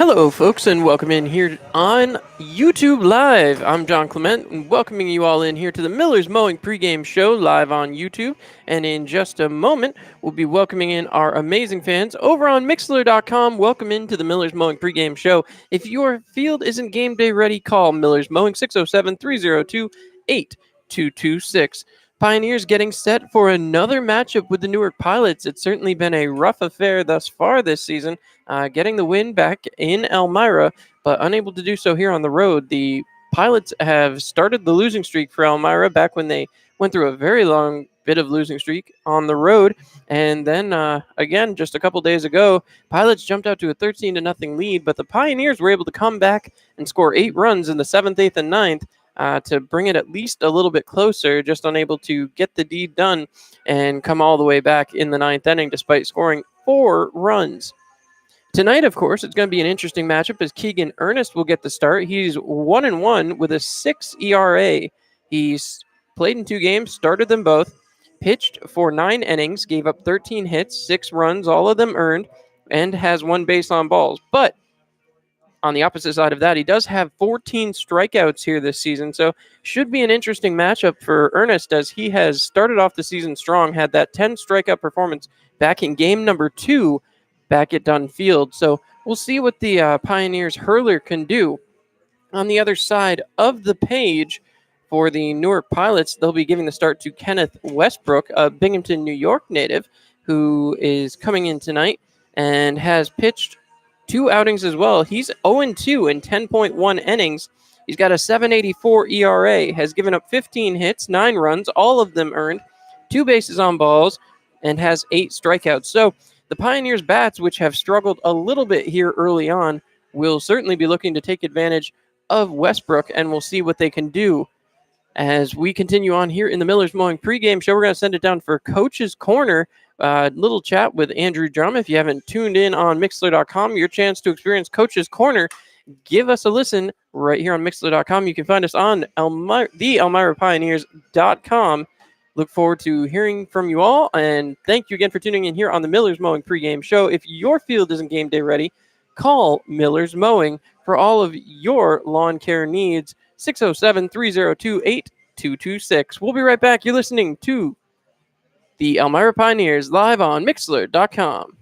Hello, folks, and welcome in here on YouTube Live. I'm John Clement, and welcoming you all in here to the Miller's Mowing pregame show live on YouTube. And in just a moment, we'll be welcoming in our amazing fans over on Mixler.com. Welcome into the Miller's Mowing pregame show. If your field isn't game day ready, call Miller's Mowing 607 302 8226. Pioneers getting set for another matchup with the Newark Pilots. It's certainly been a rough affair thus far this season, getting the win back in Elmira, but unable to do so here on the road. The Pilots have started the losing streak for Elmira back when they went through a very long bit of losing streak on the road, and then again just a couple days ago, Pilots jumped out to a 13-0 lead, but the Pioneers were able to come back and score 8 runs in the 7th, 8th, and 9th. To bring it at least a little bit closer, just unable to get the deed done and come all the way back in the 9th inning despite scoring 4 runs. Tonight, of course, it's going to be an interesting matchup as Keegan Ernest will get the start. He's 1-1 with a 6 ERA. He's played in 2 games, started them both, pitched for 9 innings, gave up 13 hits, 6 runs, all of them earned, and has 1 base on balls. But on the opposite side of that, he does have 14 strikeouts here this season, so should be an interesting matchup for Ernest as he has started off the season strong, had that 10 strikeout performance back in game number 2 back at Dunn Field. So we'll see what the Pioneers hurler can do. On the other side of the page for the Newark Pilots, they'll be giving the start to Kenneth Westbrook, a Binghamton, New York native, who is coming in tonight and has pitched 2 outings as well. He's 0-2 in 10.1 innings. He's got a 7.84 ERA, has given up 15 hits, 9 runs, all of them earned, 2 bases on balls, and has 8 strikeouts. So the Pioneers' bats, which have struggled a little bit here early on, will certainly be looking to take advantage of Westbrook, and we'll see what they can do. As we continue on here in the Miller's Mowing pregame show, we're going to send it down for Coach's Corner. Little chat with Andrew Drum. If you haven't tuned in on Mixler.com, your chance to experience Coach's Corner, give us a listen right here on Mixler.com. You can find us on the ElmiraPioneers.com. Look forward to hearing from you all, and thank you again for tuning in here on the Miller's Mowing pregame show. If your field isn't game day ready, call Miller's Mowing for all of your lawn care needs. 607 302 8226. We'll be right back. You're listening to the Elmira Pioneers live on Mixler.com.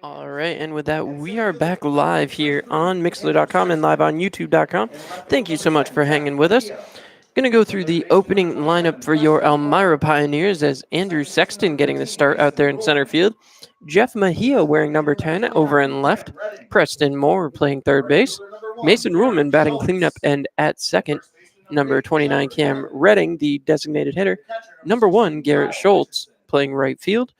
All right, and with that, we are back live here on Mixler.com and live on YouTube.com. Thank you so much for hanging with us. Going to go through the opening lineup for your Elmira Pioneers as Andrew Sexton getting the start out there in center field. Jeff Mejia wearing number 10 over in left. Preston Moore playing third base. Mason Ruhlman batting cleanup and at second. Number 29 Cam Redding, the designated hitter. Number 1 Garrett Schultz playing right field.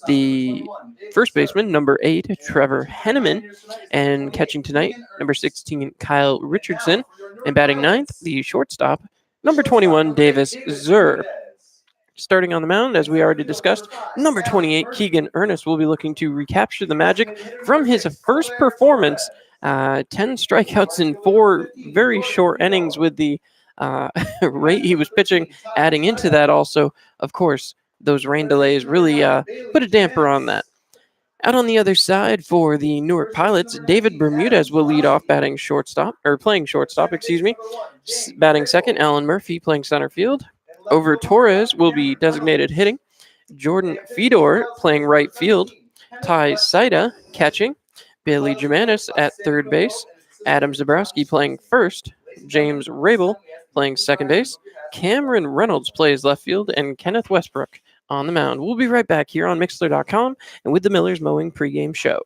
The first baseman, number 8 Trevor Henneman, and catching tonight, number 16 Kyle Richardson, and batting ninth, the shortstop, number 21 Davis Zur. Starting on the mound, as we already discussed, number 28 Keegan Ernest will be looking to recapture the magic from his first performance. 10 strikeouts in 4 very short innings with the rate he was pitching. Adding into that also, of course, those rain delays really put a damper on that. Out on the other side for the Newark Pilots, David Bermudez will lead off playing shortstop, excuse me. Batting second, Alan Murphy playing center field. Over Torres will be designated hitting. Jordan Fedor playing right field. Ty Saida catching. Billy Germanis at third base. Adam Zabrowski playing first. James Rabel playing second base. Cameron Reynolds plays left field. And Kenneth Westbrook on the mound. We'll be right back here on Mixler.com and with the Millers Mowing pregame show.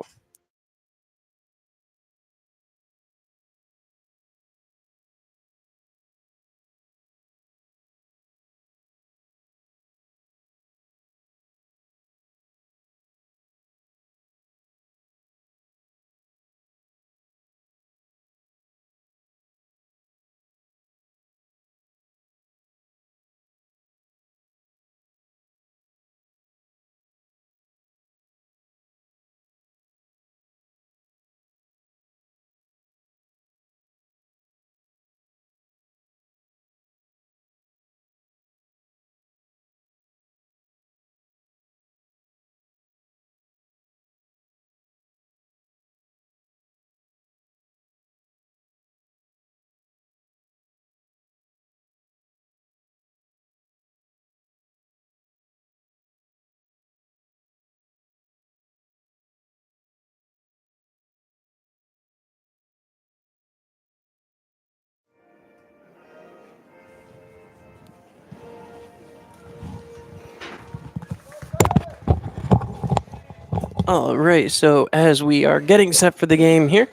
All right, so as we are getting set for the game here,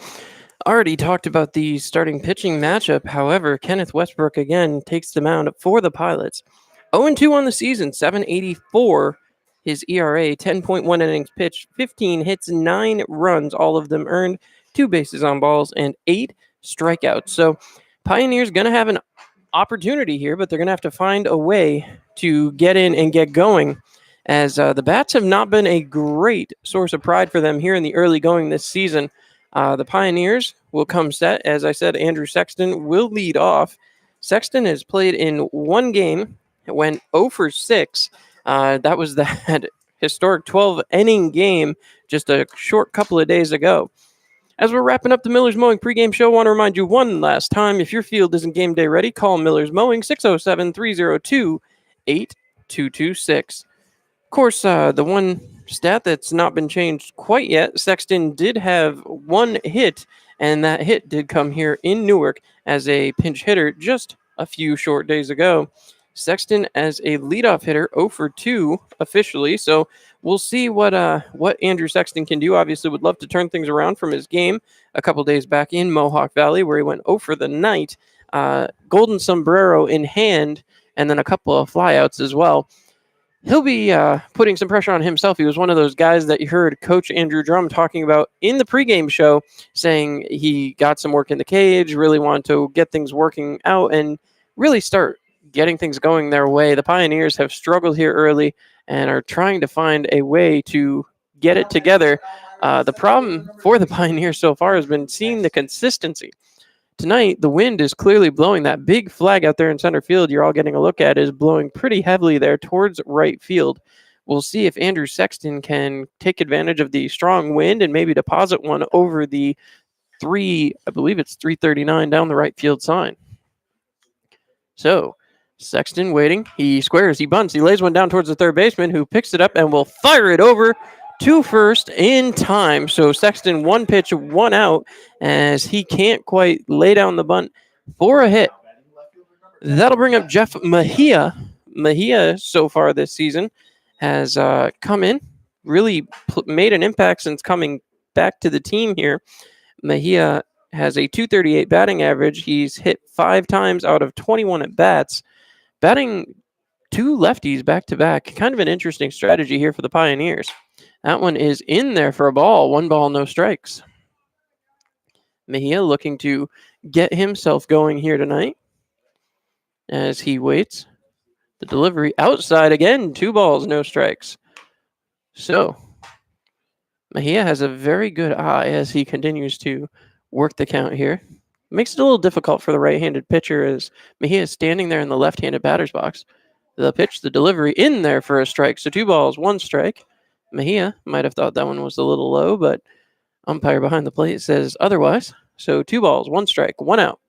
already talked about the starting pitching matchup. However, Kenneth Westbrook again takes the mound for the Pilots. 0-2 on the season, 7.84 his ERA, 10.1 innings pitched, 15 hits, 9 runs, all of them earned, 2 bases on balls, and 8 strikeouts. So Pioneers going to have an opportunity here, but they're going to have to find a way to get in and get going, as the bats have not been a great source of pride for them here in the early going this season. The Pioneers will come set. As I said, Andrew Sexton will lead off. Sexton has played in one game. It went 0 for 6. That was that historic 12-inning game just a short couple of days ago. As we're wrapping up the Millers Mowing pregame show, I want to remind you one last time, if your field isn't game day ready, call Millers Mowing 607-302-8226. Of course, the one stat that's not been changed quite yet, Sexton did have one hit, and that hit did come here in Newark as a pinch hitter just a few short days ago. Sexton as a leadoff hitter, 0 for 2 officially, so we'll see what Andrew Sexton can do. Obviously, would love to turn things around from his game a couple days back in Mohawk Valley, where he went 0 for the night, golden sombrero in hand, and then a couple of flyouts as well. He'll be putting some pressure on himself. He was one of those guys that you heard Coach Andrew Drum talking about in the pregame show, saying he got some work in the cage, really wanted to get things working out and really start getting things going their way. The Pioneers have struggled here early and are trying to find a way to get it together. The problem for the Pioneers so far has been seeing the consistency. Tonight, the wind is clearly blowing. That big flag out there in center field you're all getting a look at is blowing pretty heavily there towards right field. We'll see if Andrew Sexton can take advantage of the strong wind and maybe deposit one over the I believe it's 339 down the right field sign. So Sexton waiting. He squares, he bunts, he lays one down towards the third baseman, who picks it up and will fire it over to first in time. So Sexton 1 pitch, 1 out, as he can't quite lay down the bunt for a hit. That'll bring up Jeff Mejia. Mejia, so far this season, has come in, really made an impact since coming back to the team here. Mejia has a 238 batting average. He's hit 5 times out of 21 at bats, batting 2 lefties back to back. Kind of an interesting strategy here for the Pioneers. That one is in there for a ball. 1 ball, no strikes. Mejia looking to get himself going here tonight as he waits. The delivery outside again. 2 balls, no strikes. So Mejia has a very good eye as he continues to work the count here. Makes it a little difficult for the right-handed pitcher as Mejia is standing there in the left-handed batter's box. The pitch, the delivery in there for a strike. So 2 balls, 1 strike. Mejia might have thought that one was a little low, but umpire behind the plate says otherwise. So 2 balls, 1 strike, 1 out.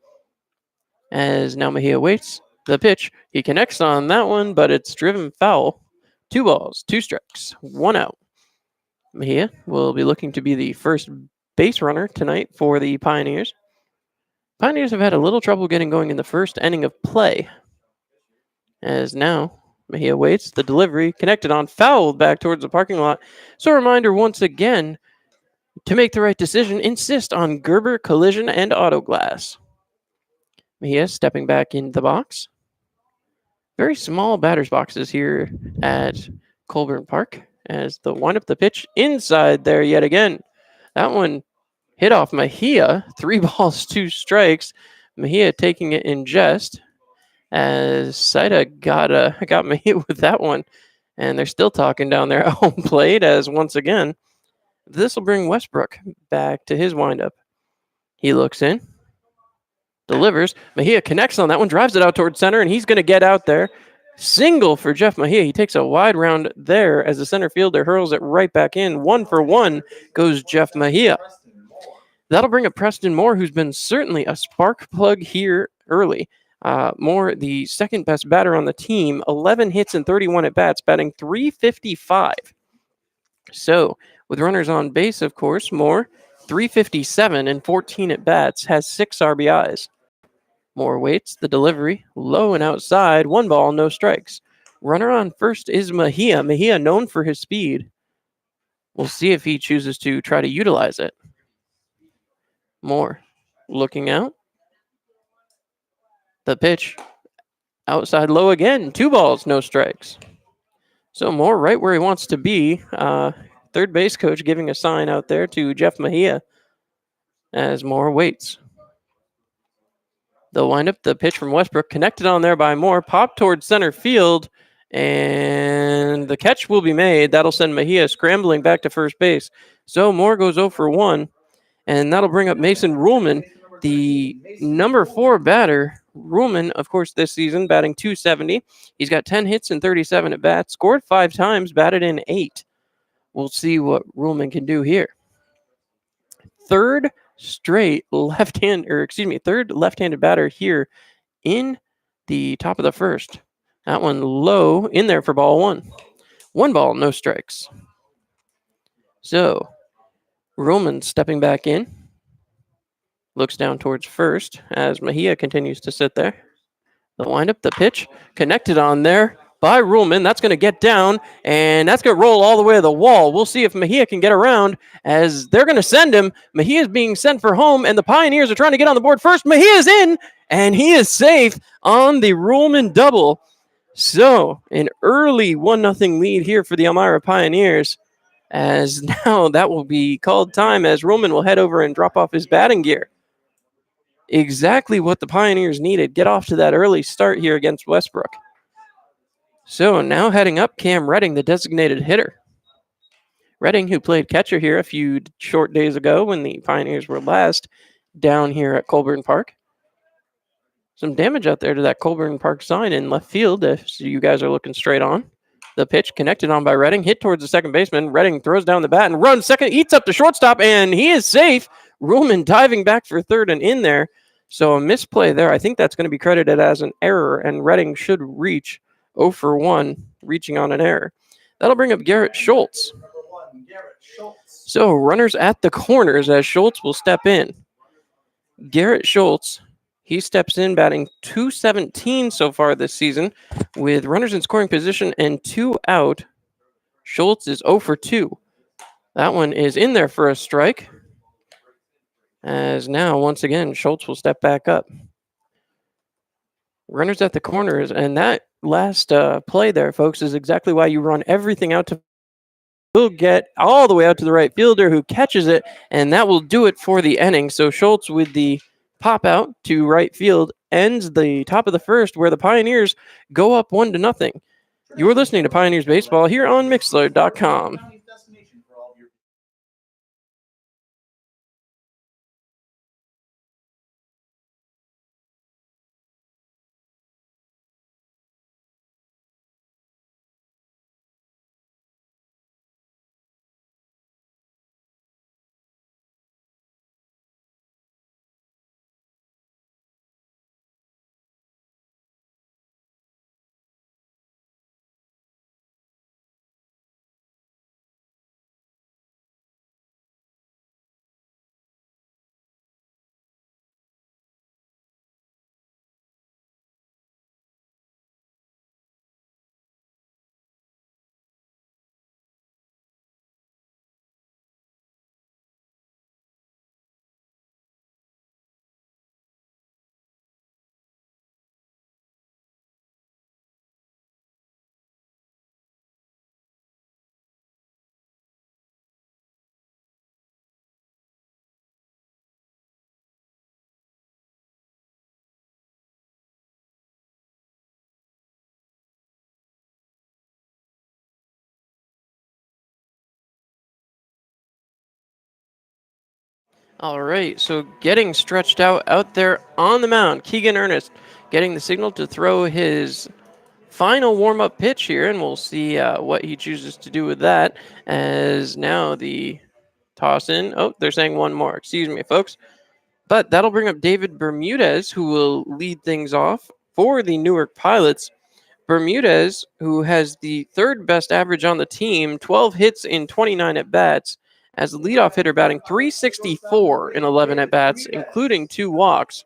As now Mejia waits. The pitch, he connects on that one, but it's driven foul. 2 balls, 2 strikes, 1 out. Mejia will be looking to be the first base runner tonight for the Pioneers. Pioneers have had a little trouble getting going in the first inning of play. As now Mejia waits. The delivery connected on, fouled back towards the parking lot. So a reminder once again, to make the right decision, insist on Gerber Collision and Auto Glass. Mejia stepping back in the box. Very small batter's boxes here at Colburn Park as the windup, the pitch inside there yet again. That one hit off Mejia. 3 balls, 2 strikes. Mejia taking it in jest as Saida got Mejia with that one. And they're still talking down there at home plate as once again, this will bring Westbrook back to his windup. He looks in. Delivers. Mejia connects on that one, drives it out towards center, and he's going to get out there. Single for Jeff Mejia. He takes a wide round there as the center fielder hurls it right back in. 1 for 1 goes Jeff Mejia. That'll bring up Preston Moore, who's been certainly a spark plug here early. Moore, the second best batter on the team, 11 hits and 31 at bats, batting .355. So, with runners on base, of course, Moore, .357 and 14 at bats, has 6 RBIs. Moore waits. The delivery, low and outside. 1 ball, no strikes. Runner on first is Mejia. Mejia known for his speed. We'll see if he chooses to try to utilize it. Moore looking out. The pitch, outside low again. 2 balls, no strikes. So Moore right where he wants to be. Third base coach giving a sign out there to Jeff Mejia as Moore waits. The windup, the pitch from Westbrook, connected on there by Moore, popped towards center field, and the catch will be made. That'll send Mejia scrambling back to first base. So Moore goes 0 for 1, and that'll bring up Mason Ruhlman, the number 4 batter. Ruhlman, of course, this season batting .270. He's got 10 hits and 37 at bats, scored 5 times, batted in 8. We'll see what Ruhlman can do here. Third left-handed batter here in the top of the first. That one low in there for ball 1. 1 ball, no strikes. So Ruhlman stepping back in. Looks down towards first as Mejia continues to sit there. The windup, the pitch, connected on there by Ruhlman. That's going to get down, and that's going to roll all the way to the wall. We'll see if Mejia can get around as they're going to send him. Mejia's being sent for home, and the Pioneers are trying to get on the board first. Mejia's in, and he is safe on the Ruhlman double. So an early 1-0 lead here for the Elmira Pioneers, as now that will be called time as Ruhlman will head over and drop off his batting gear. Exactly what the Pioneers needed. Get off to that early start here against Westbrook. So now heading up, Cam Redding, the designated hitter. Redding, who played catcher here a few short days ago when the Pioneers were last down here at Colburn Park. Some damage out there to that Colburn Park sign in left field if you guys are looking straight on. The pitch connected on by Redding, hit towards the second baseman. Redding throws down the bat and runs second, eats up the shortstop, and he is safe. Ruhlman diving back for third and in there. So a misplay there. I think that's going to be credited as an error, and Redding should reach 0 for 1, reaching on an error. That'll bring up Garrett Schultz. So runners at the corners as Schultz will step in. Garrett Schultz, he steps in batting .217 so far this season with runners in scoring position and 2 out. Schultz is 0 for 2. That one is in there for a strike. As now, once again, Schultz will step back up. Runners at the corners, and that last play there, folks, is exactly why you run everything out to will get all the way out to the right fielder who catches it, and that will do it for the inning. So Schultz with the pop out to right field ends the top of the first, where the Pioneers go up 1-0. You are listening to Pioneers Baseball here on Mixlr.com. All right, so getting stretched out there on the mound, Keegan Ernest getting the signal to throw his final warm-up pitch here, and we'll see what he chooses to do with that. As now the toss in. Oh, they're saying one more. Excuse me, folks. But that'll bring up David Bermudez, who will lead things off for the Newark Pilots. Bermudez, who has the third best average on the team, 12 hits in 29 at-bats, as a leadoff hitter batting .364 in 11 at-bats, including 2 walks.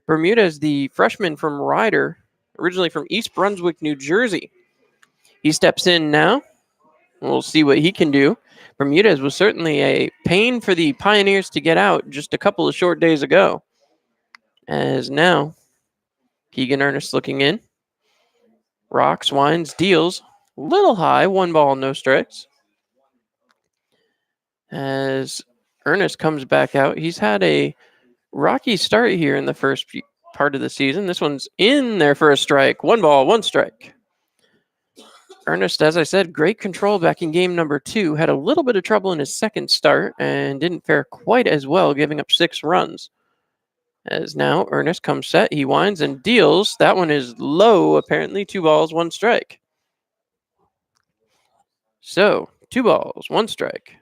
Bermudez, the freshman from Ryder, originally from East Brunswick, New Jersey. He steps in now. We'll see what he can do. Bermudez was certainly a pain for the Pioneers to get out just a couple of short days ago. As now, Keegan Ernest looking in. Rocks, winds, deals. Little high, 1 ball, no strikes. As Ernest comes back out, he's had a rocky start here in the first part of the season. This one's in there for a strike. 1 ball, 1 strike. Ernest, as I said, great control back in game number 2. Had a little bit of trouble in his second start and didn't fare quite as well, giving up 6 runs. As now Ernest comes set, he winds and deals. That one is low, apparently. 2 balls, 1 strike. So, 2 balls, 1 strike.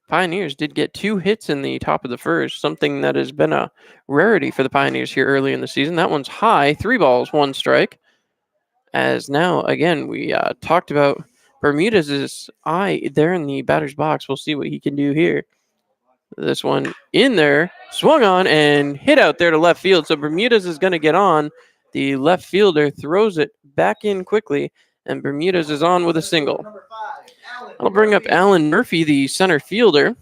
Pioneers did get 2 hits in the top of the first, something that has been a rarity for the Pioneers here early in the season. That one's high, 3 balls, 1 strike. As now, again, we talked about Bermudez's eye there in the batter's box. We'll see what he can do here. This one in there, swung on and hit out there to left field. So Bermudez is going to get on. The left fielder throws it back in quickly, and Bermudez is on with a single. I'll bring up Alan Murphy, the center fielder.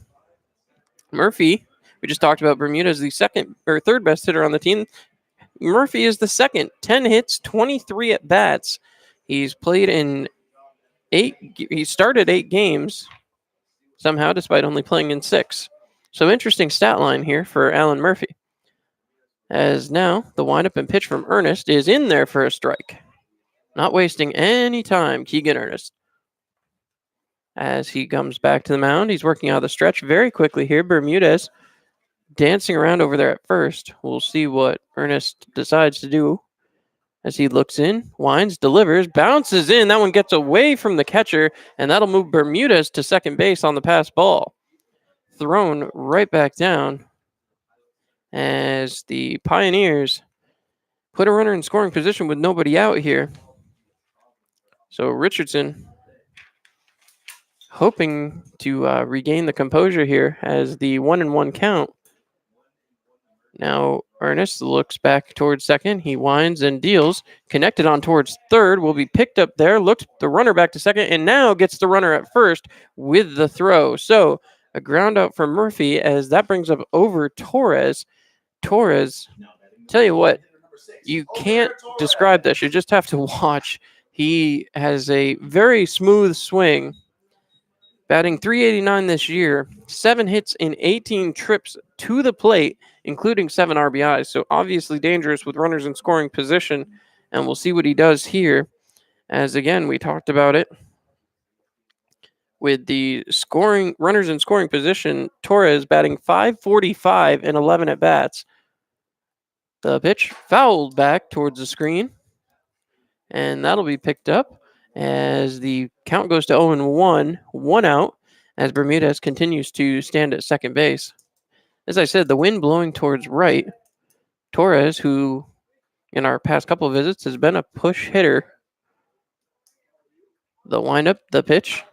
Murphy, we just talked about Bermudez, the second or third best hitter on the team. Murphy is the second, 10 hits, 23 at bats. He's played in he started 8 games somehow, despite only playing in 6. So interesting stat line here for Alan Murphy. As now the windup and pitch from Ernest is in there for a strike. Not wasting any time, Keegan Ernest. As he comes back to the mound, he's working out the stretch very quickly here. Bermudez dancing around over there at first. We'll see what Ernest decides to do as he looks in, winds, delivers, bounces in. That one gets away from the catcher, and that'll move Bermudez to second base on the pass ball. Thrown right back down as the Pioneers put a runner in scoring position with nobody out here. So Richardson hoping to regain the composure here as the 1-1 count. Now Ernest looks back towards second. He winds and deals. Connected on towards third. Will be picked up there. Looks the runner back to second and now gets the runner at first with the throw. So a ground out for Murphy as that brings up over Torres. Torres, tell you what, you can't describe this. You just have to watch. He has a very smooth swing. Batting .389 this year, 7 hits in 18 trips to the plate, including 7 RBIs. So obviously dangerous with runners in scoring position. And we'll see what he does here. As again, we talked about it. With the scoring runners in scoring position, Torres batting .545 in 11 at bats. The pitch fouled back towards the screen. And that'll be picked up as the count goes to 0-1, 1 out, as Bermudez continues to stand at second base. As I said, the wind blowing towards right. Torres, who in our past couple of visits has been a push hitter. The windup, the pitch,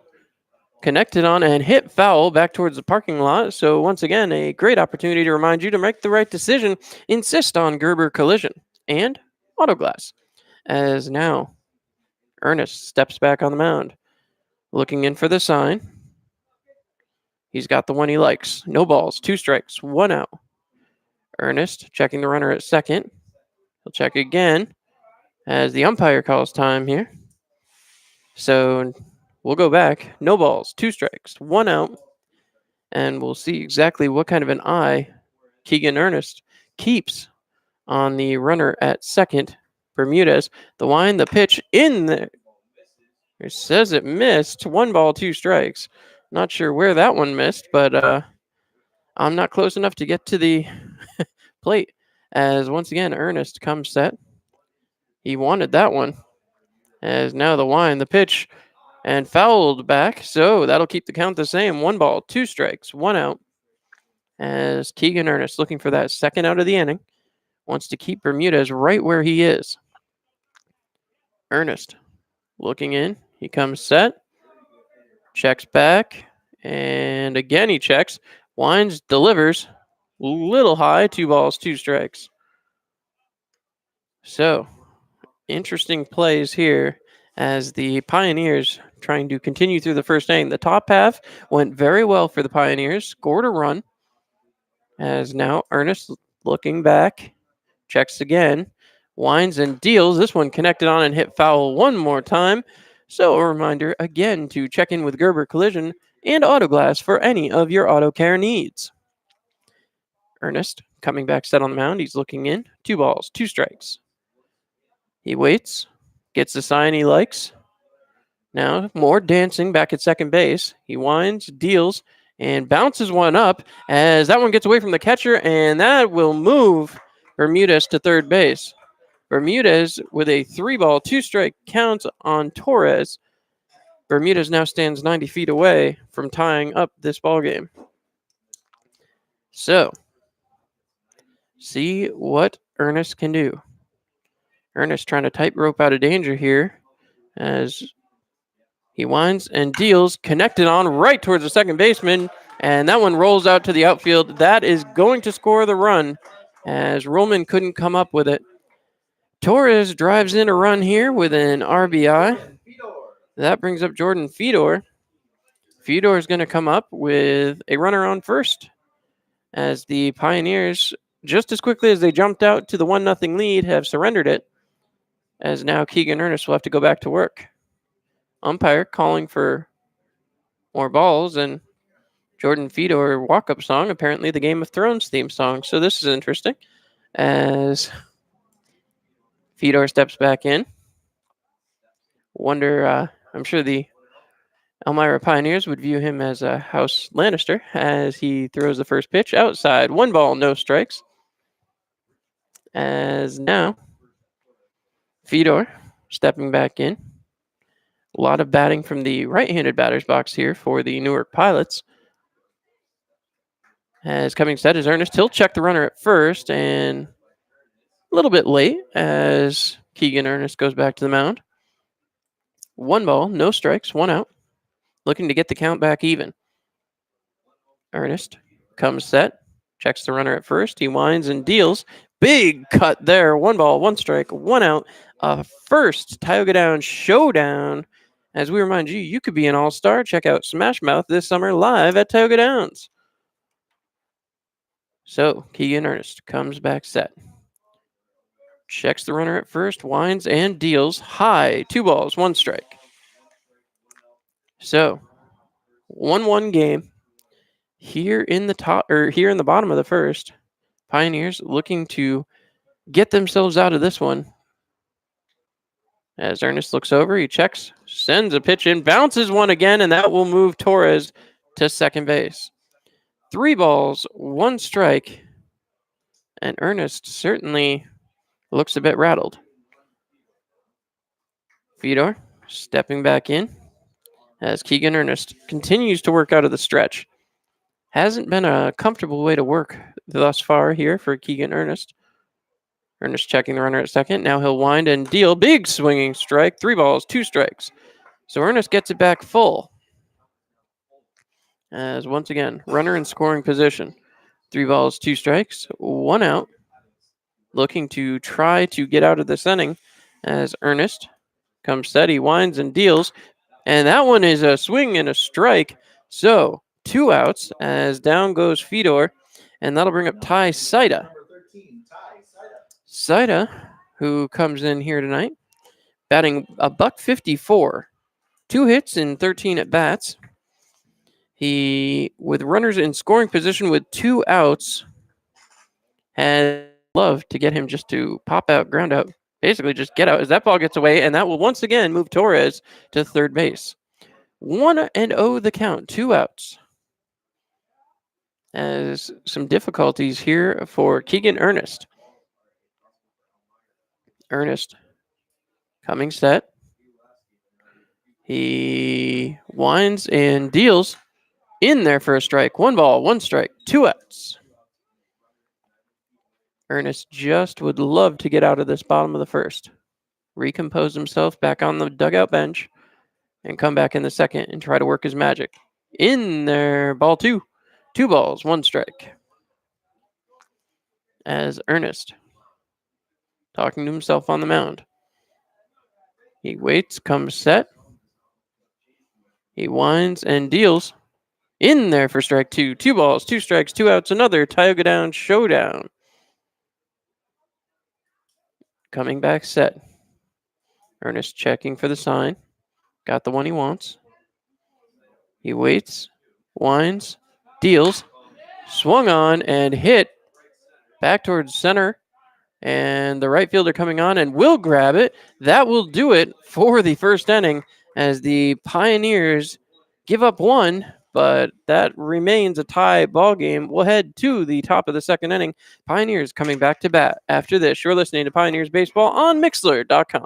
connected on and hit foul back towards the parking lot. So once again, a great opportunity to remind you to make the right decision. Insist on Gerber Collision and Autoglass. As now Ernest steps back on the mound, looking in for the sign. He's got the one he likes. No balls, 2 strikes, 1 out. Ernest checking the runner at second. He'll check again as the umpire calls time here. So we'll go back. No balls, 2 strikes, 1 out. And we'll see exactly what kind of an eye Keegan Ernest keeps on the runner at second. Bermudez, the wind, the pitch in there. It says it missed. 1 ball, 2 strikes. Not sure where that one missed, but I'm not close enough to get to the plate. As once again, Ernest comes set. He wanted that one. As now the wind, the pitch, and fouled back. So that'll keep the count the same. 1 ball, 2 strikes, 1 out. As Keegan Ernest, looking for that second out of the inning, wants to keep Bermudez right where he is. Ernest looking in. He comes set. Checks back. And again he checks. Winds, delivers. Little high. 2 balls, 2 strikes. So, interesting plays here as the Pioneers trying to continue through the first inning. The top half went very well for the Pioneers. Scored a run. As now Ernest looking back. Checks again. Winds and deals. This one connected on and hit foul one more time. So a reminder again to check in with Gerber Collision and Autoglass for any of your auto care needs. Ernest coming back set on the mound. He's looking in. 2 balls, 2 strikes. He waits. Gets the sign he likes. Now more dancing back at second base. He winds, deals, and bounces one up as that one gets away from the catcher, and that will move Bermudez to third base. Bermudez with a 3 ball, 2 strike count on Torres. Bermudez now stands 90 feet away from tying up this ball game. So, see what Ernest can do. Ernest trying to tightrope out of danger here as he winds and deals, connected on right towards the second baseman, and that one rolls out to the outfield. That is going to score the run as Roman couldn't come up with it. Torres drives in a run here with an RBI. That brings up Jordan Fedor. Fedor is going to come up with a runner on first as the Pioneers, just as quickly as they jumped out to the 1-0 lead, have surrendered it, as now Keegan Ernest will have to go back to work. Umpire calling for more balls, and Jordan Fedor walk-up song, apparently the Game of Thrones theme song. So this is interesting as Fedor steps back in. Wonder, I'm sure the Elmira Pioneers would view him as a House Lannister as he throws the first pitch outside. 1 ball, no strikes. As now Fedor stepping back in. A lot of batting from the right-handed batter's box here for the Newark Pilots. As coming set is Ernest. He'll check the runner at first, and a little bit late as Keegan Ernest goes back to the mound. 1 ball, no strikes, 1 out. looking to get the count back even. Ernest comes set, checks the runner at first. He winds and deals. Big cut there. 1 ball, 1 strike, 1 out. A first Tioga Downs showdown. As we remind you, you could be an all-star. Check out Smash Mouth this summer live at Tioga Downs. So Keegan Ernest comes back set. Checks the runner at first, winds and deals high. 2 balls, 1 strike. So 1-1 game. Here in the bottom of the first, Pioneers looking to get themselves out of this one. As Ernest looks over, he checks, sends a pitch in, bounces one again, and that will move Torres to second base. 3 balls, 1 strike, and Ernest certainly looks a bit rattled. Fedor stepping back in as Keegan Ernest continues to work out of the stretch. Hasn't been a comfortable way to work thus far here for Keegan Ernest. Ernest checking the runner at second. Now he'll wind and deal. Big swinging strike. 3 balls, 2 strikes. So Ernest gets it back full. As once again, runner in scoring position. 3 balls, 2 strikes, 1 out. Looking to try to get out of this inning as Ernest comes set. He winds and deals. And that one is a swing and a strike. So 2 outs as down goes Fedor. And that'll bring up Ty Saida. Saida, who comes in here tonight, batting a $154, 2 hits in 13 at bats. He, with runners in scoring position with 2 outs, had loved to get him just to pop out, ground out, basically just get out as that ball gets away, and that will once again move Torres to third base. 1-0 the count, 2 outs. As some difficulties here for Keegan Ernest. Ernest coming set. He winds and deals in there for a strike. 1 ball, 1 strike, 2 outs. Ernest just would love to get out of this bottom of the first, recompose himself back on the dugout bench, and come back in the second and try to work his magic. In there, ball 2. 2 balls, 1 strike. As Ernest talking to himself on the mound. He waits, comes set. He winds and deals. In there for strike 2. 2 balls, 2 strikes, 2 outs. Another Tioga Downs showdown. Coming back set. Ernest checking for the sign. Got the one he wants. He waits, winds, deals, swung on and hit back towards center. And the right fielder coming on and will grab it. That will do it for the first inning as the Pioneers give up 1, but that remains a tie ball game. We'll head to the top of the second inning. Pioneers coming back to bat after this. You're listening to Pioneers Baseball on Mixlr.com.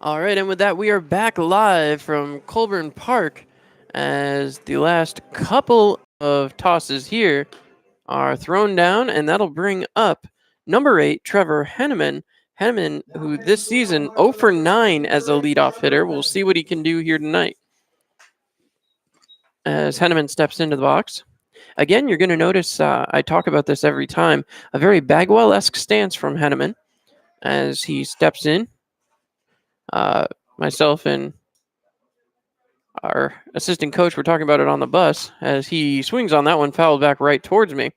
All right, and with that, we are back live from Colburn Park as the last couple of tosses here are thrown down, and that'll bring up number 8, Trevor Henneman, Henneman, who this season 0 for 9 as a leadoff hitter. We'll see what he can do here tonight. As Henneman steps into the box. Again, you're going to notice, I talk about this every time, a very Bagwell-esque stance from Henneman as he steps in. Myself and our assistant coach were talking about it on the bus as he swings on that one, fouled back right towards me.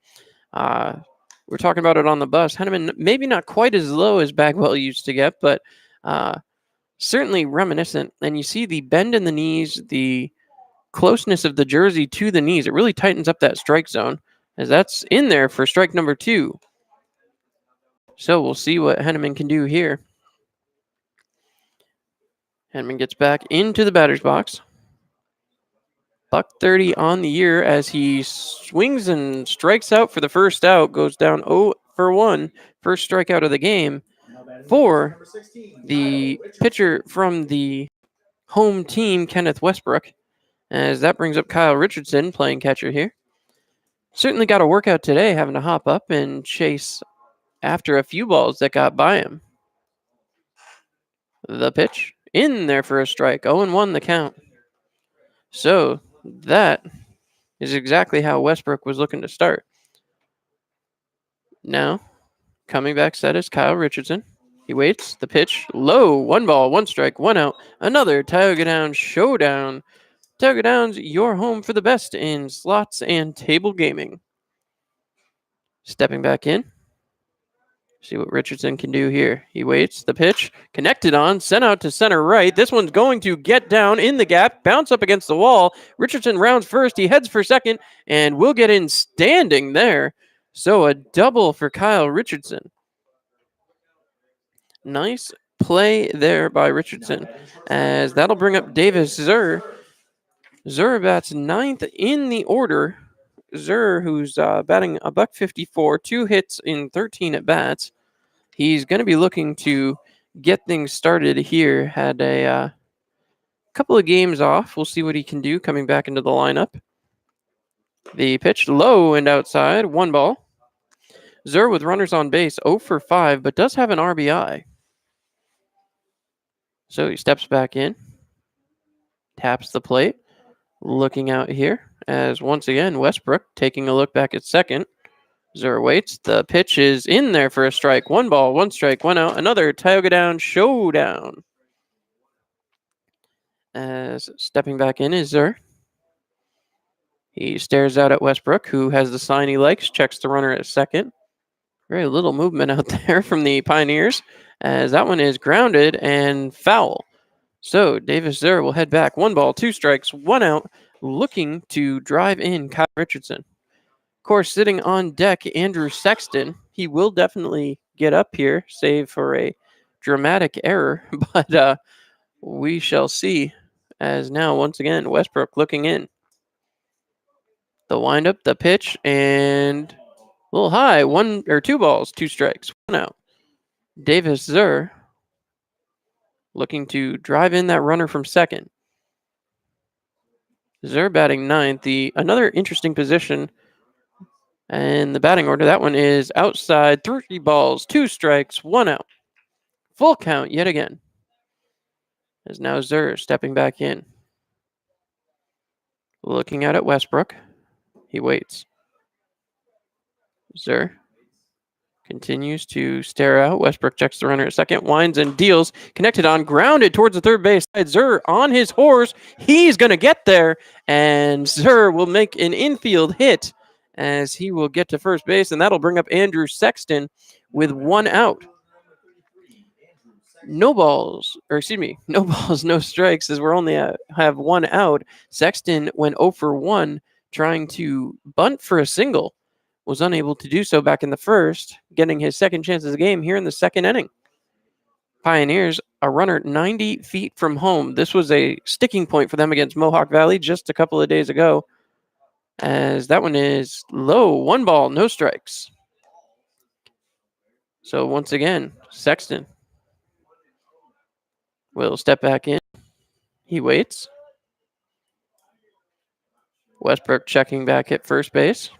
We're talking about it on the bus. Henneman, maybe not quite as low as Bagwell used to get, but certainly reminiscent. And you see the bend in the knees, the closeness of the jersey to the knees. It really tightens up that strike zone, as that's in there for strike number 2. So we'll see what Henneman can do here. Henneman gets back into the batter's box. .130 on the year as he swings and strikes out for the first out. Goes down 0 for 1. First strikeout of the game for the pitcher from the home team, Kenneth Westbrook. As that brings up Kyle Richardson, playing catcher here. Certainly got a workout today, having to hop up and chase after a few balls that got by him. The pitch in there for a strike. 0-1 the count. So that is exactly how Westbrook was looking to start. Now, coming back set is Kyle Richardson. He waits. The pitch low. 1 ball, 1 strike, 1 out. Another Tioga Downs showdown. Tioga Downs, your home for the best in slots and table gaming. Stepping back in. See what Richardson can do here. He waits. The pitch connected on, sent out to center right. This one's going to get down in the gap, bounce up against the wall. Richardson rounds first. He heads for second and will get in standing there. So a double for Kyle Richardson. Nice play there by Richardson, as that'll bring up Davis Zur. Zur bats 9th in the order. Zur, who's batting a .154, 2 hits in 13 at bats. He's going to be looking to get things started here. Had a couple of games off. We'll see what he can do coming back into the lineup. The pitch low and outside, 1 ball. Zur with runners on base, 0 for 5, but does have an RBI. So he steps back in, taps the plate, looking out here, as once again, Westbrook taking a look back at second. Zur waits. The pitch is in there for a strike. 1 ball, 1 strike, 1 out. Another Tioga Downs showdown. As stepping back in is Zur. He stares out at Westbrook, who has the sign he likes, checks the runner at second. Very little movement out there from the Pioneers, as that one is grounded and foul. So Davis Zur will head back. 1 ball, 2 strikes, 1 out, looking to drive in Kyle Richardson. Of course, sitting on deck, Andrew Sexton. He will definitely get up here, save for a dramatic error, but we shall see. As now, once again, Westbrook looking in. The windup, the pitch, and a little high. 2 balls, 2 strikes, 1 out. Davis Zur looking to drive in that runner from second. Zur batting 9th. Another interesting position in the batting order. That one is outside. 3 balls, 2 strikes, 1 out. Full count yet again. As now Zur stepping back in. Looking out at Westbrook. He waits. Zur continues to stare out. Westbrook checks the runner at second, winds and deals. Connected on, grounded towards the third base. Zur on his horse. He's going to get there, and Zur will make an infield hit as he will get to first base, and that'll bring up Andrew Sexton with 1 out. No balls, no strikes, as we're only have 1 out. Sexton went 0 for 1, trying to bunt for a single. Was unable to do so back in the first, getting his second chance of the game here in the second inning. Pioneers, a runner 90 feet from home. This was a sticking point for them against Mohawk Valley just a couple of days ago, as that one is low. 1 ball, no strikes. So once again, Sexton will step back in. He waits. Westbrook checking back at first base.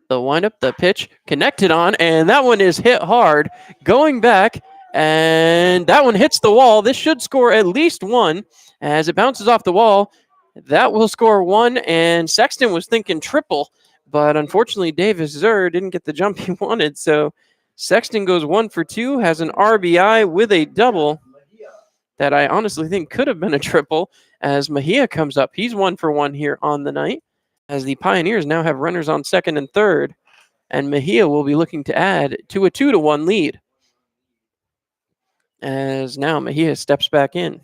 The windup, the pitch, connected on, and that one is hit hard. Going back And that one hits the wall. This should score at least one. As it bounces off the wall, that will score one. And Sexton was thinking triple, but unfortunately, Davis Zur didn't get the jump he wanted. So Sexton goes 1 for 2, has an RBI with a double that I honestly think could have been a triple. As Mejia comes up, he's 1 for 1 here on the night. As the Pioneers now have runners on second and third, and Mejia will be looking to add to a 2-1 lead. As now Mejia steps back in.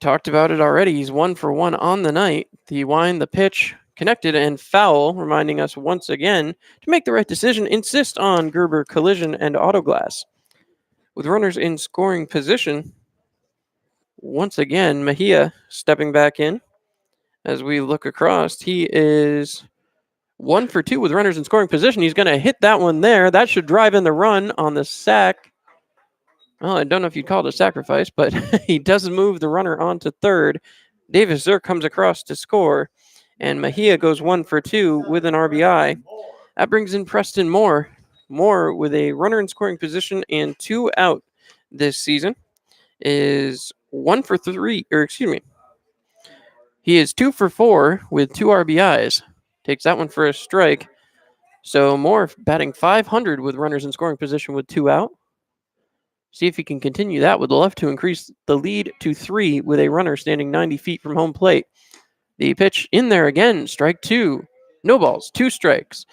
Talked about it already. He's 1 for 1 on the night. The wind, the pitch, connected and foul, reminding us once again to make the right decision. Insist on Gerber collision and auto glass. With runners in scoring position, once again, Mejia stepping back in. As we look across, he is 1 for 2 with runners in scoring position. He's going to hit that one there. That should drive in the run on the sack. Well, I don't know if you'd call it a sacrifice, but he does move the runner on to third. Davis Zur comes across to score, and Mejia goes 1 for 2 with an RBI. That brings in Preston Moore. Moore, with a runner in scoring position and 2 out this season, is 1 for 3, or excuse me. He is 2 for 4 with 2 RBIs. Takes that one for a strike. So Moore batting .500 with runners in scoring position with 2 out. See if he can continue that with the left to increase the lead to 3 with a runner standing 90 feet from home plate. The pitch in there again, strike 2. No balls, 2 strikes.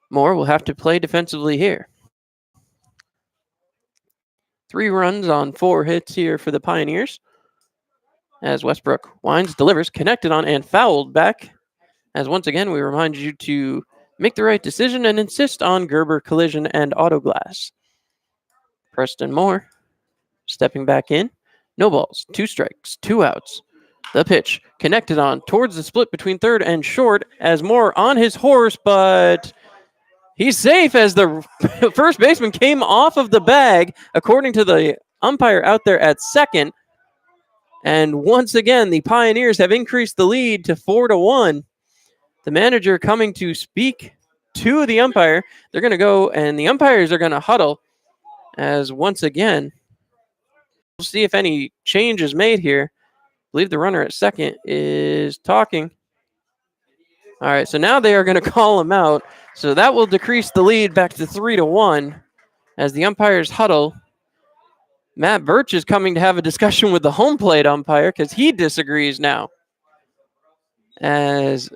Moore will have to play defensively here. 3 runs on 4 hits here for the Pioneers. As Westbrook winds, delivers, connected on, and fouled back. As once again, we remind you to make the right decision and insist on Gerber collision and auto glass. Preston Moore stepping back in. No balls, 2 strikes, 2 outs. The pitch connected on towards the split between third and short as Moore on his horse, but he's safe as the first baseman came off of the bag, according to the umpire out there at second. And once again, the Pioneers have increased the lead to 4-1. The manager coming to speak to the umpire. They're going to go, and the umpires are going to huddle as once again, we'll see if any change is made here. I believe the runner at second is talking. All right, so now they are going to call him out. So that will decrease the lead back to 3-1 as the umpires huddle. Matt Birch is coming to have a discussion with the home plate umpire because he disagrees now. As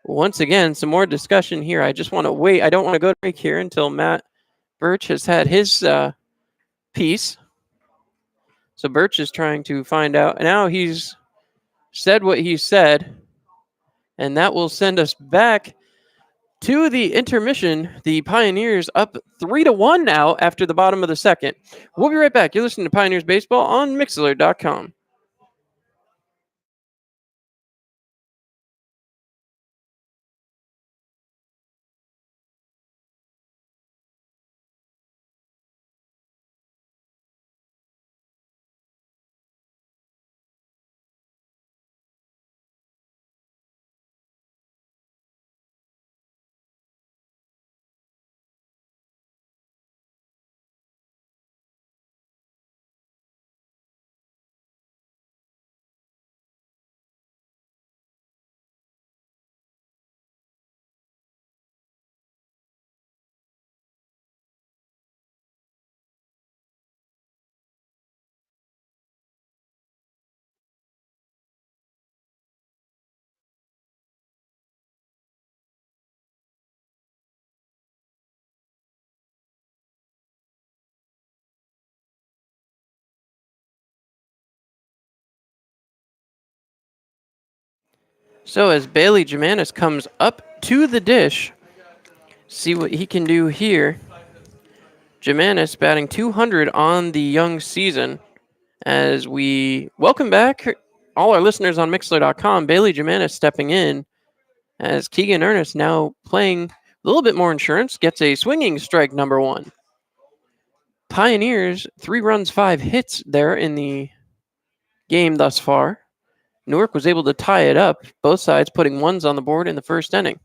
once again, some more discussion here. I just want to wait. I don't want to go to break here until Matt Birch has had his piece. So Birch is trying to find out. Now he's said what he said, and that will send us back to the intermission. The Pioneers up 3-1 now after the bottom of the second. We'll be right back. You're listening to Pioneers Baseball on Mixlr.com. So as Bailey Gimanis comes up to the dish, see what he can do here. Gimanis batting .200 on the young season. As we welcome back all our listeners on Mixlr.com, Bailey Gimanis stepping in as Keegan Ernest now playing a little bit more insurance, gets a swinging strike number 1. Pioneers, 3 runs, 5 hits there in the game thus far. Newark was able to tie it up, both sides putting ones on the board in the first inning.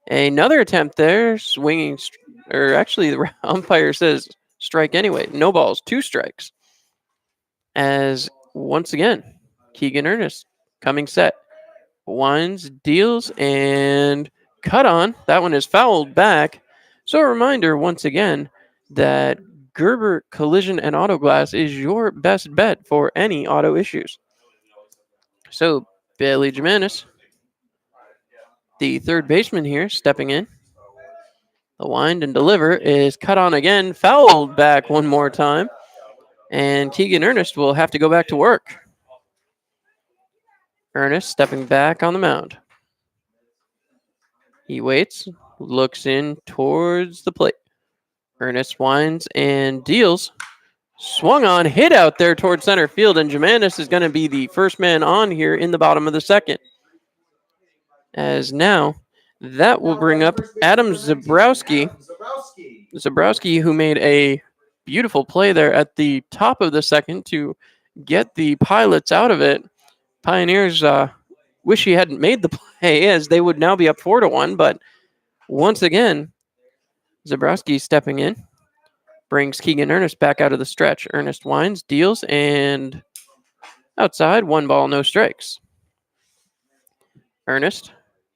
Another attempt there, or actually the umpire says strike anyway. No balls, 2 strikes. As once again, Keegan Ernest coming set. Winds, deals, and cut on. That one is fouled back. So a reminder once again that Gerber Collision and Auto Glass is your best bet for any auto issues. So Bailey Jimenez, the third baseman here, stepping in. The wind and deliver is cut on again, fouled back one more time. And Keegan Ernest will have to go back to work. Ernest stepping back on the mound. He waits, looks in towards the plate. Ernest winds and deals. Swung on, hit out there towards center field, and Jimenez is going to be the first man on here in the bottom of the second. As now, that will bring up Adam Zabrowski. Zabrowski, who made a beautiful play there at the top of the second to get the Pilots out of it. Pioneers wish he hadn't made the play, as they would now be up 4-1. But once again, Zabrowski stepping in, brings Keegan Ernest back out of the stretch. Ernest winds, deals, and outside, 1 ball, no strikes. Ernest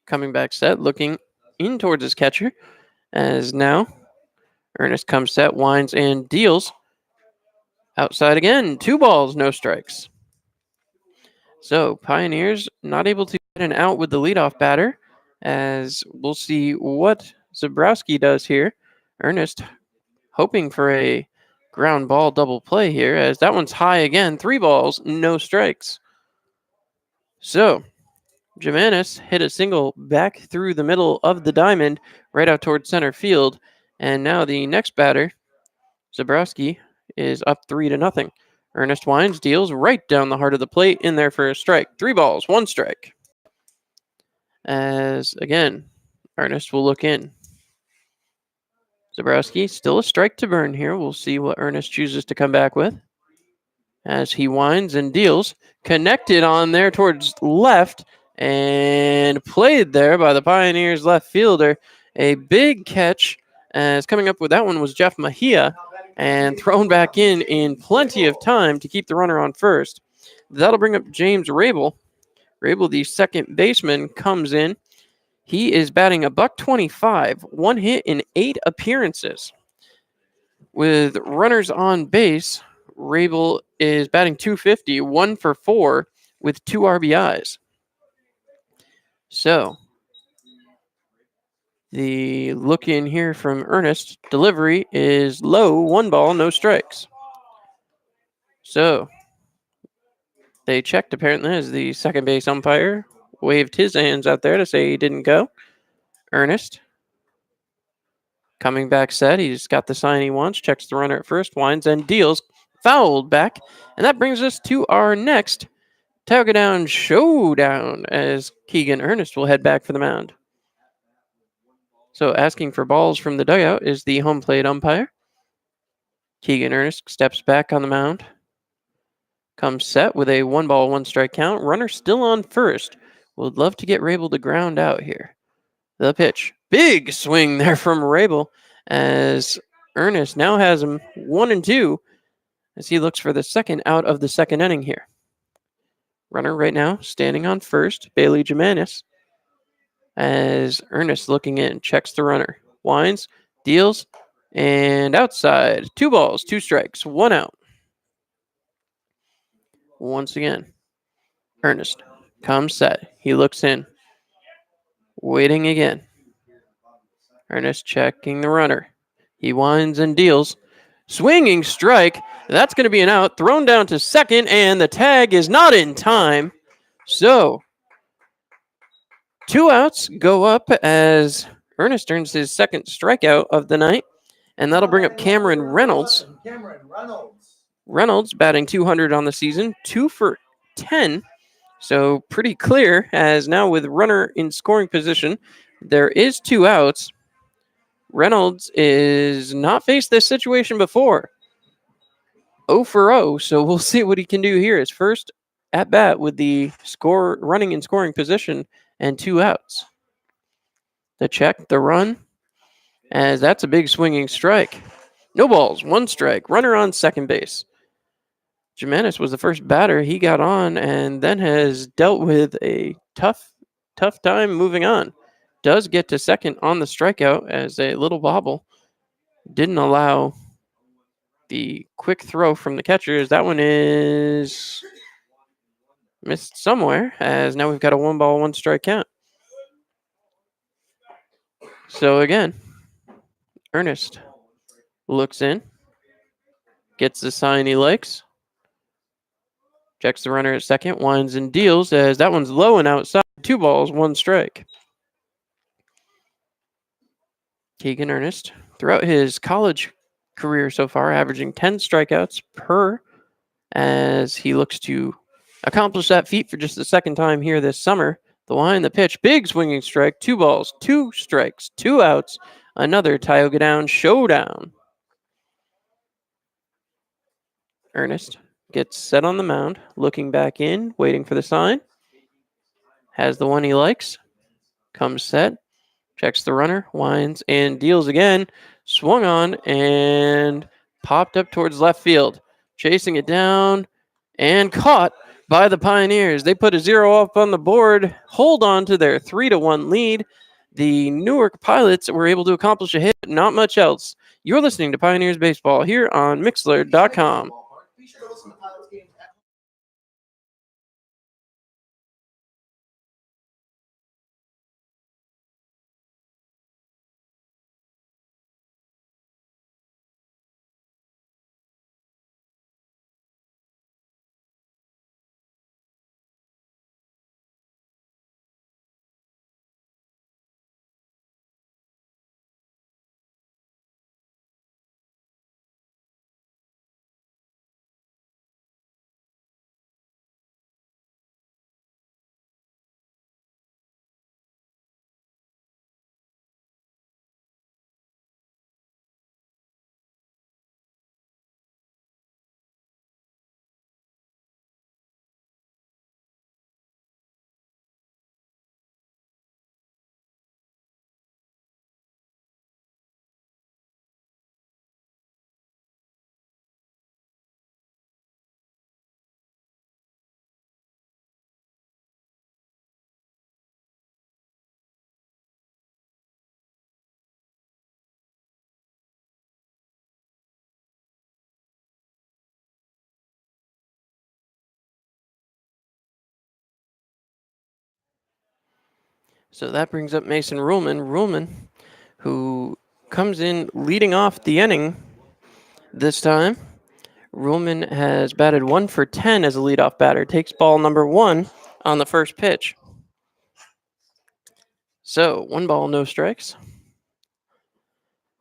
coming back set, looking in towards his catcher, as now Ernest comes set, winds, and deals. Outside again, 2 balls, no strikes. So Pioneers not able to get an out with the leadoff batter, as we'll see what Zabrowski does here. Ernest hoping for a ground ball double play here, as that one's high again. 3 balls, no strikes. So Jimenez hit a single back through the middle of the diamond, right out towards center field. And now the next batter, Zabrowski, is up 3-0. Ernest winds, deals right down the heart of the plate, in there for a strike. 3 balls, 1 strike. As again, Ernest will look in. Zabrowski, still a strike to burn here. We'll see what Ernest chooses to come back with. As he winds and deals, connected on there towards left, and played there by the Pioneers left fielder. A big catch, as coming up with that one was Jeff Mejia, and thrown back in plenty of time to keep the runner on first. That'll bring up James Rabel. Rabel, the second baseman, comes in. He is batting a $125, 1 hit in 8 appearances. With runners on base, Rabel is batting .250, 1 for 4 with 2 RBIs. So the look in here from Ernest, delivery is low, 1 ball, no strikes. So they checked apparently, as the second base umpire waved his hands out there to say he didn't go. Ernest coming back set. He's got the sign he wants, checks the runner at first, winds and deals, fouled back. And that brings us to our next Tauga Down showdown, as Keegan Ernest will head back for the mound. So asking for balls from the dugout is the home plate umpire. Keegan Ernest steps back on the mound. Comes set with a 1 ball, 1 strike count. Runner still on first. Would love to get Rabel to ground out here. The pitch. Big swing there from Rabel, as Ernest now has him 1-2 as he looks for the second out of the second inning here. Runner right now standing on first, Bailey Jimenez, as Ernest looking in, checks the runner, winds, deals, and outside. 2 balls, 2 strikes, 1 out. Once again, Ernest comes set. He looks in, waiting again. Ernest checking the runner. He winds and deals. Swinging strike. That's going to be an out. Thrown down to second, and the tag is not in time. So 2 outs go up as Ernest earns his second strikeout of the night, and that'll bring up Cameron Reynolds. Reynolds batting .200 on the season, 2 for 10. So pretty clear, as now with runner in scoring position, there is 2 outs. Reynolds is not faced this situation before. 0 for 0, so we'll see what he can do here. His first at bat with the score running in scoring position and 2 outs. The check, the run, as that's a big swinging strike. No balls, 1 strike. Runner on second base. Jimenez was the first batter. He got on and then has dealt with a tough time moving on. Does get to second on the strikeout as a little bobble didn't allow the quick throw from the catchers. That one is missed somewhere, as now we've got a 1 ball, 1 strike count. So again, Ernest looks in, gets the sign he likes, checks the runner at second, winds and deals as that one's low and outside. 2 balls, 1 strike. Keegan Ernest, throughout his college career so far, averaging 10 strikeouts per, as he looks to accomplish that feat for just the second time here this summer. The line, the pitch, big swinging strike, 2 balls, 2 strikes, 2 outs, another Tioga Down showdown. Ernest gets set on the mound, looking back in, waiting for the sign. Has the one he likes, comes set, checks the runner, winds, and deals again. Swung on and popped up towards left field. Chasing it down and caught by the Pioneers. They put a 0 up on the board, hold on to their 3-1 lead. The Newark Pilots were able to accomplish a hit, not much else. You're listening to Pioneers Baseball here on Mixlr.com. So that brings up Mason Ruhlman. Ruhlman, who comes in leading off the inning this time. Ruhlman has batted 1 for 10 as a leadoff batter. Takes ball number 1 on the first pitch. So 1 ball, no strikes.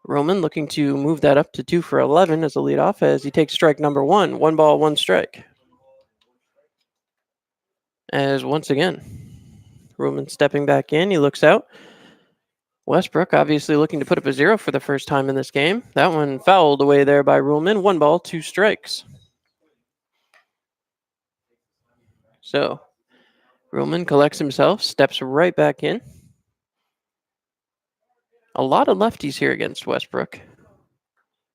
Ruhlman looking to move that up to 2 for 11 as a leadoff as he takes strike number 1. 1 ball, 1 strike. As once again, Ruhlman stepping back in. He looks out. Westbrook obviously looking to put up a 0 for the first time in this game. That one fouled away there by Ruhlman. 1 ball, 2 strikes. So Ruhlman collects himself, steps right back in. A lot of lefties here against Westbrook.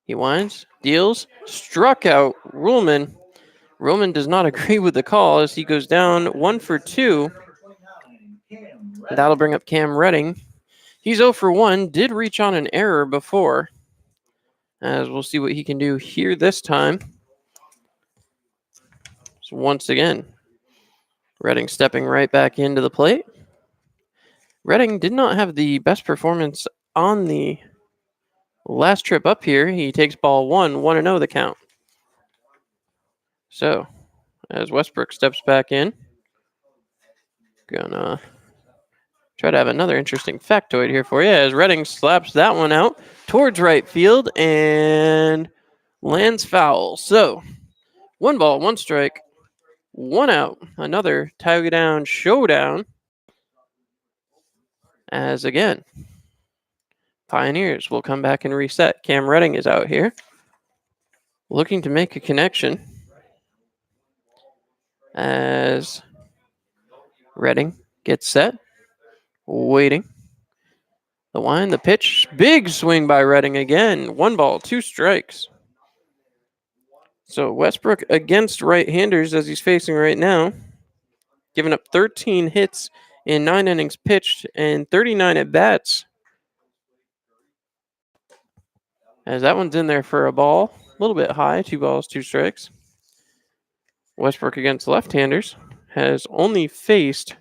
He winds, deals, struck out Ruhlman. Ruhlman does not agree with the call as he goes down 1 for 2. That'll bring up Cam Redding. He's 0 for 1, did reach on an error before, as we'll see what he can do here this time. So once again, Redding stepping right back into the plate. Redding did not have the best performance on the last trip up here. He takes ball 1, 1-0 the count. So, as Westbrook steps back in, gonna try to have another interesting factoid here for you as Redding slaps that one out towards right field and lands foul. So, 1 ball, 1 strike, 1 out. Another Tioga Down showdown. As again, Pioneers will come back and reset. Cam Redding is out here, looking to make a connection. As Redding gets set, waiting. The wind, the pitch, big swing by Redding again. 1 ball, 2 strikes. So Westbrook against right-handers as he's facing right now, giving up 13 hits in 9 innings pitched and 39 at bats. As that one's in there for a ball, a little bit high, 2 balls, 2 strikes. Westbrook against left-handers has only faced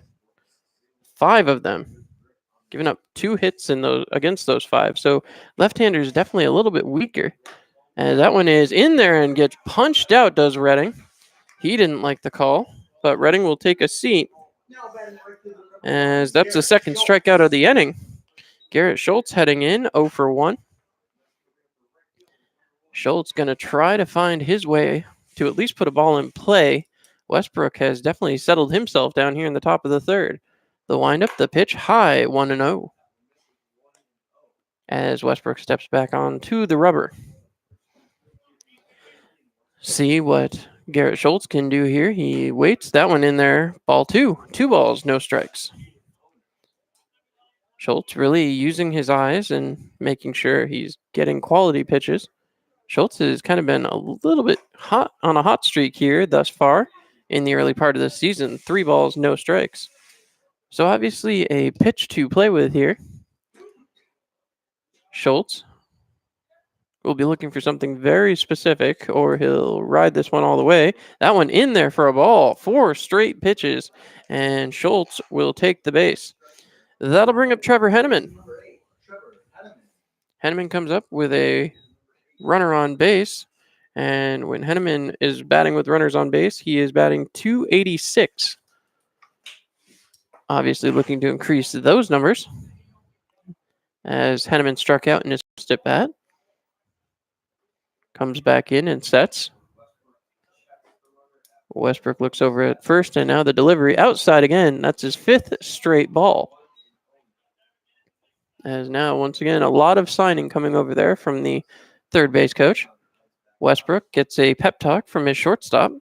5 of them, giving up 2 hits in those against those 5. So left-handers definitely a little bit weaker. And that one is in there and gets punched out, does Redding. He didn't like the call, but Redding will take a seat as that's the second strikeout of the inning. Garrett Schultz heading in 0 for 1. Schultz going to try to find his way to at least put a ball in play. Westbrook has definitely settled himself down here in the top of the third. The windup, the pitch, high, 1-0. As Westbrook steps back onto the rubber. See what Garrett Schultz can do here. He waits. That one in there. Ball 2. 2 balls, no strikes. Schultz really using his eyes and making sure he's getting quality pitches. Schultz has kind of been a little bit hot on a hot streak here thus far in the early part of the season. 3 balls, no strikes. So obviously a pitch to play with here. Schultz will be looking for something very specific, or he'll ride this one all the way. That one in there for a ball. 4 straight pitches, and Schultz will take the base. That'll bring up Trevor Henneman. Henneman comes up with a runner on base, and when Henneman is batting with runners on base, he is batting .286. Obviously looking to increase those numbers as Henneman struck out in his first at bat. Comes back in and sets. Westbrook looks over at first, and now the delivery outside again. That's his 5th straight ball. As now, once again, a lot of signing coming over there from the third base coach. Westbrook gets a pep talk from his shortstop.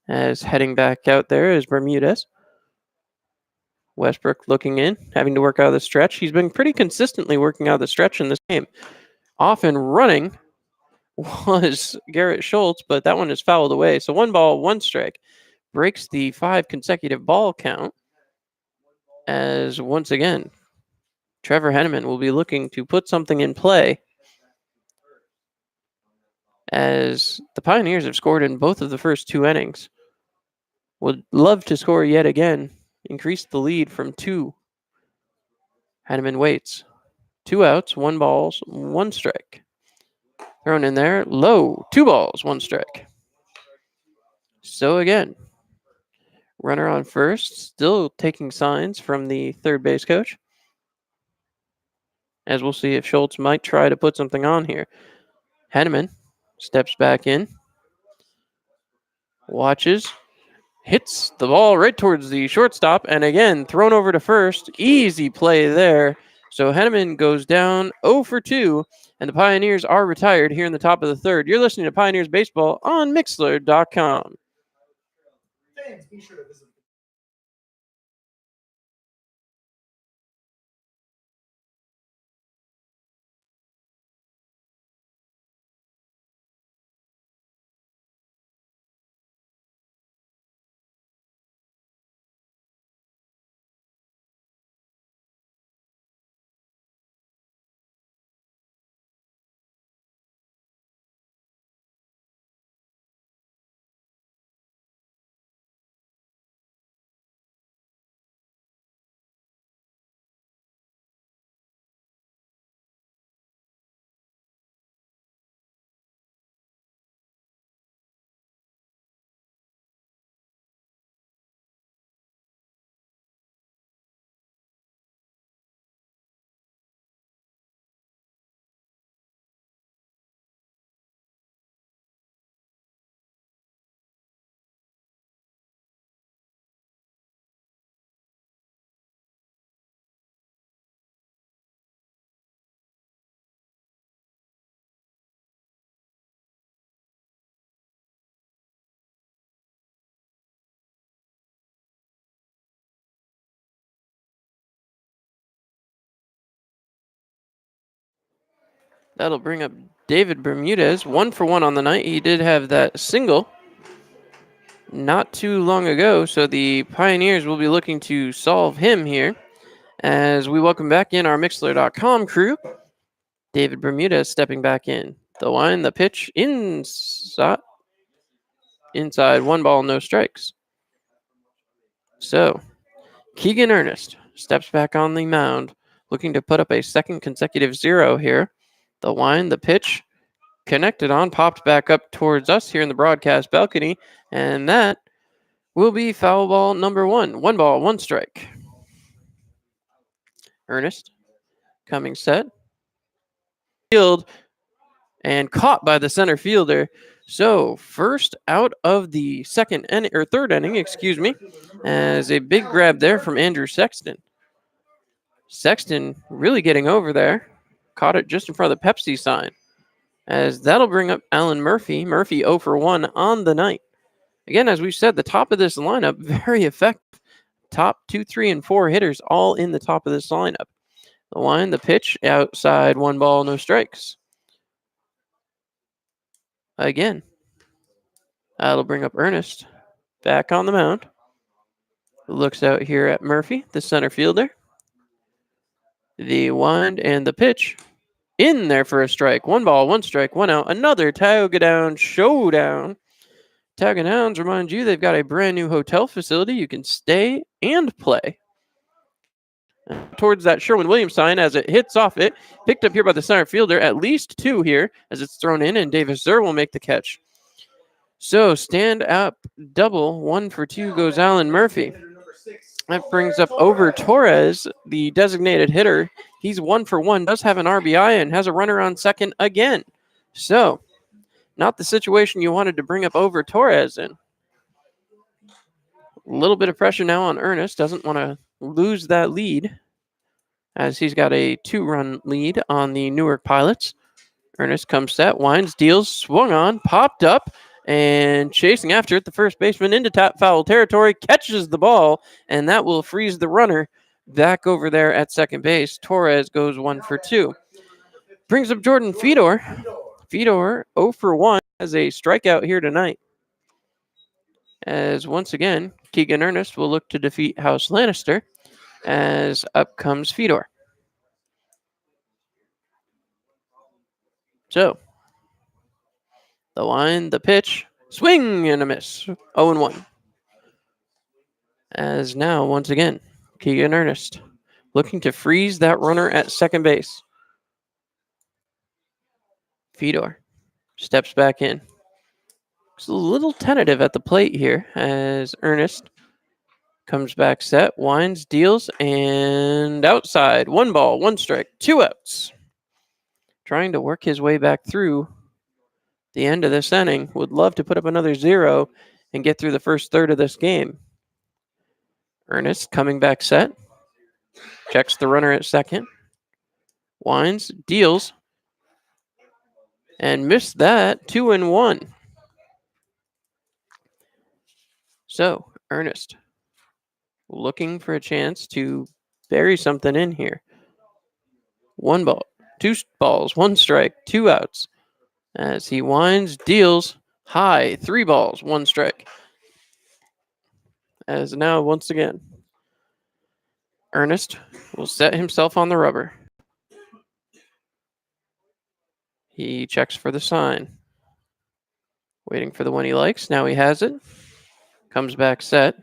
As heading back out there is Bermudez. Westbrook looking in, having to work out of the stretch. He's been pretty consistently working out of the stretch in this game. Often running was Garrett Schultz, but that one is fouled away. So 1 ball, 1 strike. Breaks the 5 consecutive ball count. As once again, Trevor Henneman will be looking to put something in play. As the Pioneers have scored in both of the first 2 innings. Would love to score yet again. Increase the lead from 2. Henneman waits. 2 outs, 1 balls, 1 strike. Thrown in there, low, 2 balls, 1 strike. So again, runner on first, still taking signs from the third base coach. As we'll see if Schultz might try to put something on here. Henneman steps back in, watches, hits the ball right towards the shortstop, and again, thrown over to first. Easy play there. So Henneman goes down 0 for 2, and the Pioneers are retired here in the top of the third. You're listening to Pioneers Baseball on Mixler.com. Fans, be sure to visit That'll bring up David Bermudez, 1-for-1 on the night. He did have that single not too long ago, so the Pioneers will be looking to solve him here as we welcome back in our Mixler.com crew. David Bermudez stepping back in. The line, the pitch, inside, 1 ball, no strikes. So, Keegan Ernest steps back on the mound, looking to put up a second consecutive 0 here. The line, the pitch, connected on, popped back up towards us here in the broadcast balcony, and that will be foul ball number 1. 1 ball, 1 strike. Ernest coming set. Field and caught by the center fielder. So first out of the third inning, excuse me, as a big grab there from Andrew Sexton. Sexton really getting over there. Caught it just in front of the Pepsi sign. As that'll bring up Alan Murphy. Murphy 0-for-1 on the night. Again, as we've said, the top of this lineup, very effective. Top 2, 3, and 4 hitters all in the top of this lineup. The line, the pitch, outside, 1 ball, no strikes. Again, that'll bring up Ernest back on the mound. Looks out here at Murphy, the center fielder. The wind and the pitch in there for a strike. 1 ball, 1 strike, 1 out. Another Tioga Downs showdown. Tioga Downs, remind you, they've got a brand new hotel facility. You can stay and play. Towards that Sherwin-Williams sign as it hits off it. Picked up here by the center fielder. At least 2 here as it's thrown in, and Davis Zer will make the catch. So stand up double. 1 for 2 goes Alan Murphy. That brings up over Torres, the designated hitter. He's 1 for 1, does have an RBI, and has a runner on second again. So, not the situation you wanted to bring up over Torres in. A little bit of pressure now on Ernest. Doesn't want to lose that lead as he's got a 2-run lead on the Newark Pilots. Ernest comes set, winds, deals, swung on, popped up, and chasing after it, the first baseman into foul territory, catches the ball, and that will freeze the runner back over there at second base. Torres goes 1 for 2. Brings up Jordan Fedor. Fedor 0 for 1 has a strikeout here tonight. As once again, Keegan Ernest will look to defeat House Lannister as up comes Fedor. So, the line, the pitch, swing and a miss. 0-1. As now, once again, Keegan Ernest looking to freeze that runner at second base. Fedor steps back in. It's a little tentative at the plate here as Ernest comes back set, winds, deals, and outside. 1 ball, 1 strike, 2 outs. Trying to work his way back through the end of this inning. Would love to put up another 0 and get through the first third of this game. Ernest coming back set. Checks the runner at second. Winds, deals, and missed that. 2-1. So, Ernest looking for a chance to bury something in here. 1 ball, 2 balls, 1 strike, 2 outs. As he winds, deals, high, 3 balls, 1 strike. As now, once again, Ernest will set himself on the rubber. He checks for the sign. Waiting for the one he likes. Now he has it. Comes back set.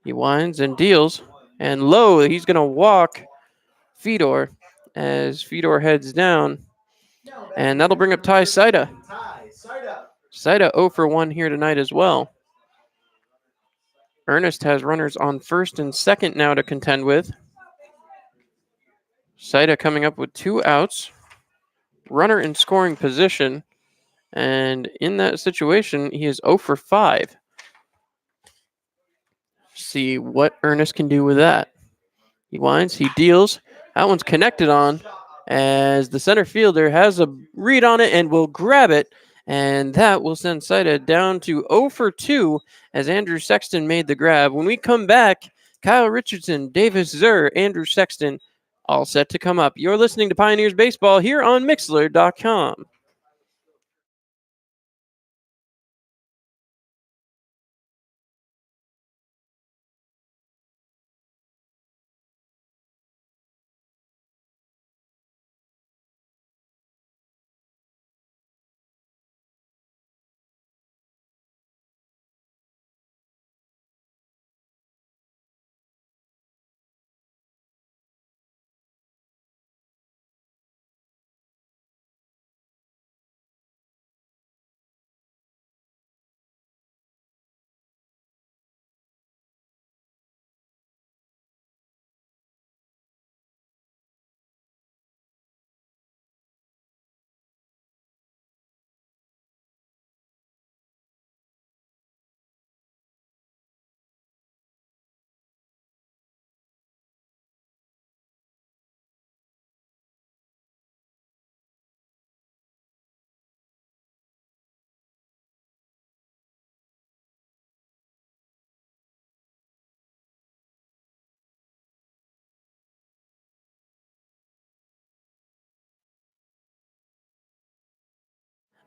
He winds and deals. And low, he's going to walk Fedor as Fedor heads down. And that'll bring up Ty Saida. Saida 0 for 1 here tonight as well. Ernest has runners on first and second now to contend with. Saida coming up with 2 outs. Runner in scoring position. And in that situation, he is 0 for 5. See what Ernest can do with that. He winds, he deals. That one's connected on as the center fielder has a read on it and will grab it. And that will send Saida down to 0 for 2 as Andrew Sexton made the grab. When we come back, Kyle Richardson, Davis Zer, Andrew Sexton all set to come up. You're listening to Pioneers Baseball here on Mixler.com.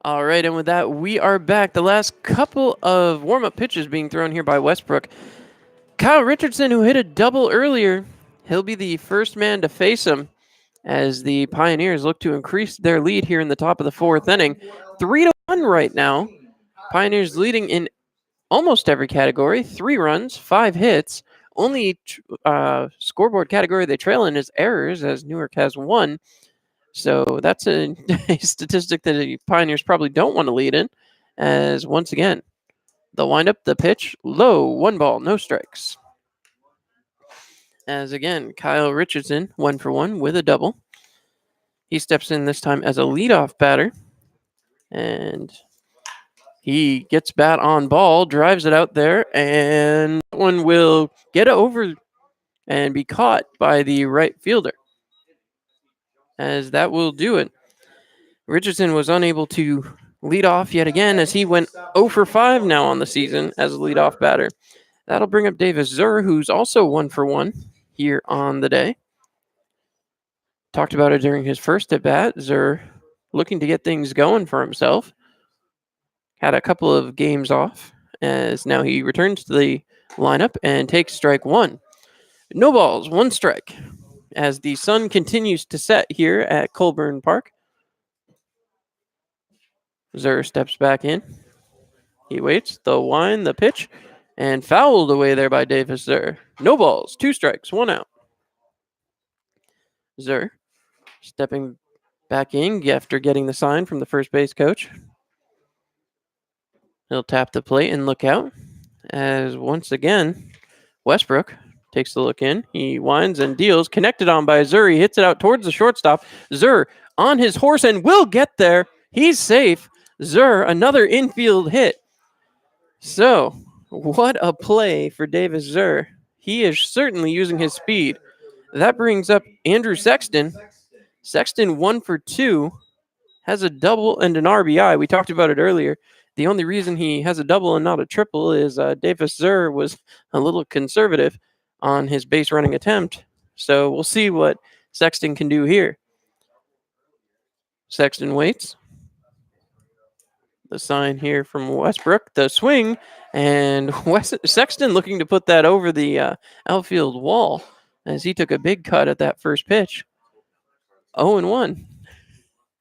All right, and with that, we are back. The last couple of warm-up pitches being thrown here by Westbrook. Kyle Richardson, who hit a double earlier, he'll be the first man to face him as the Pioneers look to increase their lead here in the top of the fourth inning. 3-1 right now. Pioneers leading in almost every category. 3 runs, 5 hits. Only scoreboard category they trail in is errors, as Newark has 1. So that's a statistic that the Pioneers probably don't want to lead in, as once again, the windup, the pitch, low, 1 ball, no strikes. As again, Kyle Richardson, 1 for 1 with a double. He steps in this time as a leadoff batter, and he gets bat on ball, drives it out there, and that one will get over and be caught by the right fielder, as that will do it. Richardson was unable to lead off yet again, as he went 0 for 5 now on the season as a leadoff batter. That'll bring up Davis Zur, who's also 1 for 1 here on the day. Talked about it during his first at bat. Zur looking to get things going for himself. Had a couple of games off, as now he returns to the lineup and takes strike 1. No balls, 1 strike, as the sun continues to set here at Colburn Park. Zur steps back in. He waits, the wind, the pitch, and fouled away there by Davis Zur. No balls, 2 strikes, 1 out. Zur stepping back in after getting the sign from the first base coach. He'll tap the plate and look out, as once again, Westbrook takes a look in. He winds and deals, connected on by Zur. He hits it out towards the shortstop. Zur on his horse and will get there. He's safe. Zur, another infield hit. So, what a play for Davis Zur. He is certainly using his speed. That brings up Andrew Sexton. Sexton 1 for 2, has a double and an RBI. We talked about it earlier. The only reason he has a double and not a triple is Davis Zur was a little conservative on his base running attempt. So we'll see what Sexton can do here. Sexton waits. The sign here from Westbrook, the swing, and Sexton looking to put that over the outfield wall, as he took a big cut at that first pitch. 0-1.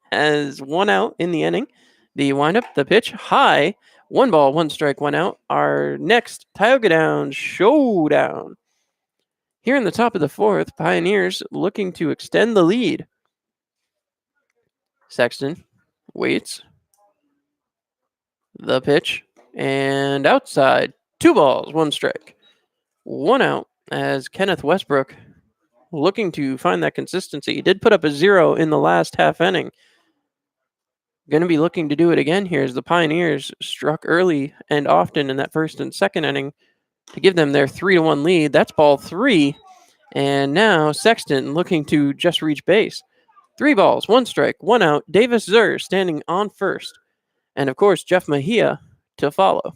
Has 1 out in the inning. The windup, the pitch, high. 1 ball, 1 strike, 1 out. Our next Tioga Downs showdown. Here in the top of the fourth, Pioneers looking to extend the lead. Sexton waits. The pitch, and outside. 2 balls, 1 strike. 1 out, as Kenneth Westbrook looking to find that consistency. He did put up a 0 in the last half inning. Going to be looking to do it again here, as the Pioneers struck early and often in that first and second inning to give them their 3-1 lead. That's ball 3. And now Sexton looking to just reach base. 3 balls, 1 strike, 1 out. Davis Zur standing on first. And of course, Jeff Mejia to follow.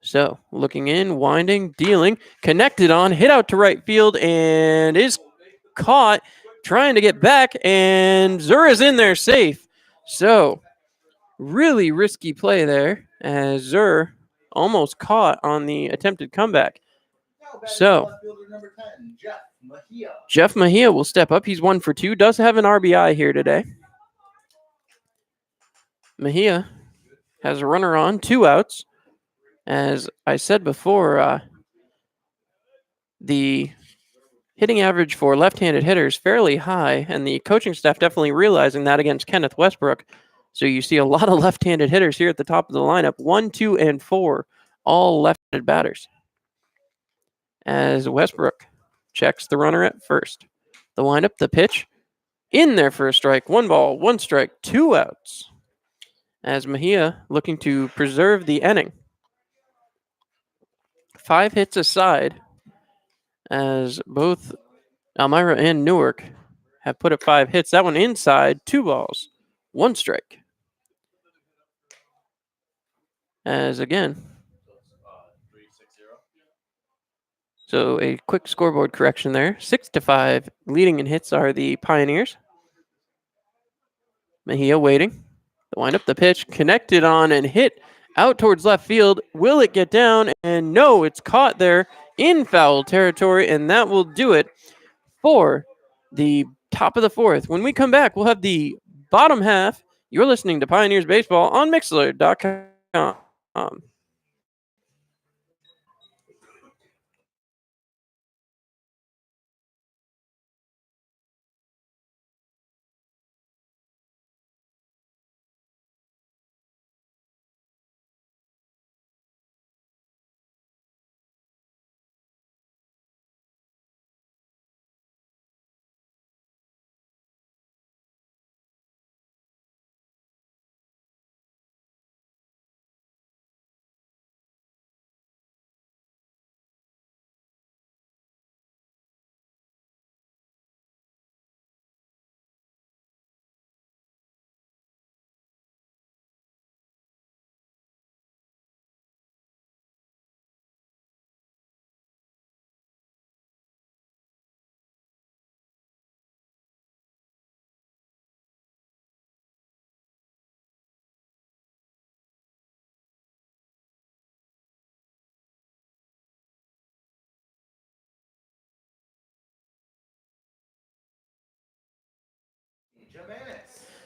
So, looking in, winding, dealing, connected on, hit out to right field, and is caught, trying to get back, and Zura's in there safe. So, really risky play there, as Zur almost caught on the attempted comeback. So, Jeff Mejia will step up. He's 1 for 2, does have an RBI here today. Mejia has a runner on, 2 outs. As I said before, the hitting average for left-handed hitters fairly high, and the coaching staff definitely realizing that against Kenneth Westbrook. So you see a lot of left-handed hitters here at the top of the lineup. 1, 2, and 4, all left-handed batters. As Westbrook checks the runner at first. The windup, the pitch, in there for a strike. 1 ball, 1 strike, 2 outs. As Mejia looking to preserve the inning. 5 hits aside, as both Elmira and Newark have put up 5 hits. That one inside, 2 balls, 1 strike. As again, so a quick scoreboard correction there. 6-5, leading in hits are the Pioneers. Mejia waiting. The windup, the pitch, connected on and hit out towards left field. Will it get down? And no, it's caught there in foul territory, and that will do it for the top of the 4th. When we come back, we'll have the bottom half. You're listening to Pioneers Baseball on Mixlr.com.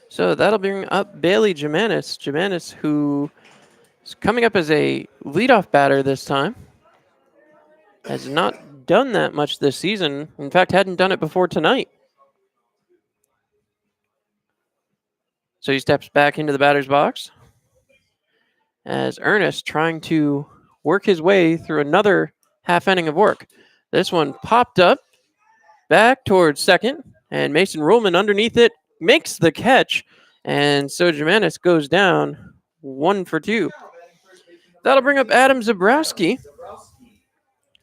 So that'll bring up Bailey Jimenez. Jimenez, who is coming up as a leadoff batter this time, has not done that much this season. In fact, hadn't done it before tonight. So he steps back into the batter's box as Ernest trying to work his way through another half inning of work. This one popped up back towards second, and Mason Ruhlman underneath it makes the catch. And so Jimenez goes down 1 for 2. That'll bring up Adam Zabrowski.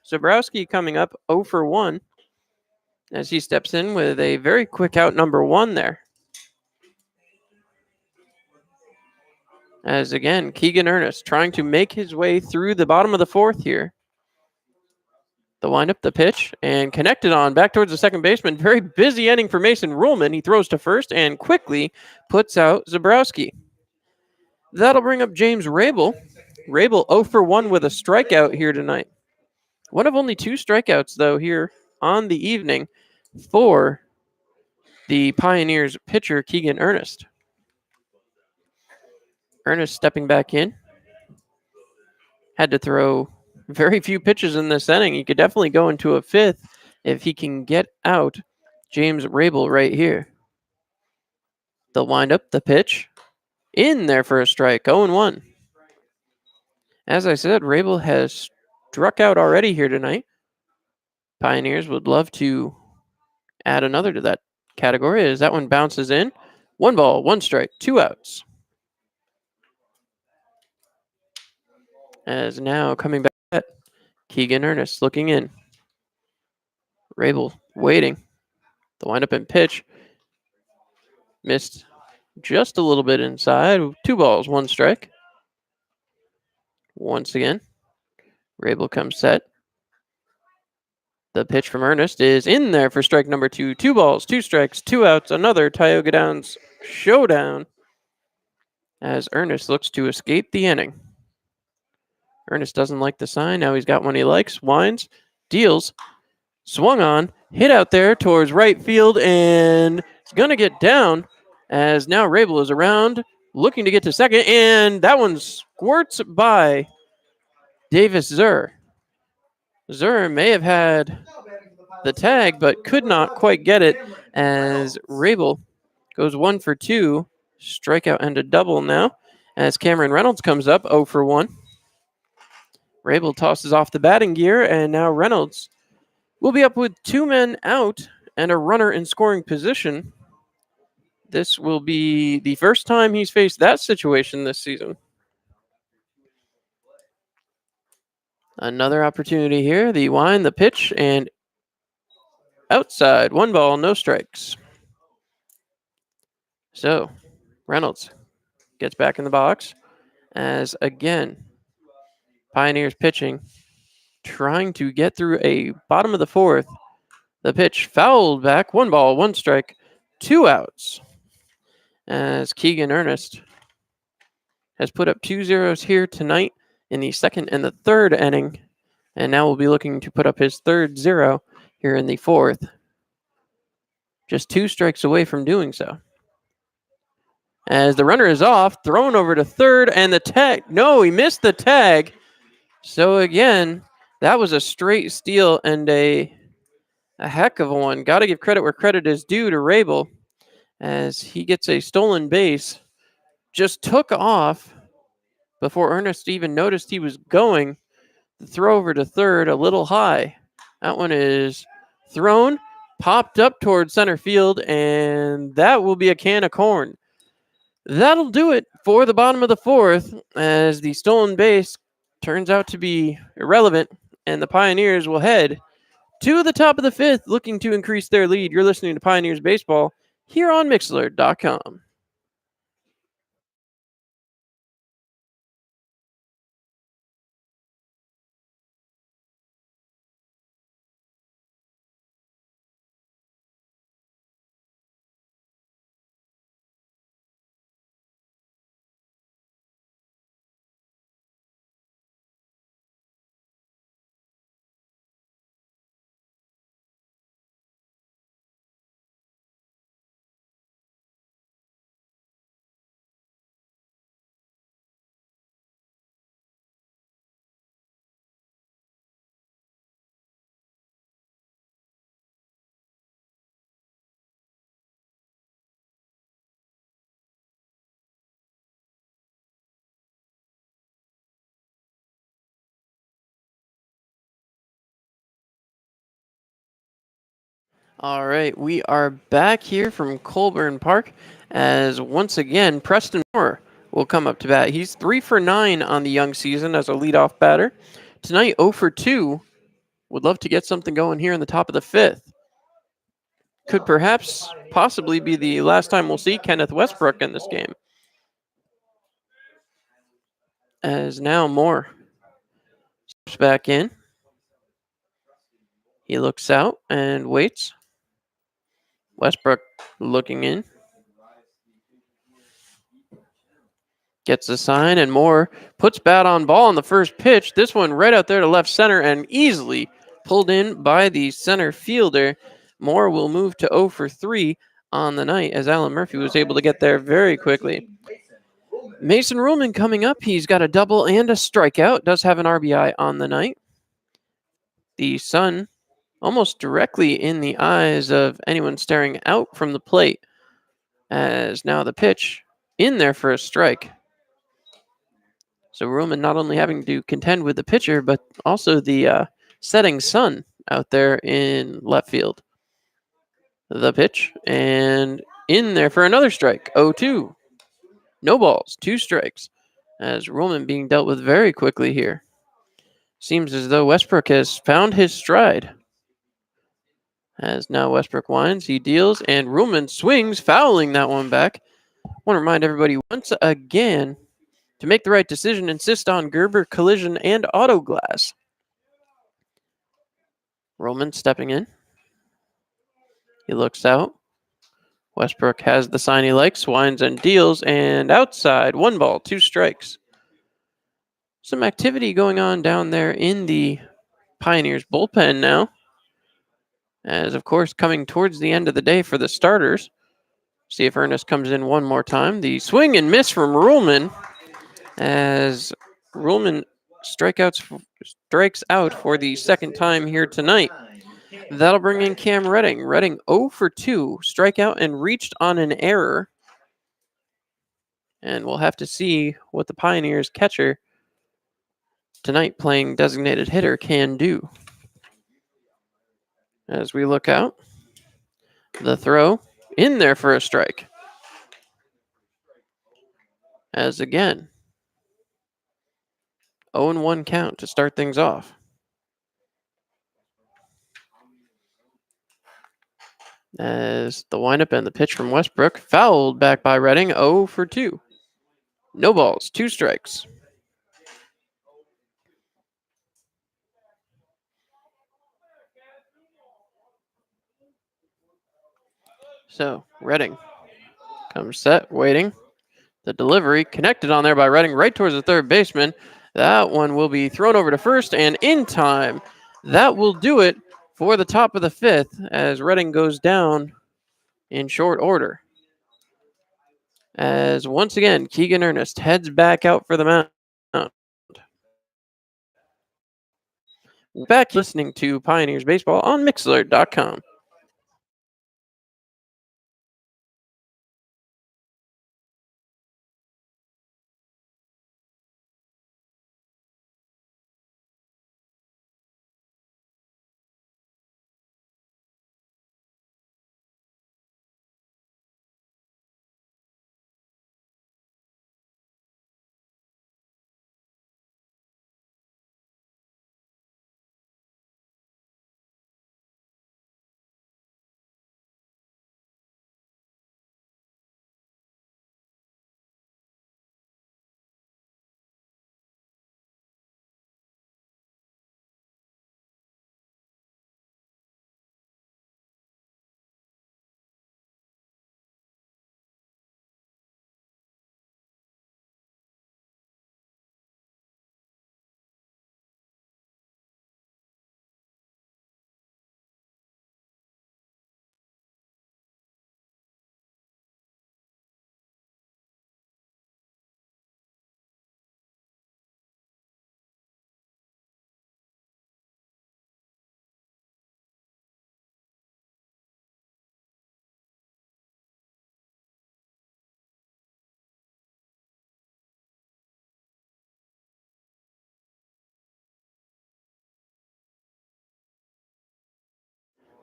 Zabrowski coming up 0 for 1 as he steps in with a very quick out number 1 there. As again, Keegan Ernest trying to make his way through the bottom of the 4th here. The windup, the pitch, and connected on back towards the second baseman. Very busy inning for Mason Ruhlman. He throws to first and quickly puts out Zabrowski. That'll bring up James Rabel. Rabel 0 for 1 with a strikeout here tonight. One of only 2 strikeouts, though, here on the evening for the Pioneers pitcher, Keegan Ernest. Ernest stepping back in. Had to throw very few pitches in this inning. He could definitely go into a 5th if he can get out James Rabel right here. The windup, the pitch, in there for a strike, 0-1. As I said, Rabel has struck out already here tonight. Pioneers would love to add another to that category as that one bounces in. 1 ball, 1 strike, 2 outs. As now coming back, Keegan Ernest looking in. Rabel waiting. The windup and pitch. Missed just a little bit inside. 2 balls, 1 strike. Once again, Rabel comes set. The pitch from Ernest is in there for strike number 2. 2 balls, 2 strikes, 2 outs. Another Tioga Downs showdown as Ernest looks to escape the inning. Ernest doesn't like the sign. Now he's got one he likes. Winds, deals, swung on, hit out there towards right field, and it's going to get down as now Rabel is around looking to get to second, and that one squirts by Davis Zur. Zur may have had the tag, but could not quite get it as Rabel goes 1 for 2. Strikeout and a double now as Cameron Reynolds comes up 0 for 1. Rabel tosses off the batting gear, and now Reynolds will be up with 2 men out and a runner in scoring position. This will be the first time he's faced that situation this season. Another opportunity here. The wind, the pitch, and outside. 1 ball, no strikes. So Reynolds gets back in the box as again Pioneers pitching, trying to get through a bottom of the 4th. The pitch fouled back. 1 ball, 1 strike, 2 outs. As Keegan Ernest has put up 2 zeros here tonight in the 2nd and the 3rd inning, and now will be looking to put up his 3rd 0 here in the 4th. Just 2 strikes away from doing so. As the runner is off, thrown over to 3rd, and the tag. No, he missed the tag. So again, that was a straight steal and a heck of a one. Got to give credit where credit is due to Rabel as he gets a stolen base. Just took off before Ernest even noticed he was going. The throw over to 3rd, a little high. That one is thrown, popped up towards center field, and that will be a can of corn. That'll do it for the bottom of the 4th as the stolen base turns out to be irrelevant, and the Pioneers will head to the top of the 5th, looking to increase their lead. You're listening to Pioneers Baseball here on Mixlr.com. All right, we are back here from Colburn Park as once again Preston Moore will come up to bat. He's 3 for 9 on the young season as a leadoff batter. Tonight 0 for 2. Would love to get something going here in the top of the 5th. Could perhaps possibly be the last time we'll see Kenneth Westbrook in this game. As now Moore steps back in. He looks out and waits. Westbrook looking in. Gets the sign, and Moore puts bat on ball on the first pitch. This one right out there to left center and easily pulled in by the center fielder. Moore will move to 0 for 3 on the night as Alan Murphy was able to get there very quickly. Mason Ruhlman coming up. He's got a double and a strikeout. Does have an RBI on the night. The sun almost directly in the eyes of anyone staring out from the plate as now the pitch in there for a strike. So Ruhlman not only having to contend with the pitcher, but also the setting sun out there in left field. The pitch, and in there for another strike. 0-2. No balls, 2 strikes. As Ruhlman being dealt with very quickly here. Seems as though Westbrook has found his stride. As now Westbrook winds, he deals, and Ruhlman swings, fouling that one back. I want to remind everybody once again, to make the right decision, insist on Gerber Collision and Auto Glass. Roman stepping in. He looks out. Westbrook has the sign he likes, winds and deals, and outside, 1 ball, 2 strikes. Some activity going on down there in the Pioneers bullpen now. As, of course, coming towards the end of the day for the starters. See if Ernest comes in one more time. The swing and miss from Ruhlman, as Ruhlman strikes out for the second time here tonight. That'll bring in Cam Redding. Redding 0 for 2, strikeout and reached on an error. And we'll have to see what the Pioneers catcher tonight playing designated hitter can do. As we look out, the throw in there for a strike. As again, 0-1 count to start things off. As the windup and the pitch from Westbrook, fouled back by Redding, 0 for 2. No balls, 2 strikes. So, Redding comes set, waiting. The delivery connected on there by Redding right towards the third baseman. That one will be thrown over to first and in time. That will do it for the top of the 5th as Redding goes down in short order. As once again, Keegan Ernest heads back out for the mound. Back listening to Pioneers Baseball on Mixlr.com.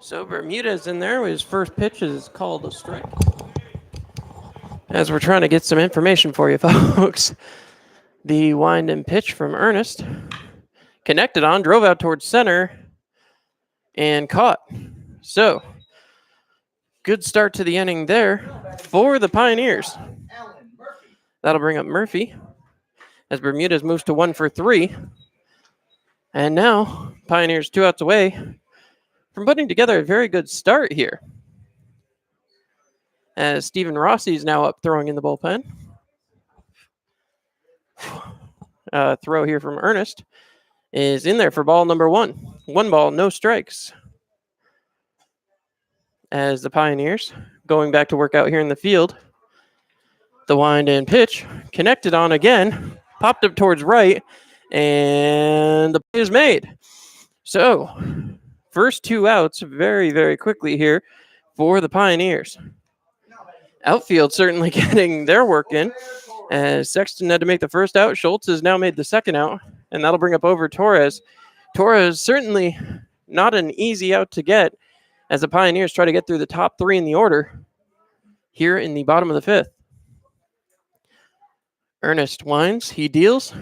So Bermudez in there. His first pitch is called a strike. As we're trying to get some information for you, folks. The wind and pitch from Ernest. Connected on, drove out towards center, and caught. So, good start to the inning there for the Pioneers. That'll bring up Murphy as Bermudez moves to 1 for 3. And now, Pioneers 2 outs away from putting together a very good start here. As Steven Rossi is now up throwing in the bullpen. Throw here from Ernest is in there for ball number 1. 1 ball, no strikes. As the Pioneers going back to work out here in the field. The wind and pitch connected on again, popped up towards right, and the play is made. So, first 2 outs very, very quickly here for the Pioneers. Outfield certainly getting their work in. As Sexton had to make the first out, Schultz has now made the second out, and that'll bring up over Torres. Torres certainly not an easy out to get as the Pioneers try to get through the top 3 in the order here in the bottom of the 5th. Ernest winds, he deals.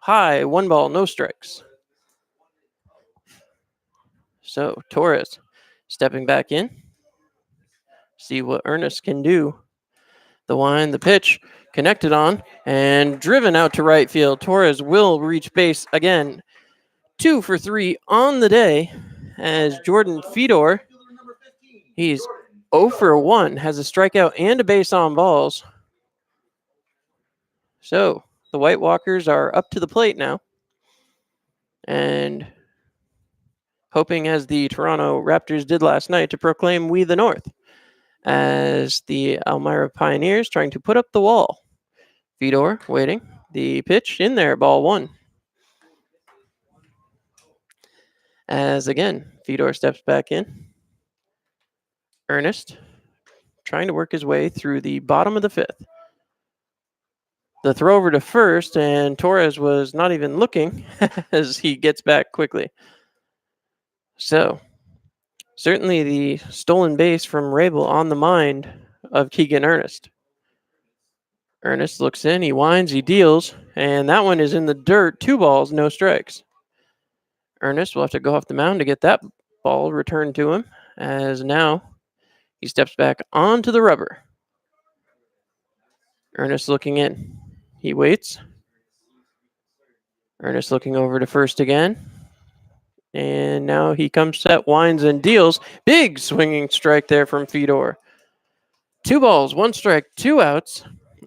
High, 1 ball, no strikes. So Torres stepping back in. See what Ernest can do. The wind, the pitch, connected on, and driven out to right field. Torres will reach base again. 2 for 3 on the day as Jordan Fedor, he's 0 for 1, has a strikeout and a base on balls. So the White Walkers are up to the plate now, and hoping, as the Toronto Raptors did last night, to proclaim "We the North," as the Elmira Pioneers trying to put up the wall. Fedor waiting. The pitch in there, ball one. As again, Fedor steps back in. Ernest trying to work his way through the bottom of the fifth. The throw over to first, and Torres was not even looking as he gets back quickly. So, certainly the stolen base from Rabel on the mind of Keegan Ernest. Ernest looks in, he winds, he deals, and that one is in the dirt. 2 balls, no strikes. Ernest will have to go off the mound to get that ball returned to him, as now he steps back onto the rubber. Ernest looking in. He waits. Ernest looking over to first again. And now he comes set, winds, and deals. Big swinging strike there from Fedor. 2 balls, 1 strike, 2 outs,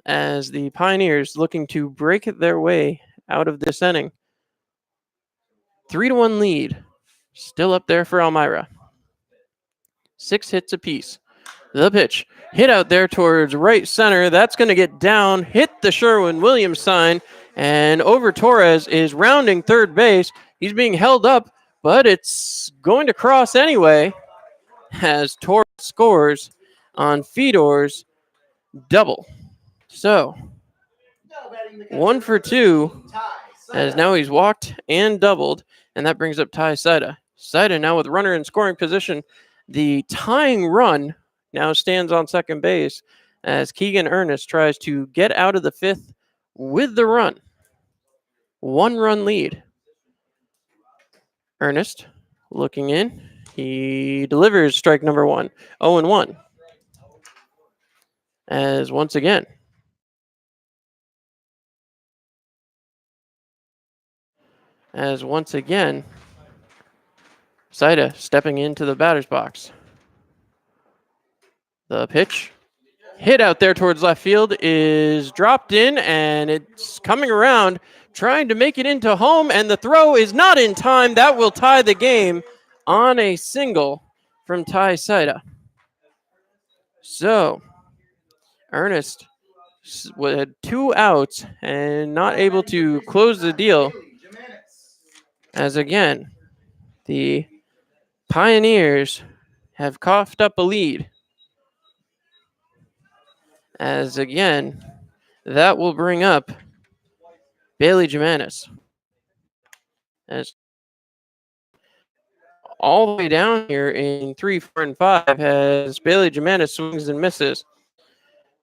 as the Pioneers looking to break their way out of this inning. 3-1 lead. Still up there for Elmira. 6 hits apiece. The pitch hit out there towards right center. That's going to get down, hit the Sherwin-Williams sign, and over Torres is rounding third base. He's being held up, but it's going to cross anyway as Torres scores on Fedor's double. So, 1 for 2, as now he's walked and doubled, and that brings up Ty Saida. Saida now with runner in scoring position. The tying run now stands on second base as Keegan Ernest tries to get out of the fifth with the run. 1-run lead. Ernest looking in. He delivers strike number 1. 0-1. As once again, Saida stepping into the batter's box. The pitch hit out there towards left field is dropped in, and it's coming around, trying to make it into home, and the throw is not in time. That will tie the game on a single from Ty Saida. So, Ernest had 2 outs and not able to close the deal, as again, the Pioneers have coughed up a lead. As again, that will bring up Bailey Jimenez. As all the way down here in 3, 4, and 5 has Bailey Jimenez swings and misses.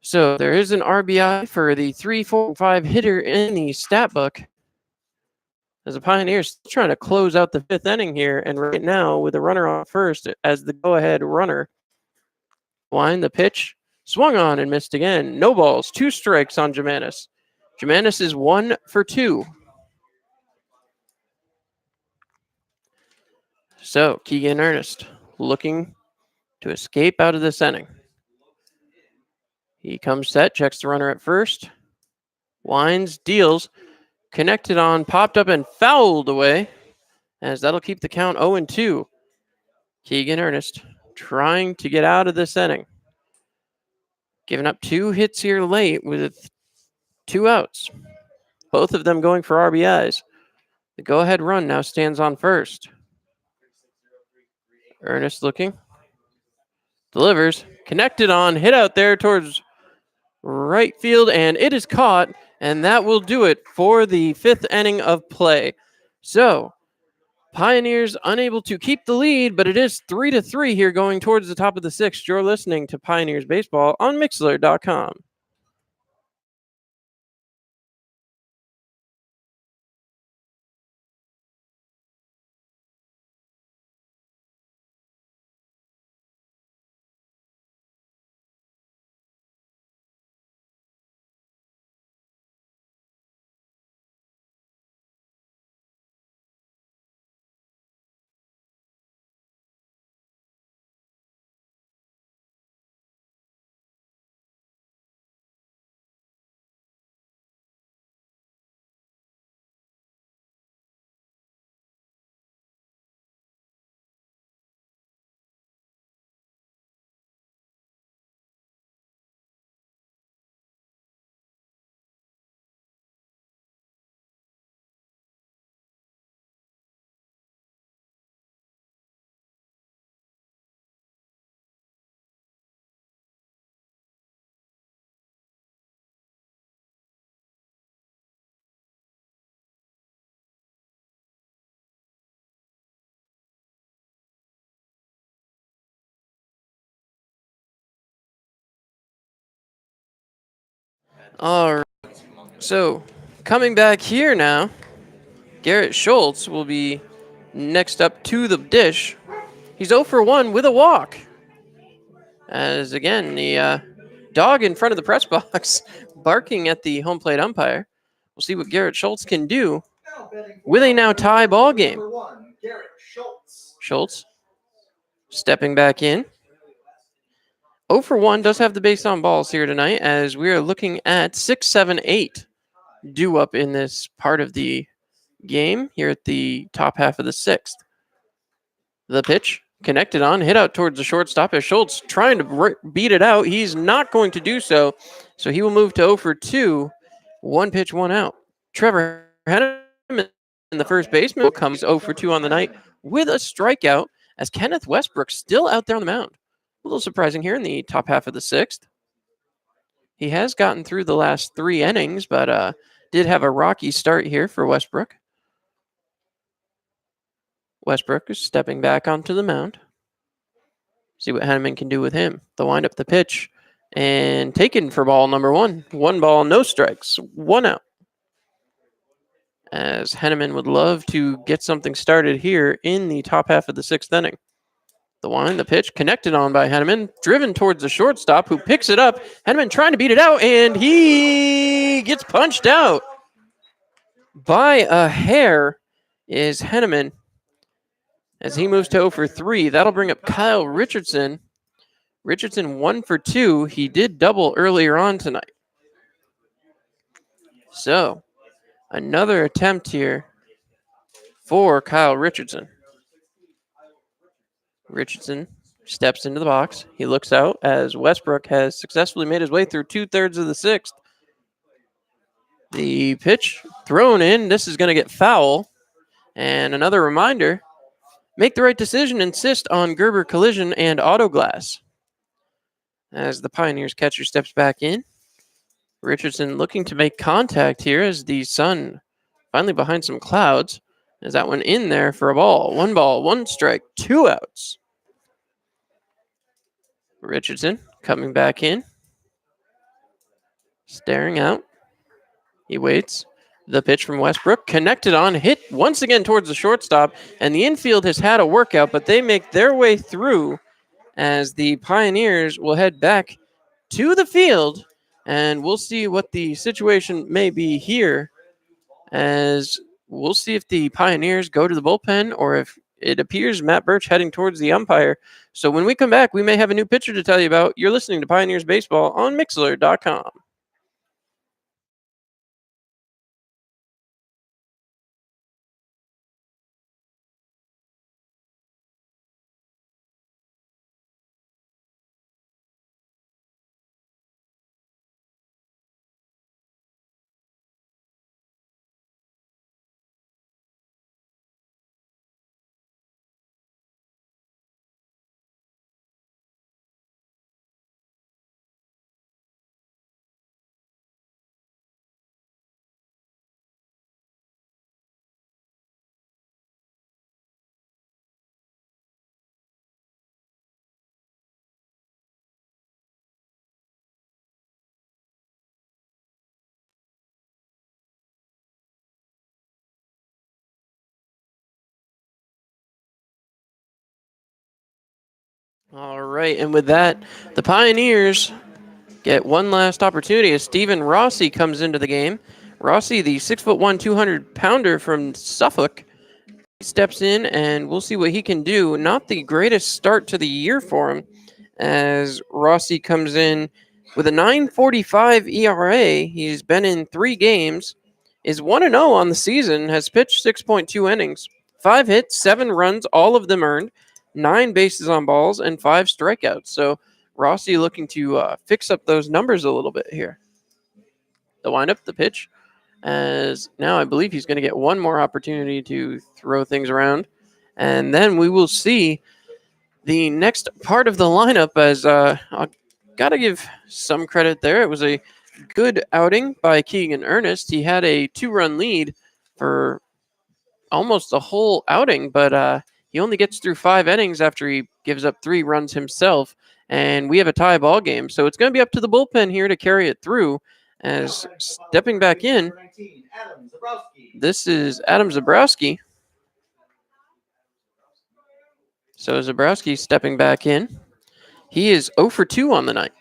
So there is an RBI for the 3, 4, and 5 hitter in the stat book, as the Pioneers still trying to close out the 5th inning here, and right now with a runner on first as the go-ahead runner. Line the pitch, swung on and missed again. No balls, 2 strikes on Jimenez. Jimenez is 1 for 2. So Keegan Ernest looking to escape out of this inning. He comes set, checks the runner at first, winds, deals, connected on, popped up and fouled away, as that'll keep the count 0-2. Keegan Ernest trying to get out of this inning. Giving up 2 hits here late with 2 outs, both of them going for RBIs. The go-ahead run now stands on first. Ernest looking, delivers, connected on, hit out there towards right field, and it is caught, and that will do it for the 5th inning of play. So, Pioneers unable to keep the lead, but it is 3-3 here going towards the top of the 6th. You're listening to Pioneers Baseball on Mixlr.com. All right. So, coming back here now, Garrett Schultz will be next up to the dish. He's 0 for 1 with a walk. As again, the dog in front of the press box barking at the home plate umpire. We'll see what Garrett Schultz can do with a now tie ball game. Number 1, Garrett Schultz. Schultz stepping back in. 0 for 1 does have the base on balls here tonight as we are looking at 6, 7, 8 due up in this part of the game here at the top half of the sixth. The pitch connected on, hit out towards the shortstop as Schultz trying to beat it out. He's not going to do so, so he will move to 0 for 2. 1 pitch, 1 out. Trevor Henneman, the first baseman, comes 0 for 2 on the night with a strikeout as Kenneth Westbrook still out there on the mound. A little surprising here in the top half of the sixth. He has gotten through the last 3 innings, but did have a rocky start here for Westbrook. Westbrook is stepping back onto the mound. See what Henneman can do with him. The windup, the pitch, and taken for ball number 1. 1 ball, no strikes, 1 out. As Henneman would love to get something started here in the top half of the 6th inning. The wind, the pitch, connected on by Henneman, driven towards the shortstop, who picks it up. Henneman trying to beat it out, and he gets punched out by a hair. Is Henneman as he moves to 0 for 3. That'll bring up Kyle Richardson. Richardson 1 for 2. He did double earlier on tonight. So, another attempt here for Kyle Richardson. Richardson steps into the box. He looks out as Westbrook has successfully made his way through 2/3 of the 6th. The pitch thrown in. This is going to get foul. And another reminder, make the right decision. Insist on Gerber Collision and Auto Glass. As the Pioneers catcher steps back in. Richardson looking to make contact here as the sun finally behind some clouds. As that one in there for a ball. 1 ball, 1 strike, 2 outs. Richardson coming back in. Staring out. He waits. The pitch from Westbrook connected on, hit once again towards the shortstop, and the infield has had a workout, but they make their way through as the Pioneers will head back to the field, and we'll see what the situation may be here, as we'll see if the Pioneers go to the bullpen or if it appears Matt Birch heading towards the umpire. So when we come back, we may have a new pitcher to tell you about. You're listening to Pioneers Baseball on Mixlr.com. All right, and with that, the Pioneers get one last opportunity as Stephen Rossi comes into the game. Rossi, the 6'1", 200-pounder from Suffolk, steps in, and we'll see what he can do. Not the greatest start to the year for him, as Rossi comes in with a 9.45 ERA. He's been in 3 games, is 1-0 on the season, has pitched 6.2 innings, 5 hits, 7 runs, all of them earned, 9 bases on balls, and 5 strikeouts. So Rossi looking to fix up those numbers a little bit here. The windup, the pitch, as now I believe he's going to get one more opportunity to throw things around. And then we will see the next part of the lineup, as I've got to give some credit there. It was a good outing by Keegan Ernest. He had a 2-run lead for almost the whole outing, but he only gets through 5 innings after he gives up 3 runs himself, and we have a tie ball game. So it's going to be up to the bullpen here to carry it through, As stepping back in, this is Adam Zabrowski. So Zabrowski stepping back in. He is 0 for 2 on the night.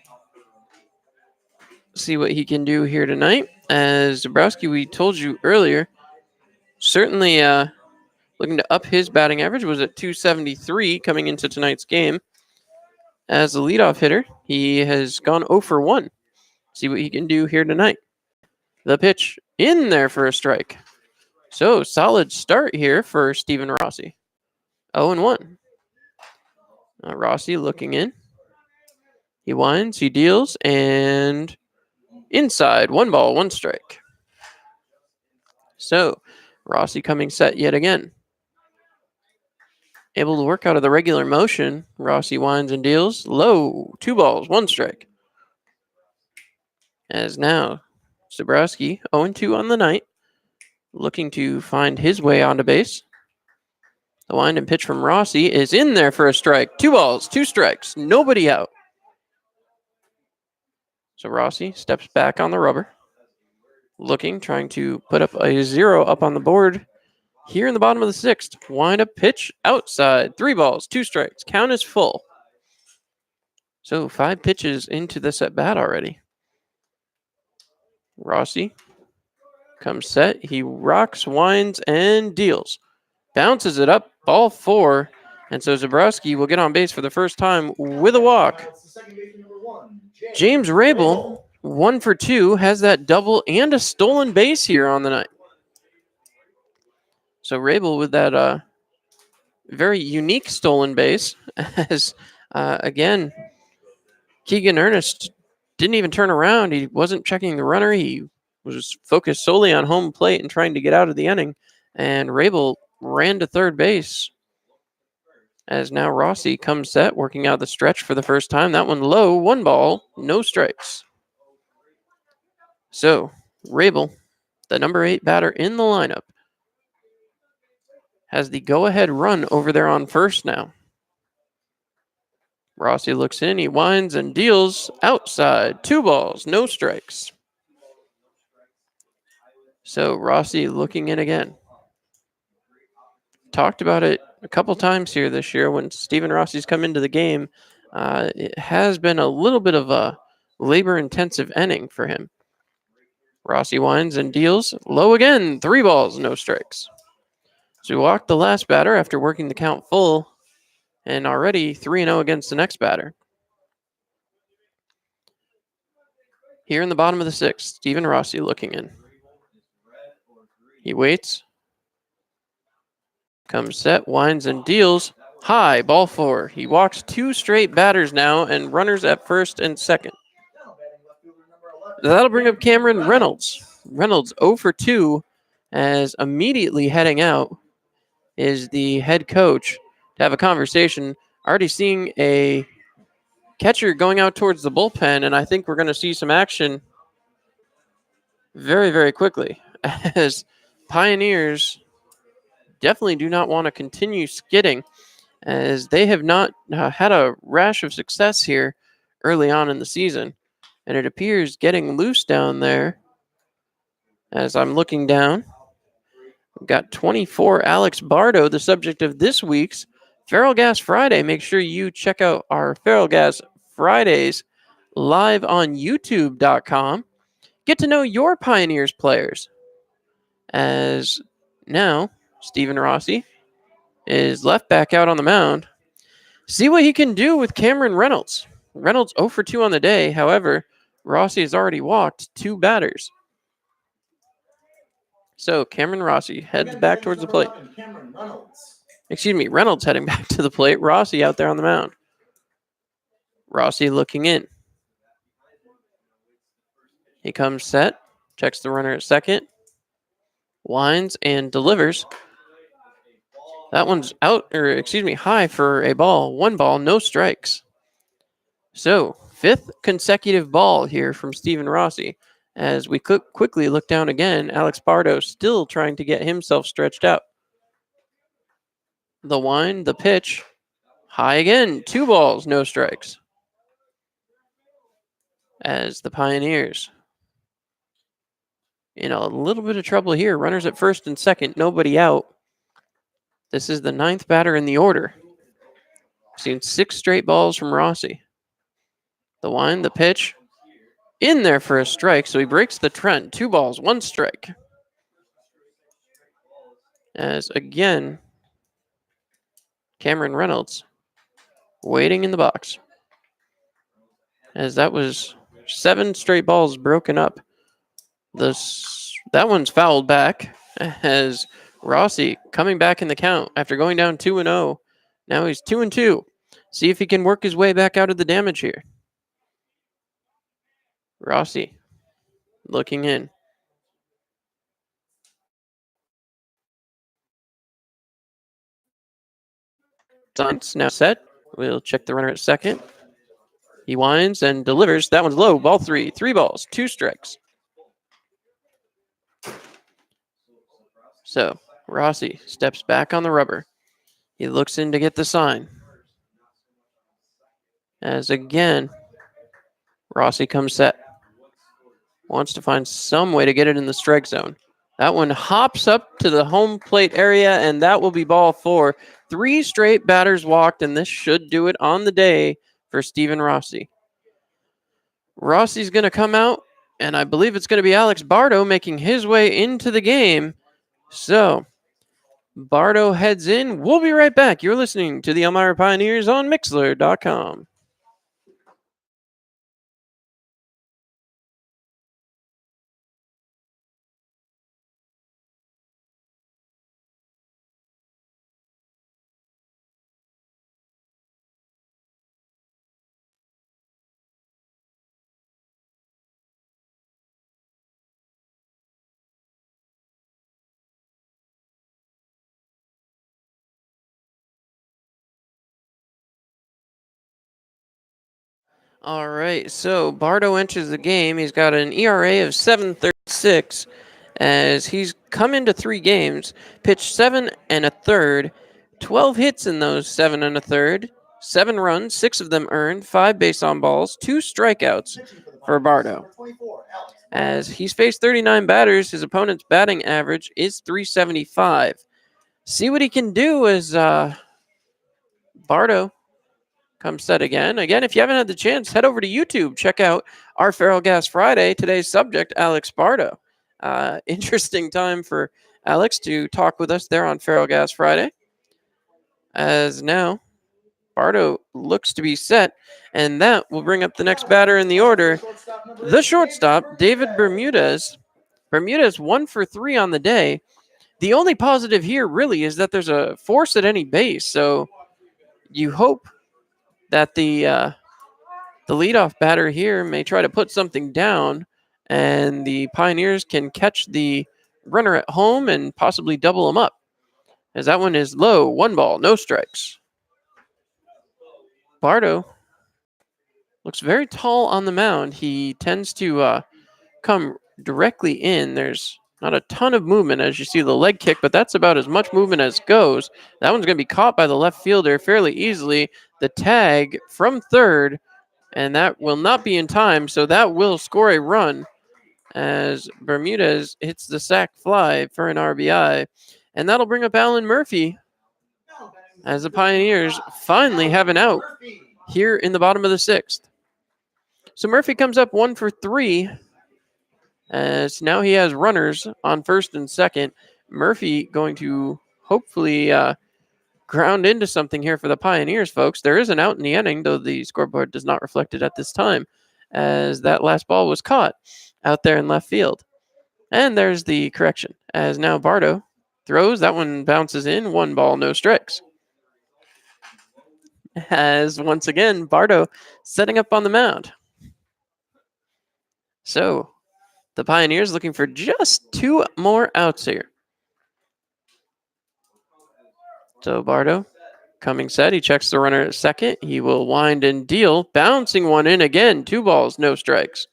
See what he can do here tonight. As Zabrowski, we told you earlier, certainly looking to up his batting average, was at 273 coming into tonight's game. As a leadoff hitter, he has gone 0 for 1. See what he can do here tonight. The pitch in there for a strike. So solid start here for Stephen Rossi. 0 and 1. Rossi looking in. He winds, he deals, and inside, 1 ball, 1 strike. So Rossi coming set yet again. Able to work out of the regular motion. Rossi winds and deals. Low, 2 balls, 1 strike. As now, Zabrowski 0-2 on the night. Looking to find his way onto base. The wind and pitch from Rossi is in there for a strike. 2 balls, 2 strikes. Nobody out. So Rossi steps back on the rubber. Looking, trying to put up a 0 up on the board. Here in the bottom of the 6th. Wind up pitch outside. 3 balls, 2 strikes. Count is full. So 5 pitches into this at bat already. Rossi comes set. He rocks, winds, and deals. Bounces it up. Ball 4. And so Zabrowski will get on base for the first time with a walk. James Rabel, 1 for 2, has that double and a stolen base here on the night. So Rabel with that very unique stolen base, as again, Keegan Ernest didn't even turn around. He wasn't checking the runner. He was focused solely on home plate and trying to get out of the inning. And Rabel ran to third base. As now Rossi comes set, working out the stretch for the first time. That one low, 1 ball, no strikes. So Rabel, the number 8 batter in the lineup, has the go-ahead run over there on first now. Rossi looks in, he winds and deals outside. 2 balls, no strikes. So Rossi looking in again. Talked about it a couple times here this year when Stephen Rossi's come into the game. It has been a little bit of a labor-intensive inning for him. Rossi winds and deals. Low again, 3 balls, no strikes. So he walked the last batter after working the count full, and already 3-0 against the next batter. Here in the bottom of the 6th, Stephen Rossi looking in. He waits. Comes set, winds and deals. High, ball 4. He walks 2 straight batters now and runners at first and second. That'll bring up Cameron Reynolds. Reynolds 0 for 2, as immediately heading out is the head coach to have a conversation. Already seeing a catcher going out towards the bullpen, and I think we're going to see some action very, very quickly, as Pioneers definitely do not want to continue skidding, as they have not had a rash of success here early on in the season. And it appears getting loose down there. As I'm looking down, we've got 24, Alex Bardo, the subject of this week's Feral Gas Friday. Make sure you check out our Feral Gas Fridays live on YouTube.com. Get to know your Pioneers players. As now, Stephen Rossi is left back out on the mound. See what he can do with Cameron Reynolds. Reynolds 0 for 2 on the day. However, Rossi has already walked 2 batters. So Cameron Rossi heads back towards the plate. Reynolds heading back to the plate. Rossi out there on the mound. Rossi looking in. He comes set, checks the runner at second, winds and delivers. That one's high for a ball. 1 ball, no strikes. So 5th consecutive ball here from Stephen Rossi. As we quickly look down again, Alex Bardo still trying to get himself stretched out. The wind, the pitch, high again. 2 balls, no strikes. As the Pioneers in a little bit of trouble here. Runners at first and second, nobody out. This is the ninth batter in the order. Seen 6 straight balls from Rossi. The wind, the pitch, in there for a strike, so he breaks the trend. 2 balls, 1 strike. As again, Cameron Reynolds waiting in the box. As that was 7 straight balls broken up. That one's fouled back as Rossi coming back in the count after going down 2-0. Now he's 2-2. See if he can work his way back out of the damage here. Rossi looking in. Signs now set. We'll check the runner at second. He winds and delivers. That one's low. Ball 3. 3 balls, 2 strikes. So Rossi steps back on the rubber. He looks in to get the sign. As again, Rossi comes set. Wants to find some way to get it in the strike zone. That one hops up to the home plate area, and that will be ball 4. 3 straight batters walked, and this should do it on the day for Steven Rossi. Rossi's going to come out, and I believe it's going to be Alex Bardo making his way into the game. So Bardo heads in. We'll be right back. You're listening to the Elmira Pioneers on Mixlr.com. All right, so Bardo enters the game. He's got an ERA of 7.36 as he's come into 3 games, pitched 7 1/3, 12 hits in those 7 1/3, 7 runs, 6 of them earned, 5 base on balls, 2 strikeouts for Bardo. As he's faced 39 batters, his opponent's batting average is 375. See what he can do as Bardo comes set again. Again, if you haven't had the chance, head over to YouTube. Check out our Feral Gas Friday. Today's subject, Alex Bardo. Interesting time for Alex to talk with us there on Feral Gas Friday. As now, Bardo looks to be set, and that will bring up the next batter in the order. The shortstop, David Bermudez. Bermudez 1 for 3 on the day. The only positive here really is that there's a force at any base, so you hope that the leadoff batter here may try to put something down, and the Pioneers can catch the runner at home and possibly double him up. As that one is low, 1 ball, no strikes. Bardo looks very tall on the mound. He tends to come directly in. There's not a ton of movement as you see the leg kick, but that's about as much movement as goes. That one's going to be caught by the left fielder fairly easily. The tag from third, and that will not be in time, so that will score a run as Bermudez hits the sac fly for an RBI. And that'll bring up Alan Murphy as the Pioneers finally have an out here in the bottom of the 6th. So Murphy comes up 1 for 3 as now he has runners on first and second. Murphy going to hopefully ground into something here for the Pioneers, folks. There is an out in the inning, though the scoreboard does not reflect it at this time, as that last ball was caught out there in left field. And there's the correction, as now Bardo throws. That one bounces in. 1 ball, no strikes. As once again, Bardo setting up on the mound. So the Pioneers looking for just 2 more outs here. So Bardo coming set. He checks the runner at second. He will wind and deal. Bouncing one in again. 2 balls, no strikes.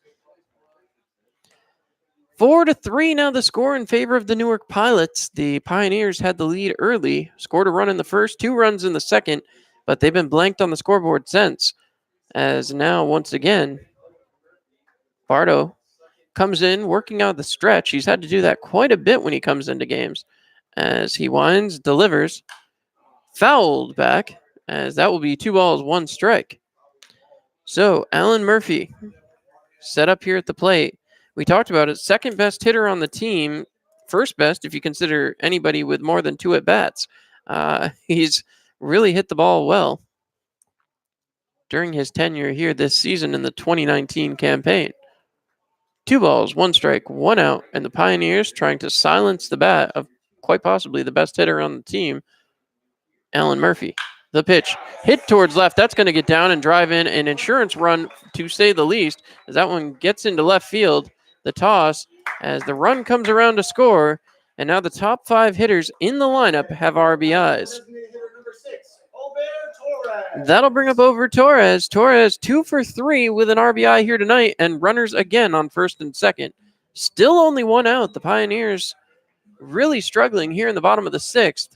4-3 now the score in favor of the Newark Pilots. The Pioneers had the lead early, scored a run in the first, 2 runs in the second, but they've been blanked on the scoreboard since. As now, once again, Bardo comes in, working out the stretch. He's had to do that quite a bit when he comes into games. As he winds, delivers, fouled back, as that will be 2 balls, 1 strike. So, Alan Murphy set up here at the plate. We talked about it. Second best hitter on the team. First best if you consider anybody with more than 2 at bats. He's really hit the ball well during his tenure here this season in the 2019 campaign. 2 balls, 1 strike, 1 out, and the Pioneers trying to silence the bat of quite possibly the best hitter on the team, Alan Murphy. The pitch hit towards left. That's going to get down and drive in an insurance run, to say the least, as that one gets into left field. The toss as the run comes around to score, and now the top 5 hitters in the lineup have RBIs. That'll bring up over Torres. Torres 2 for 3 with an RBI here tonight, and runners again on first and second. Still only 1 out. The Pioneers really struggling here in the bottom of the 6th.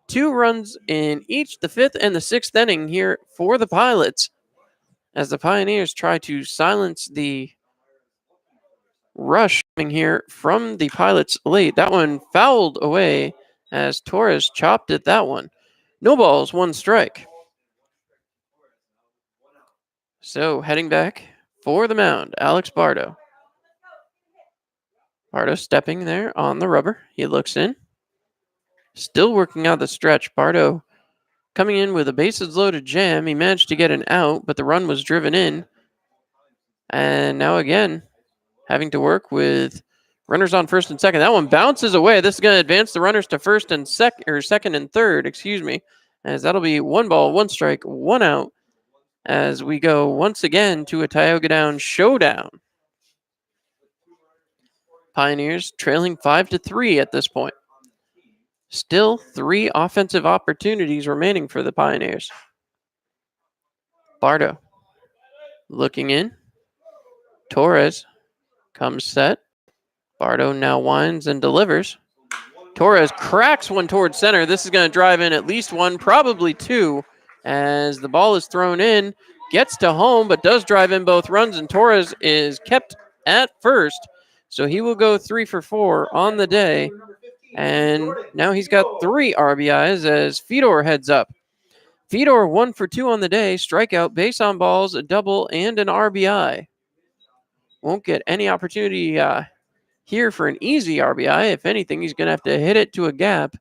2 runs in each the 5th and the 6th inning here for the Pilots, as the Pioneers try to silence the rush coming here from the Pilots late. That one fouled away as Torres chopped at that one. No balls, 1 strike. So heading back for the mound, Alex Bardo. Bardo stepping there on the rubber. He looks in. Still working out the stretch. Bardo coming in with a bases loaded jam. He managed to get an out, but the run was driven in. And now again, having to work with runners on first and second. That one bounces away. This is going to advance the runners to first and second and third, as that'll be 1 ball, 1 strike, 1 out, as we go once again to a Tioga Down showdown. Pioneers trailing 5-3 at this point. Still 3 offensive opportunities remaining for the Pioneers. Bardo looking in. Torres comes set. Bardo now winds and delivers. Torres cracks one towards center. This is going to drive in at least 1, probably 2, as the ball is thrown in. Gets to home, but does drive in both runs, and Torres is kept at first. So he will go 3 for 4 on the day. And now he's got 3 RBIs as Fedor heads up. Fedor 1 for 2 on the day. Strikeout, base on balls, a double, and an RBI. Won't get any opportunity here for an easy RBI. If anything, he's going to have to hit it to a gap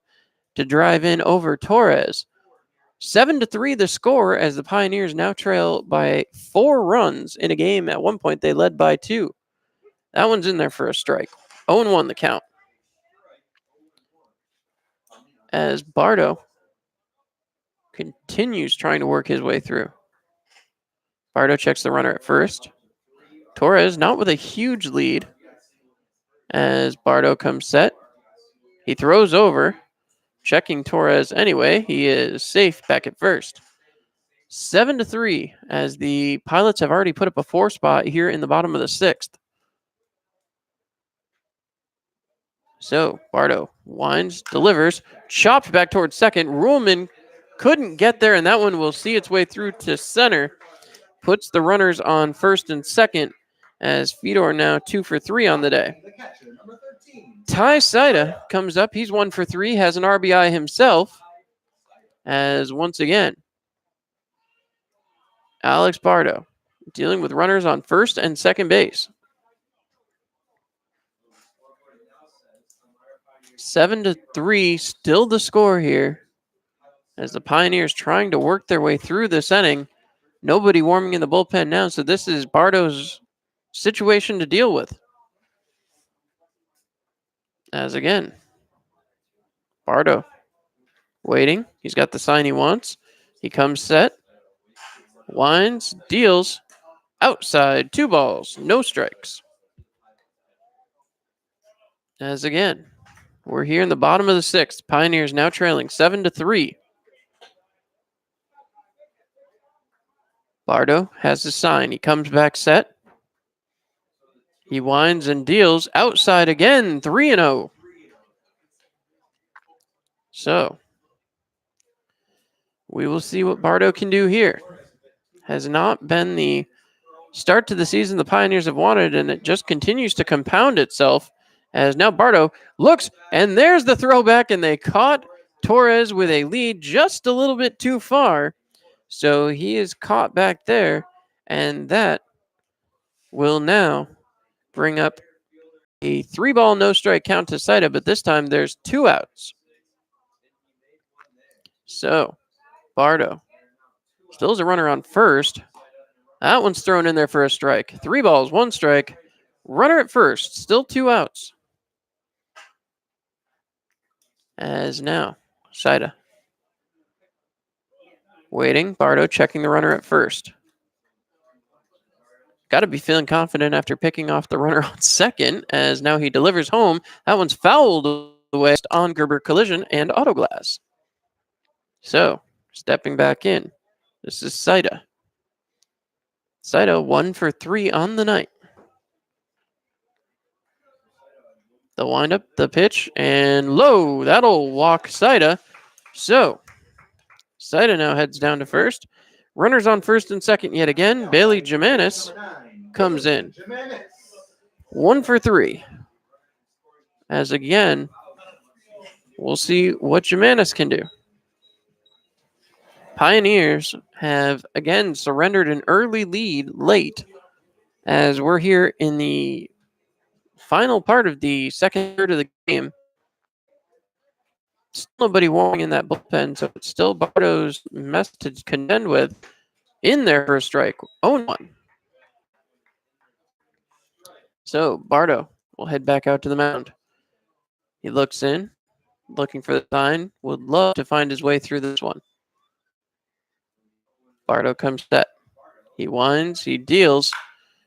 to drive in over Torres. 7-3 the score, as the Pioneers now trail by 4 runs in a game. At one point, they led by 2. That one's in there for a strike. 0-1 the count. As Bardo continues trying to work his way through. Bardo checks the runner at first. Torres not with a huge lead. As Bardo comes set, he throws over. Checking Torres anyway. He is safe back at first. 7-3, as the Pilots have already put up a 4 spot here in the bottom of the 6th. So Bardo winds, delivers, chopped back towards second. Ruhlman couldn't get there, and that one will see its way through to center. Puts the runners on first and second, as Fedor now 2 for 3 on the day. Ty Saida comes up. He's 1 for 3, has an RBI himself, as once again, Alex Bardo dealing with runners on first and second base. 7-3, still the score here, as the Pioneers trying to work their way through this inning. Nobody warming in the bullpen now, so this is Bardo's situation to deal with. As again, Bardo waiting. He's got the sign he wants. He comes set, winds, deals, outside, 2 balls, no strikes. As again, we're here in the bottom of the 6th. Pioneers now trailing 7-3. Bardo has his sign. He comes back set. He winds and deals, outside again, 3-0. So we will see what Bardo can do here. Has not been the start to the season the Pioneers have wanted, and it just continues to compound itself as now Bardo looks, and there's the throwback, and they caught Torres with a lead just a little bit too far. So he is caught back there, and that will now bring up a 3-ball no strike count to Saida, but this time there's 2 outs. So Bardo still has a runner on first. That one's thrown in there for a strike. 3 balls, 1 strike. Runner at first, still 2 outs. As now, Saida waiting. Bardo checking the runner at first. Got to be feeling confident after picking off the runner on second, as now he delivers home. That one's fouled away on Gerber Collision and Auto Glass. So, stepping back in, this is Saida. Saida 1 for 3 on the night. The windup, the pitch, and low. That'll walk Saida. So, Saida now heads down to first. Runners on first and second yet again. Bailey Jimenez comes in. 1 for 3. As again, we'll see what Jimenez can do. Pioneers have again surrendered an early lead late, as we're here in the final part of the second third of the game. Still nobody walking in that bullpen, so it's still Bardo's mess to contend with in there for a strike. 0-1. So Bardo will head back out to the mound. He looks in, looking for the sign. Would love to find his way through this one. Bardo comes set. He winds, he deals.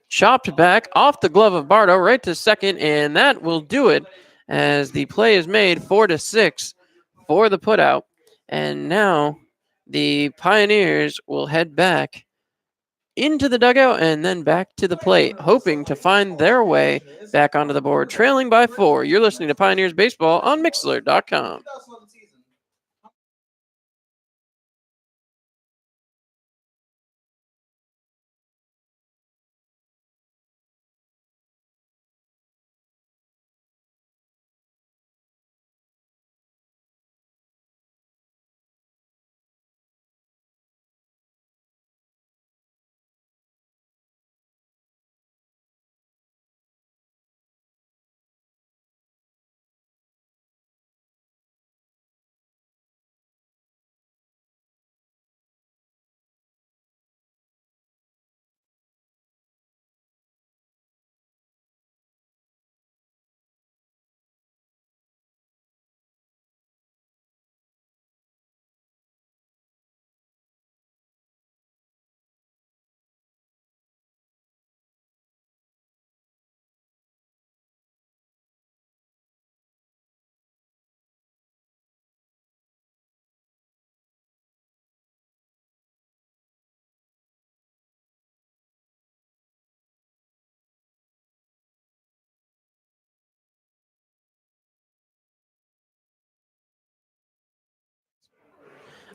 Chopped back off the glove of Bardo right to second, and that will do it as the play is made 4-6 for the putout. And now the Pioneers will head back into the dugout and then back to the plate, hoping to find their way back onto the board, trailing by 4. You're listening to Pioneers Baseball on Mixlr.com.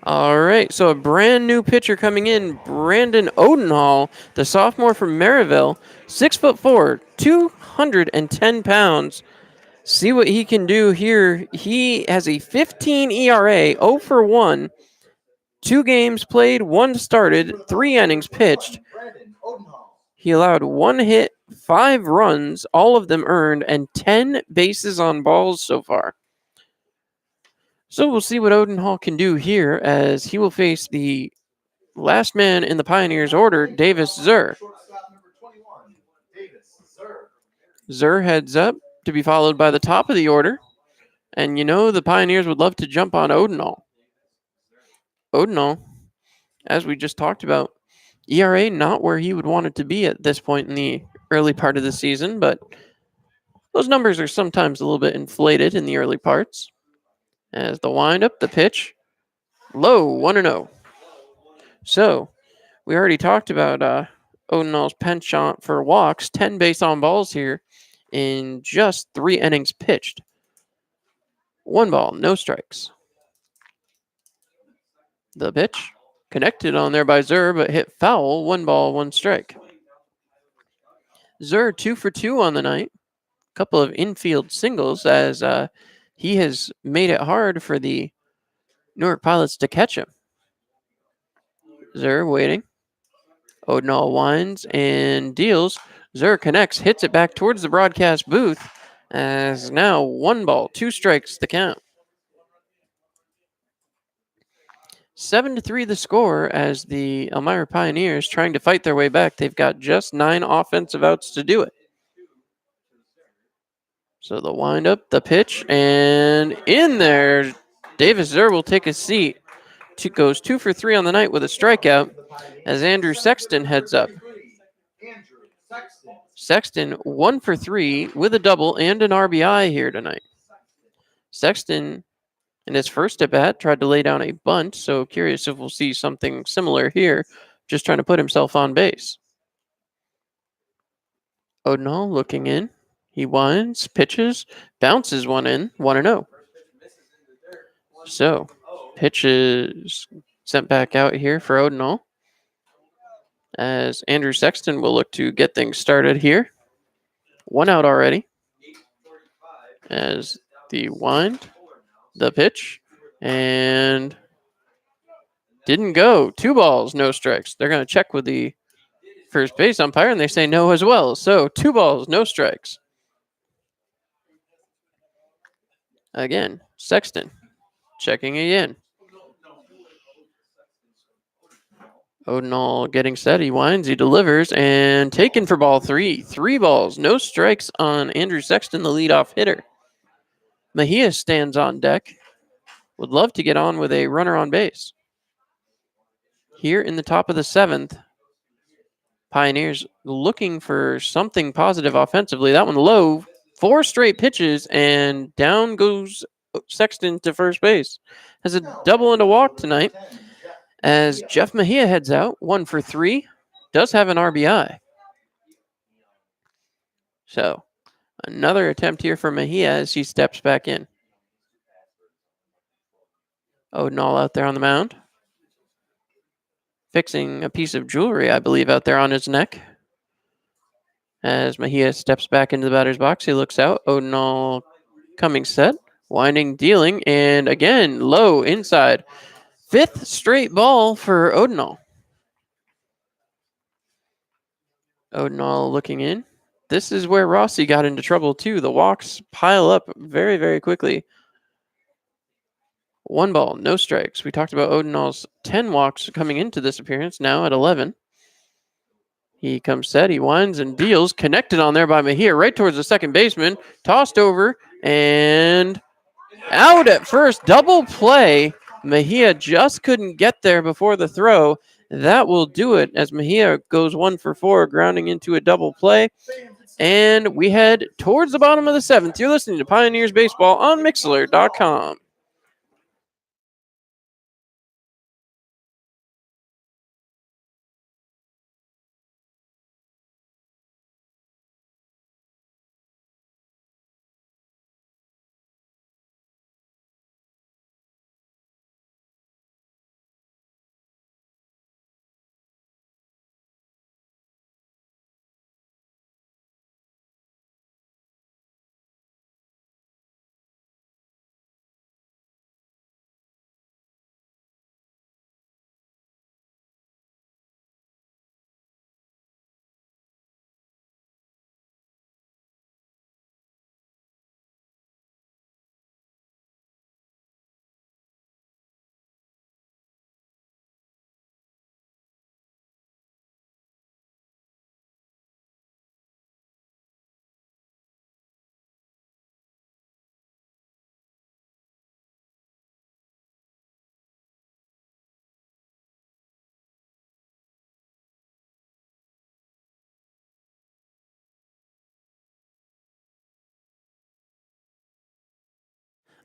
All right, so a brand new pitcher coming in, Brandon Odenhall, the sophomore from Maryville, 6'4", 210 pounds. See what he can do here. He has a 15 ERA, 0 for 1, 2 games played, 1 started, 3 innings pitched. He allowed 1 hit, 5 runs, all of them earned, and 10 bases on balls so far. So we'll see what Odenhall can do here as he will face the last man in the Pioneers order, Davis Zur. Zur heads up to be followed by the top of the order. And you know the Pioneers would love to jump on Odenhall. Odenhall, as we just talked about, ERA not where he would want it to be at this point in the early part of the season, but those numbers are sometimes a little bit inflated in the early parts. As the windup, the pitch, low, 1-0. So, we already talked about Odenhall's penchant for walks, 10 base on balls here in just 3 innings pitched. 1 ball, no strikes. The pitch, connected on there by Zur, but hit foul, 1 ball, 1 strike. Zur 2 for 2 on the night. Couple of infield singles as he has made it hard for the Newark Pilots to catch him. Zur waiting. O'Donnell winds and deals. Zur connects, hits it back towards the broadcast booth. As now 1 ball, 2 strikes the count. 7-3 the score as the Elmira Pioneers trying to fight their way back. They've got just 9 offensive outs to do it. So the windup, the pitch, and in there, Davis Zur will take a seat. Goes 2 for 3 on the night with a strikeout as Andrew Sexton heads up. Sexton 1 for 3 with a double and an RBI here tonight. Sexton, in his first at bat, tried to lay down a bunt, so curious if we'll see something similar here, just trying to put himself on base. O'Donnell looking in. He winds, pitches, bounces one in, 1-0. So, pitches sent back out here for O'Donnell as Andrew Sexton will look to get things started here. 1 out already as the wind, the pitch, and didn't go. 2 balls, no strikes. They're going to check with the first base umpire, and they say no as well. So 2 balls, no strikes. Again, Sexton checking again. O'Donnell getting set. He winds, he delivers, and taken for ball 3. 3 balls, no strikes on Andrew Sexton, the leadoff hitter. Mejia stands on deck. Would love to get on with a runner on base. Here in the top of the 7th, Pioneers looking for something positive offensively. That one low, 4 straight pitches, and down goes Sexton to first base. Has a double and a walk tonight as Jeff Mejia heads out, 1 for 3. Does have an RBI. So another attempt here for Mejia as he steps back in. O'Donnell out there on the mound. Fixing a piece of jewelry, I believe, out there on his neck. As Mejia steps back into the batter's box, he looks out. O'Donnell coming set, winding, dealing, and again, low inside. 5th straight ball for O'Donnell. O'Donnell looking in. This is where Rossi got into trouble too. The walks pile up very, very quickly. 1 ball, no strikes. We talked about O'Donnell's 10 walks coming into this appearance, now at 11. He comes set, he winds and deals. Connected on there by Mejia right towards the second baseman. Tossed over and out at first. Double play. Mejia just couldn't get there before the throw. That will do it as Mejia goes 1 for 4, grounding into a double play. And we head towards the bottom of the 7th. You're listening to Pioneers Baseball on Mixlr.com.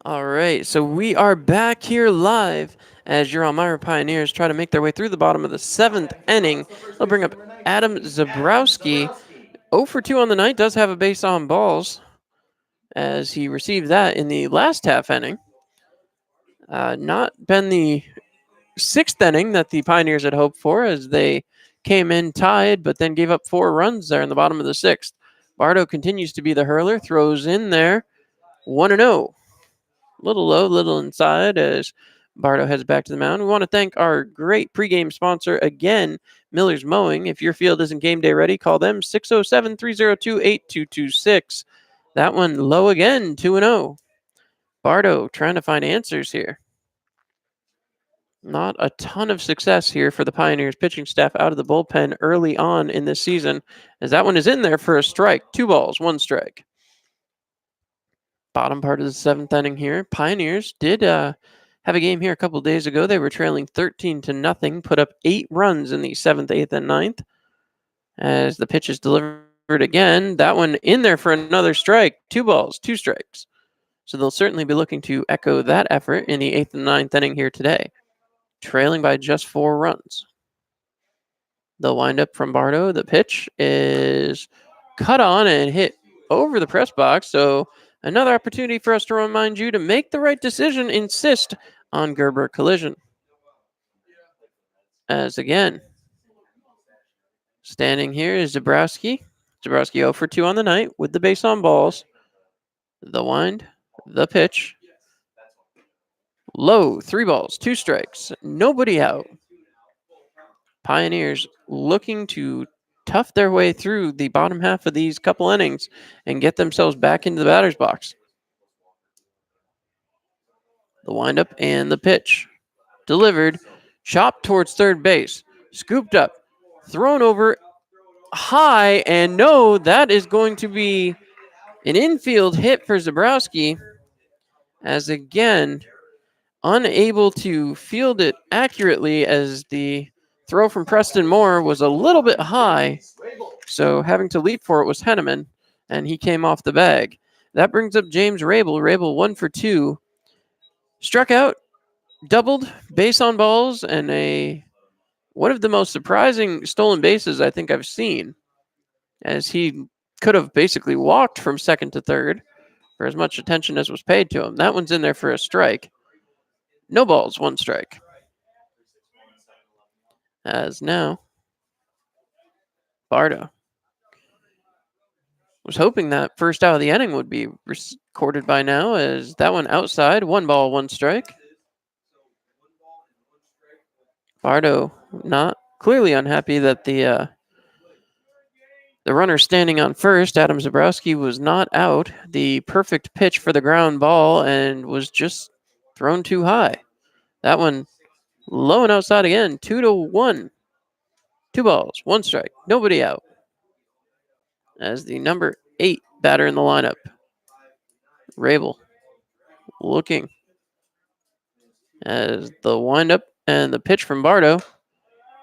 All right, so we are back here live as your Elmira Pioneers try to make their way through the bottom of the 7th inning. They'll bring up Adam Zabrowski. 0 for 2 on the night, does have a base on balls as he received that in the last half inning. Not been the 6th inning that the Pioneers had hoped for as they came in tied, but then gave up 4 runs there in the bottom of the 6th. Bardo continues to be the hurler, throws in there 1-0. Little low, little inside as Bardo heads back to the mound. We want to thank our great pregame sponsor again, Miller's Mowing. If your field isn't game day ready, call them 607-302-8226. That one low again, 2-0. Bardo trying to find answers here. Not a ton of success here for the Pioneers pitching staff out of the bullpen early on in this season, as that one is in there for a strike. 2 balls, 1 strike. Bottom part of the 7th inning here. Pioneers did have a game here a couple days ago. They were trailing 13-0, put up 8 runs in the 7th, 8th, and 9th. As the pitch is delivered again, that one in there for another strike. 2 balls, 2 strikes. So they'll certainly be looking to echo that effort in the 8th and 9th inning here today, trailing by just 4 runs. The windup from Bardo. The pitch is cut on and hit over the press box. So another opportunity for us to remind you to make the right decision. Insist on Gerber collision. As again, standing here is Zabrowski. Zabrowski 0 for 2 on the night with the base on balls. The wind, the pitch. Low, 3 balls, 2 strikes, nobody out. Pioneers looking to tough their way through the bottom half of these couple innings and get themselves back into the batter's box. The windup and the pitch. Delivered, chopped towards third base, scooped up, thrown over high, and no, that is going to be an infield hit for Zabrowski, as again, unable to field it accurately as the throw from Preston Moore was a little bit high, so having to leap for it was Henneman, and he came off the bag. That brings up James Rabel. Rabel 1 for 2. Struck out, doubled, base on balls, and one of the most surprising stolen bases I think I've seen, as he could have basically walked from second to third for as much attention as was paid to him. That one's in there for a strike. No balls, 1 strike. As now, Bardo was hoping that first out of the inning would be recorded by now, as that one outside, 1 ball, 1 strike. Bardo not clearly unhappy that the runner standing on first, Adam Zabrowski, was not out. The perfect pitch for the ground ball and was just thrown too high. That one low and outside again, 2-1. 2 balls, 1 strike, nobody out. As the number 8 batter in the lineup, Rabel, looking as the windup and the pitch from Bardo.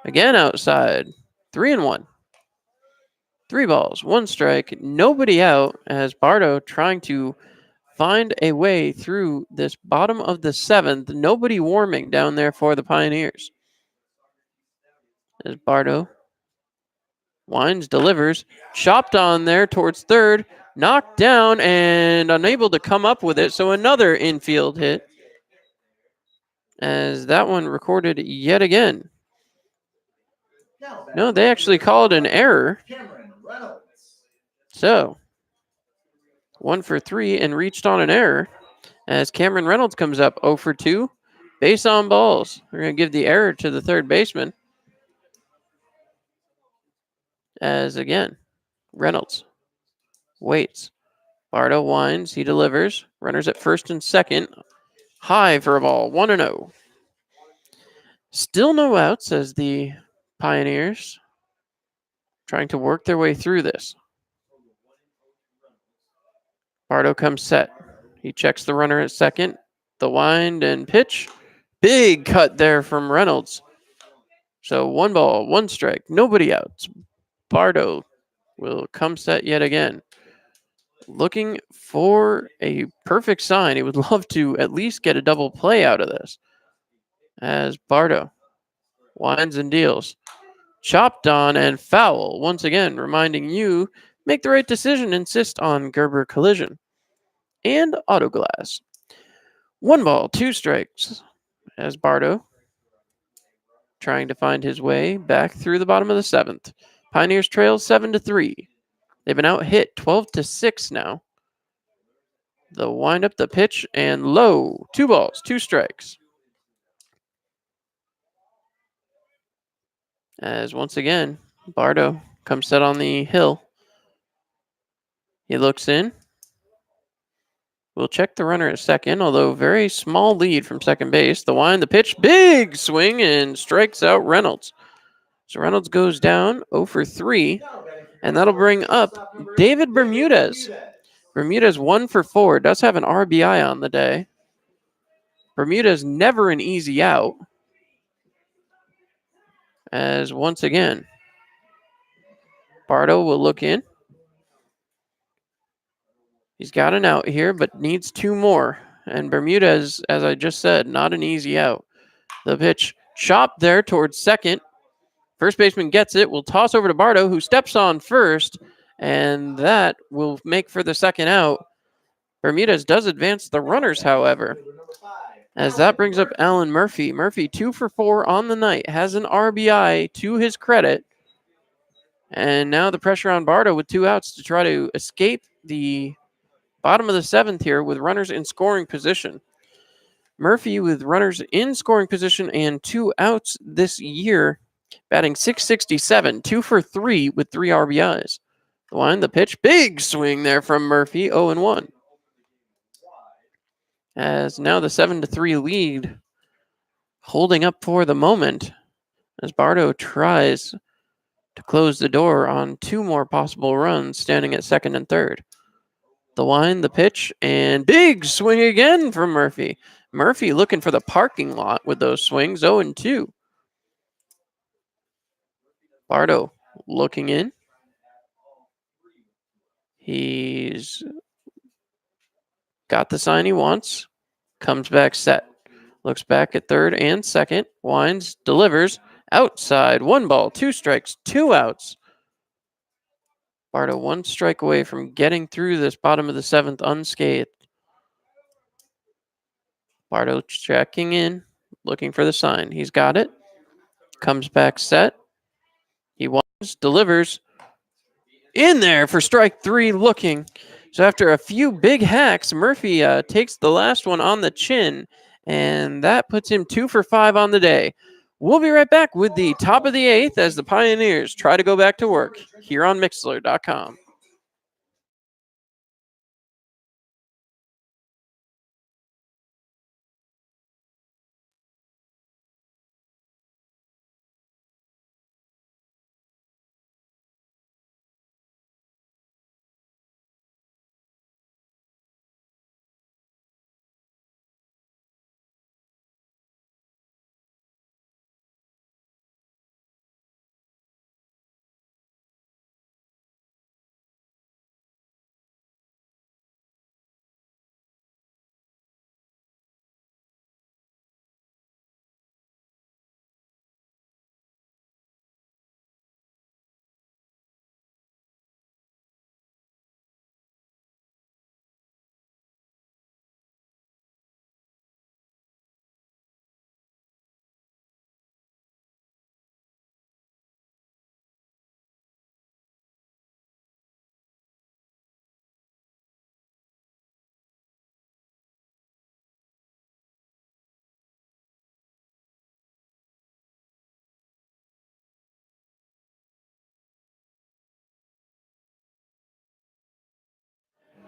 Again outside, 3-1. 3 balls, 1 strike, nobody out, as Bardo trying to find a way through this bottom of the 7th. Nobody warming down there for the Pioneers. As Bardo winds, delivers, chopped on there towards third, knocked down and unable to come up with it. So another infield hit, as that one recorded yet again. No, they actually called an error. So 1 for 3 and reached on an error, as Cameron Reynolds comes up 0 for 2. Base on balls. We're going to give the error to the third baseman. As again, Reynolds waits. Bardo winds. He delivers. Runners at first and second. High for a ball. 1-0. Still no outs as the Pioneers trying to work their way through this. Bardo comes set. He checks the runner at second. The wind and pitch. Big cut there from Reynolds. So 1 ball, 1 strike. Nobody out. Bardo will come set yet again. Looking for a perfect sign. He would love to at least get a double play out of this. As Bardo winds and deals. Chopped on and foul. Once again, reminding you, make the right decision. Insist on Gerber collision. And auto glass. 1 ball, 2 strikes. As Bardo trying to find his way back through the bottom of the seventh. Pioneers trail 7-3. They've been out hit 12-6 now. The windup, the pitch, and low. 2 balls, 2 strikes. As once again, Bardo comes set on the hill. He looks in. We'll check the runner at second, although very small lead from second base. The wind, the pitch, big swing, and strikes out Reynolds. So Reynolds goes down 0 for 3, and that'll bring up David Bermudez. Bermudez 1 for 4, does have an RBI on the day. Bermudez never an easy out. As once again, Bardo will look in. He's got an out here, but needs 2 more. And Bermudez, as I just said, not an easy out. The pitch chopped there towards second. First baseman gets it, will toss over to Bardo, who steps on first, and that will make for the second out. Bermudez does advance the runners, however, as that brings up Alan Murphy. Murphy 2 for 4 on the night, has an RBI to his credit. And now the pressure on Bardo with 2 outs to try to escape the bottom of the seventh here with runners in scoring position. Murphy with runners in scoring position and 2 outs this year, batting .667, 2 for 3 with 3 RBIs. The line, the pitch, big swing there from Murphy, 0-1. As now the 7-3 lead holding up for the moment as Bardo tries to close the door on 2 more possible runs, standing at second and third. The wind, the pitch, and big swing again from Murphy. Murphy looking for the parking lot with those swings, 0-2. Bardo looking in. He's got the sign he wants. Comes back set. Looks back at third and second. Winds, delivers. Outside. 1 ball, 2 strikes, 2 outs. Bardo 1 strike away from getting through this bottom of the seventh unscathed. Bardo checking in, looking for the sign. He's got it. Comes back set. He wants, delivers. In there for strike 3, looking. So after a few big hacks, Murphy takes the last one on the chin, and that puts him 2 for 5 on the day. We'll be right back with the top of the 8th as the Pioneers try to go back to work here on Mixlr.com.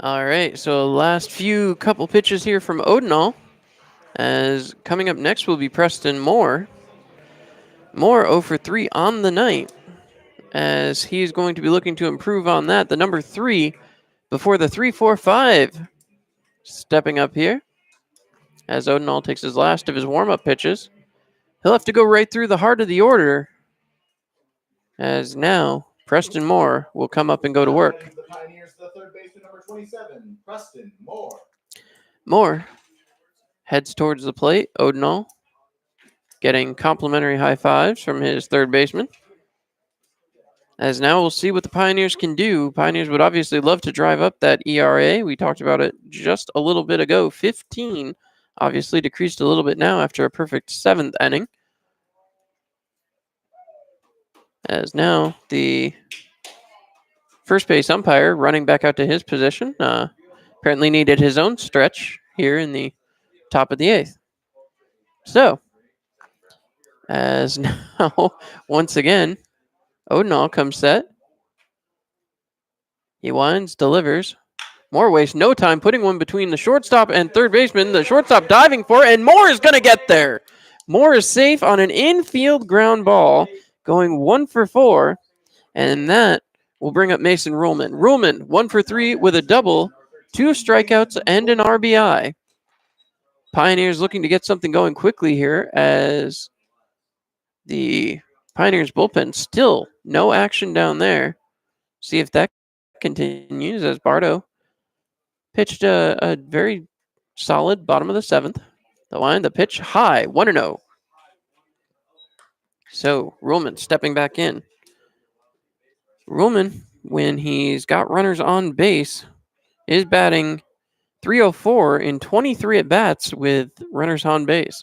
All right, so last few couple pitches here from Odenall. As coming up next will be Preston Moore. Moore 0 for 3 on the night, as he's going to be looking to improve on that. The number 3 before the 3-4-5. Stepping up here as Odenall takes his last of his warm-up pitches. He'll have to go right through the heart of the order, as now Preston Moore will come up and go to work. The Pioneers, the third baseman, number 27, Preston Moore. Moore heads towards the plate. Odenall getting complimentary high fives from his third baseman. As now we'll see what the Pioneers can do. Pioneers would obviously love to drive up that ERA. We talked about it just a little bit ago. 15 obviously decreased a little bit now after a perfect 7th inning. As now the first base umpire running back out to his position. Apparently needed his own stretch here in the top of the 8th. So, as now, once again, Odenall comes set. He winds, delivers. Moore wastes no time putting one between the shortstop and third baseman. The shortstop diving for it, and Moore is going to get there. Moore is safe on an infield ground ball, going 1 for 4, and that will bring up Mason Ruhlman. Ruhlman, 1 for 3 with a double, 2 strikeouts, and an RBI. Pioneers looking to get something going quickly here as the Pioneers bullpen still no action down there. See if that continues as Bardo pitched a very solid bottom of the 7th. The line, the pitch high, 1-0. So Ruhlman stepping back in. Ruhlman, when he's got runners on base, is batting .304 in 23 at bats with runners on base.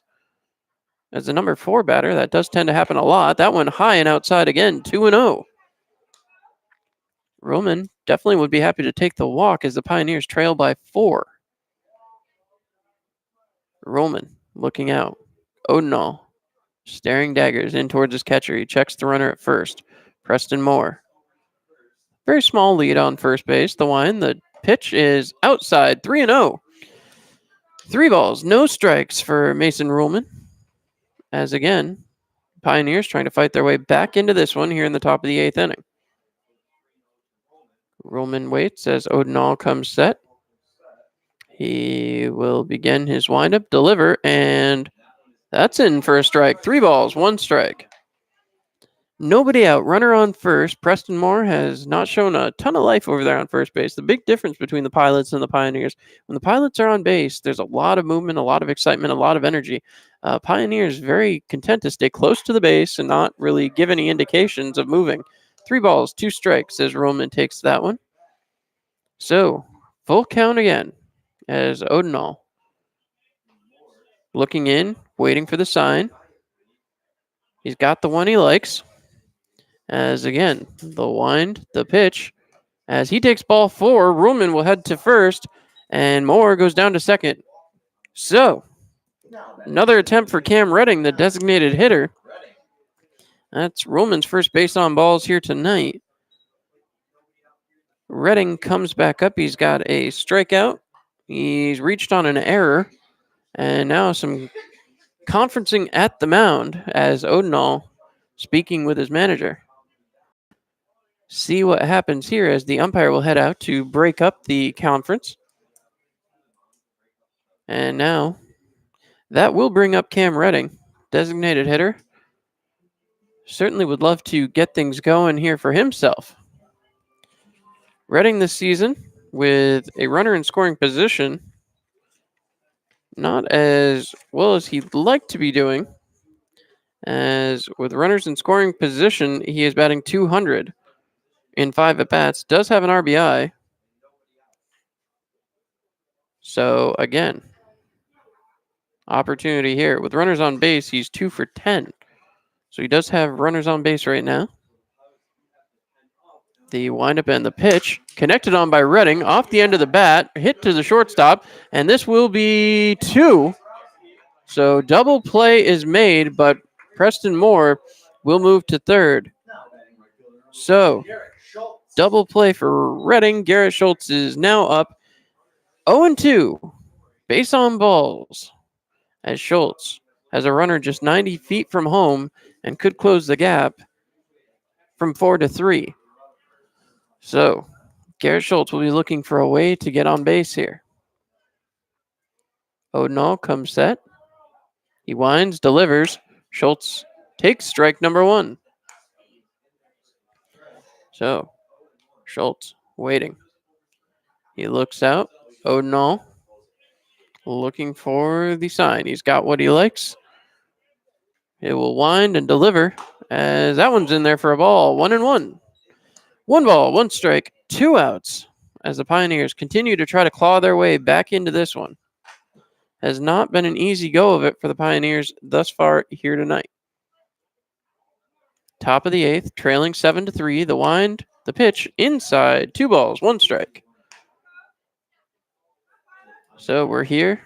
As the number 4 batter, that does tend to happen a lot. That one high and outside again, 2-0. Ruhlman definitely would be happy to take the walk as the Pioneers trail by 4. Ruhlman looking out. Odenall staring daggers in towards his catcher. He checks the runner at first. Preston Moore. Very small lead on first base. The line, the pitch is outside, 3-0. 3 balls, no strikes for Mason Ruhlman. As again, Pioneers trying to fight their way back into this one here in the top of the 8th inning. Ruhlman waits as Odenall comes set. He will begin his windup, deliver, and that's in for a strike. 3 balls, 1 strike. Nobody out. Runner on first. Preston Moore has not shown a ton of life over there on first base. The big difference between the Pilots and the Pioneers, when the Pilots are on base, there's a lot of movement, a lot of excitement, a lot of energy. Pioneers very content to stay close to the base and not really give any indications of moving. 3 balls, 2 strikes as Ruhlman takes that one. So, full count again as Odenall looking in, waiting for the sign. He's got the one he likes. As again, the wind, the pitch. As he takes ball 4, Ruhlman will head to first, and Moore goes down to second. So, another attempt for Cam Redding, the designated hitter. That's Ruhlman's first base on balls here tonight. Redding comes back up. He's got a strikeout. He's reached on an error. And now some conferencing at the mound as Odenall speaking with his manager. See what happens here as the umpire will head out to break up the conference. And now that will bring up Cam Redding, designated hitter. Certainly would love to get things going here for himself. Redding this season with a runner in scoring position, not as well as he'd like to be doing. As with runners in scoring position, he is batting .200 in 5 at-bats. Does have an RBI. So, again, opportunity here. With runners on base, he's 2 for 10. So he does have runners on base right now. The windup and the pitch connected on by Redding off the end of the bat, hit to the shortstop, and this will be 2. So double play is made, but Preston Moore will move to third. So double play for Redding. Garrett Schultz is now up 0-2, base on balls, as Schultz has a runner just 90 feet from home and could close the gap from 4-3. So, Garrett Schultz will be looking for a way to get on base here. Odenall comes set. He winds, delivers. Schultz takes strike number 1. So, Schultz waiting. He looks out. Odenall looking for the sign. He's got what he likes. It will wind and deliver as that one's in there for a ball. 1-1. 1 ball, 1 strike, 2 outs as the Pioneers continue to try to claw their way back into this one. Has not been an easy go of it for the Pioneers thus far here tonight. Top of the 8th, trailing 7-3. The wind, the pitch, inside. 2 balls, 1 strike. So we're here.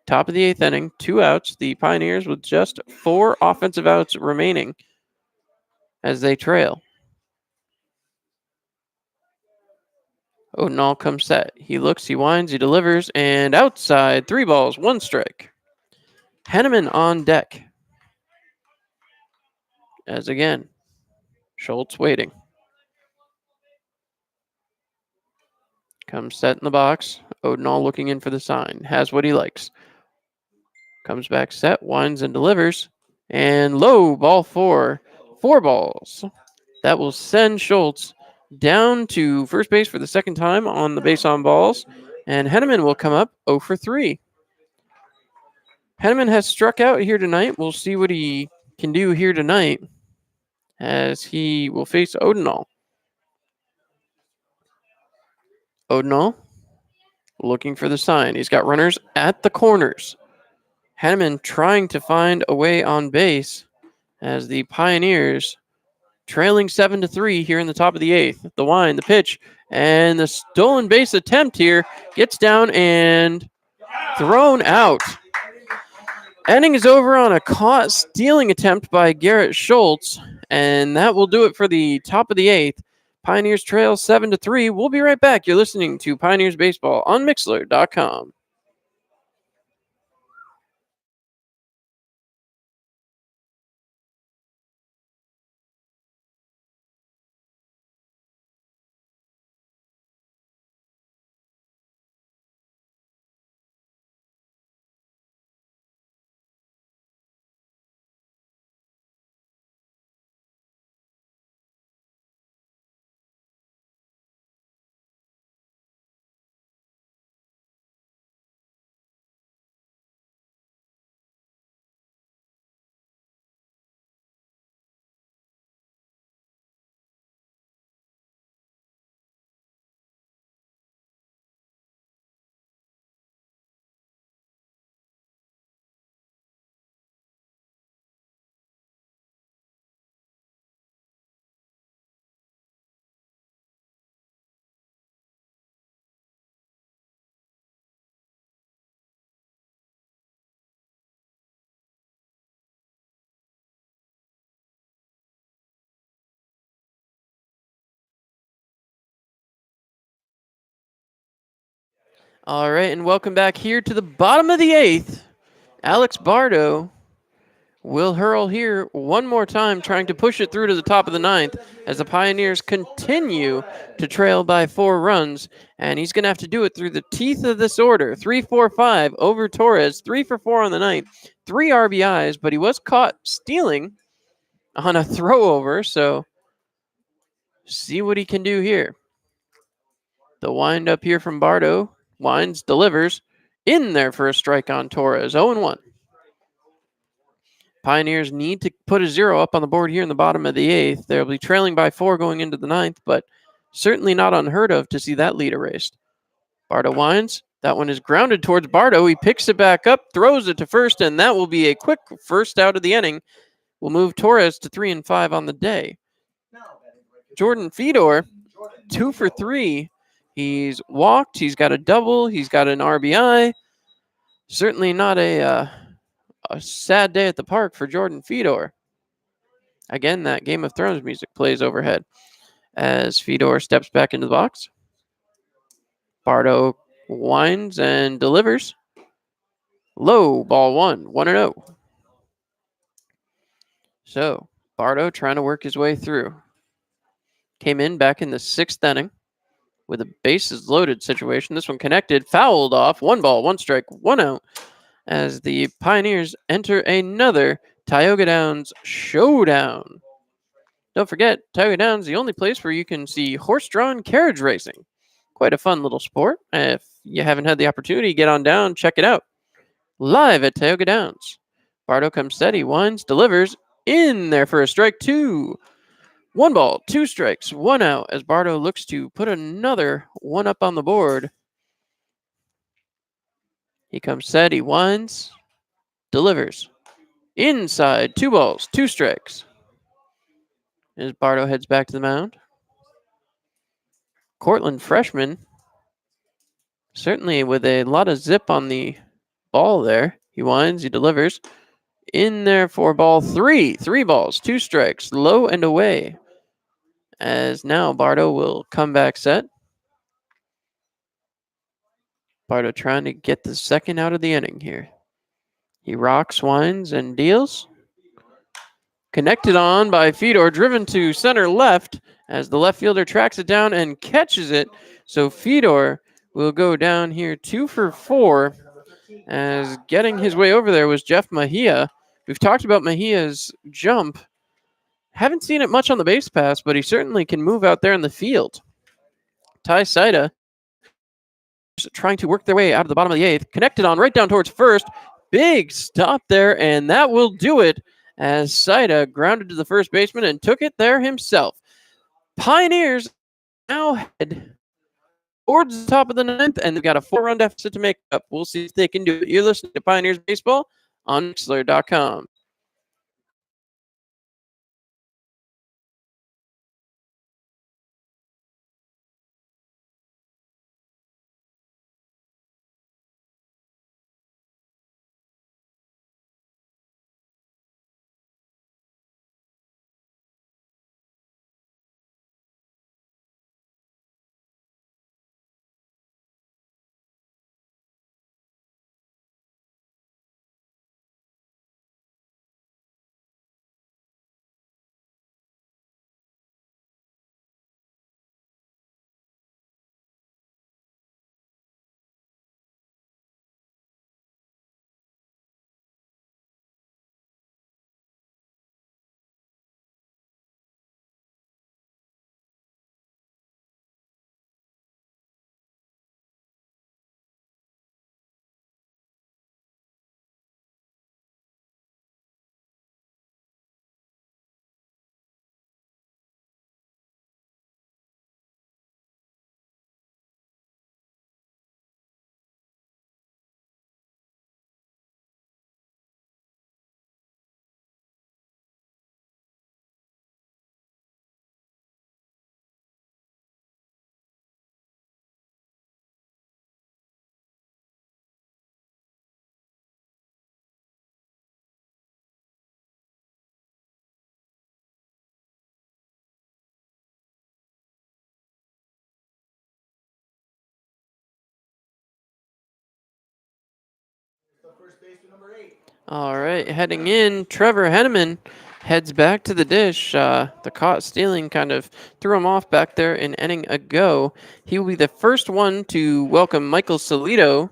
Top of the 8th inning, 2 outs. The Pioneers with just 4 offensive outs remaining as they trail. O'Donnell comes set. He looks, he winds, he delivers, and outside. 3 balls, 1 strike. Henneman on deck. As again, Schultz waiting. Comes set in the box. O'Donnell looking in for the sign. Has what he likes. Comes back set, winds and delivers. And low, ball 4. 4 balls. That will send Schultz down to first base for the second time on the base on balls. And Henneman will come up 0 for 3. Henneman has struck out here tonight. We'll see what he can do here tonight as he will face O'Donnell. O'Donnell looking for the sign. He's got runners at the corners. Henneman trying to find a way on base as the Pioneers trailing 7-3 here in the top of the 8th. The wind, the pitch, and the stolen base attempt here gets down and thrown out. Inning is over on a caught stealing attempt by Garrett Schultz, and that will do it for the top of the 8th. Pioneers trail 7-3. We'll be right back. You're listening to Pioneers Baseball on Mixler.com. All right, and welcome back here to the bottom of the 8th. Alex Bardo will hurl here one more time, trying to push it through to the top of the 9th as the Pioneers continue to trail by 4 runs. And he's going to have to do it through the teeth of this order. 3-4-5 over Torres, 3 for 4 on the night, 3 RBIs, but he was caught stealing on a throw over. So see what he can do here. The wind up here from Bardo. Winds, delivers. In there for a strike on Torres. 0-1. Pioneers need to put a 0 up on the board here in the bottom of the 8th. They'll be trailing by 4 going into the 9th, but certainly not unheard of to see that lead erased. Bardo winds. That one is grounded towards Bardo. He picks it back up, throws it to first, and that will be a quick first out of the inning. Will move Torres to 3-5 on the day. Jordan Fedor, 2 for 3. He's walked. He's got a double. He's got an RBI. Certainly not a sad day at the park for Jordan Fedor. Again, that Game of Thrones music plays overhead as Fedor steps back into the box. Bardo winds and delivers. Low, ball 1, 1-0. So, Bardo trying to work his way through. Came in back in the 6th inning with a bases loaded situation. This one connected, fouled off. 1 ball, 1 strike, 1 out as the Pioneers enter another Tioga Downs showdown. Don't forget, Tioga Downs is the only place where you can see horse-drawn carriage racing. Quite a fun little sport. If you haven't had the opportunity, get on down, check it out. Live at Tioga Downs. Bardo comes steady, winds, delivers. In there for a strike, 2. 1 ball, 2 strikes, 1 out as Bardo looks to put another one up on the board. He comes set, he winds, delivers. Inside, 2 balls, 2 strikes. As Bardo heads back to the mound. Cortland, freshman, certainly with a lot of zip on the ball there. He winds, he delivers. In there for ball 3. 3 balls, 2 strikes, low and away. As now Bardo will come back set. Bardo trying to get the second out of the inning here. He rocks, winds, and deals. Connected on by Fedor, driven to center left as the left fielder tracks it down and catches it. So Fedor will go down here 2 for 4, as getting his way over there was Jeff Mejia. We've talked about Mejia's jump. Haven't seen it much on the base pass, but he certainly can move out there in the field. Ty Saida trying to work their way out of the bottom of the 8th. Connected on right down towards first. Big stop there, and that will do it as Saida grounded to the first baseman and took it there himself. Pioneers now head towards the top of the 9th, and they've got a 4-run deficit to make up. We'll see if they can do it. You're listening to Pioneers Baseball on Mixler.com. All right, heading in, Trevor Henneman heads back to the dish. The caught stealing kind of threw him off back there an inning ago. He will be the first one to welcome Michael Salido.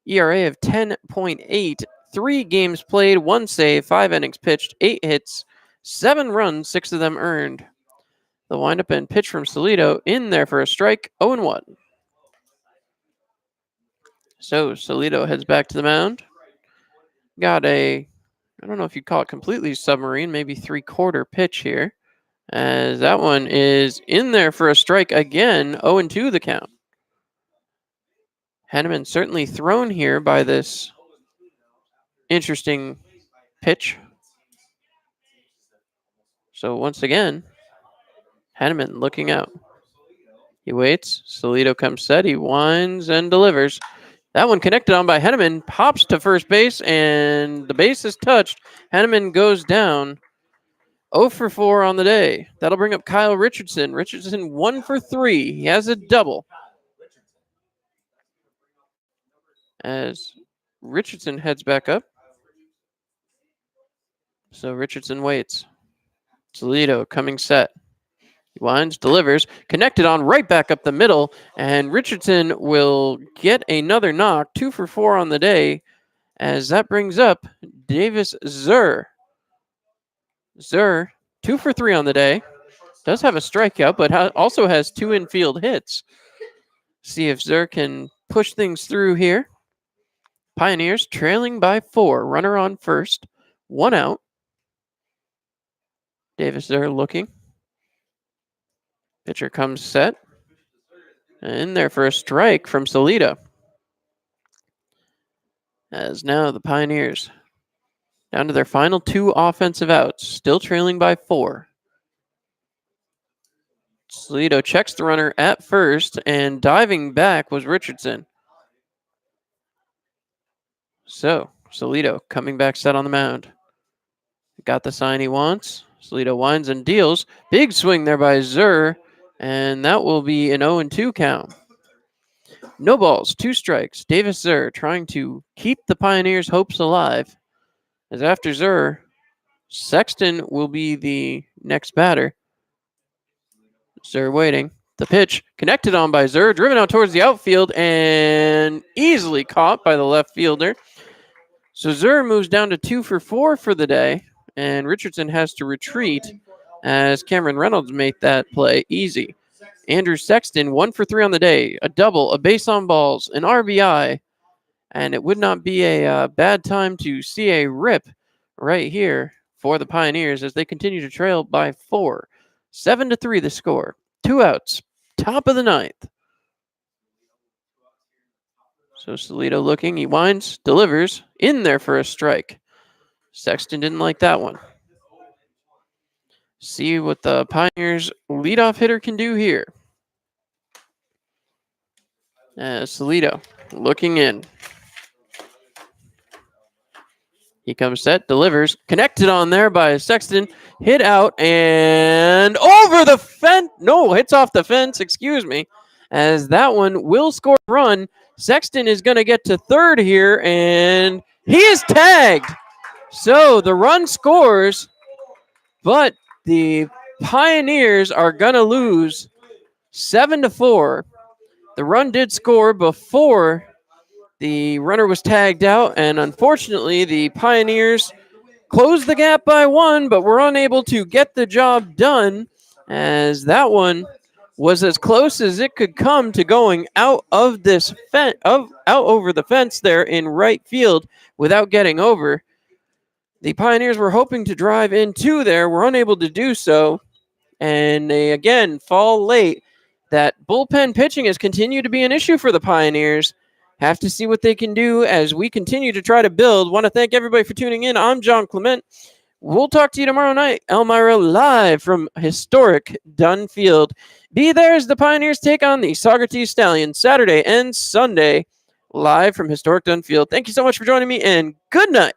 ERA of 10.8, 3 games played, 1 save, 5 innings pitched, 8 hits, 7 runs, 6 of them earned. The windup and pitch from Salido in there for a strike, 0-1. So Salido heads back to the mound. Got a, I don't know if you'd call it completely submarine, maybe 3/4 pitch here. As that one is in there for a strike again, 0-2 the count. Henneman certainly thrown here by this interesting pitch. So once again, Henneman looking out. He waits. Salido comes set. He winds and delivers. That one connected on by Henneman. Pops to first base, and the base is touched. Henneman goes down. 0 for 4 on the day. That'll bring up Kyle Richardson. Richardson 1 for 3. He has a double. As Richardson heads back up. So Richardson waits. Salido coming set. He winds, delivers, connected on right back up the middle, and Richardson will get another knock, 2 for 4 on the day, as that brings up Davis Zur. Zur, 2 for 3 on the day, does have a strikeout, but also has 2 infield hits. See if Zur can push things through here. Pioneers trailing by 4, runner on first, 1 out. Davis Zur looking. Pitcher comes set. In there for a strike from Salido. As now the Pioneers down to their final 2 offensive outs, still trailing by 4. Salito checks the runner at first, and diving back was Richardson. So, Salito coming back set on the mound. Got the sign he wants. Salito winds and deals. Big swing there by Zur, and that will be an 0-2 count. No balls, 2 strikes. Davis Zur trying to keep the Pioneers' hopes alive. As after Zur, Sexton will be the next batter. Zur waiting. The pitch connected on by Zur, driven out towards the outfield, and easily caught by the left fielder. So Zur moves down to 2 for 4 for the day, and Richardson has to retreat as Cameron Reynolds made that play easy. Andrew Sexton, 1 for 3 on the day, a double, a base on balls, an RBI, and it would not be a bad time to see a rip right here for the Pioneers as they continue to trail by 4. 7-3 the score. 2 outs. Top of the 9th. So Salito looking. He winds, delivers, in there for a strike. Sexton didn't like that one. See what the Pioneers leadoff hitter can do here. Salito looking in. He comes set, delivers, connected on there by Sexton, hit out and over the fence. No, hits off the fence, excuse me. As that one will score a run. Sexton is going to get to third here, and he is tagged. So the run scores, but the Pioneers are going to lose 7-4. The run did score before the runner was tagged out, and unfortunately, the Pioneers closed the gap by 1, but were unable to get the job done, as that one was as close as it could come to going out of this out over the fence there in right field without getting over. The Pioneers were hoping to drive into there, were unable to do so, and they again fall late. That bullpen pitching has continued to be an issue for the Pioneers. Have to see what they can do as we continue to try to build. Want to thank everybody for tuning in. I'm John Clement. We'll talk to you tomorrow night. Elmira live from historic Dunn Field. Be there as the Pioneers take on the Socrates Stallions Saturday and Sunday live from historic Dunn Field. Thank you so much for joining me, and good night.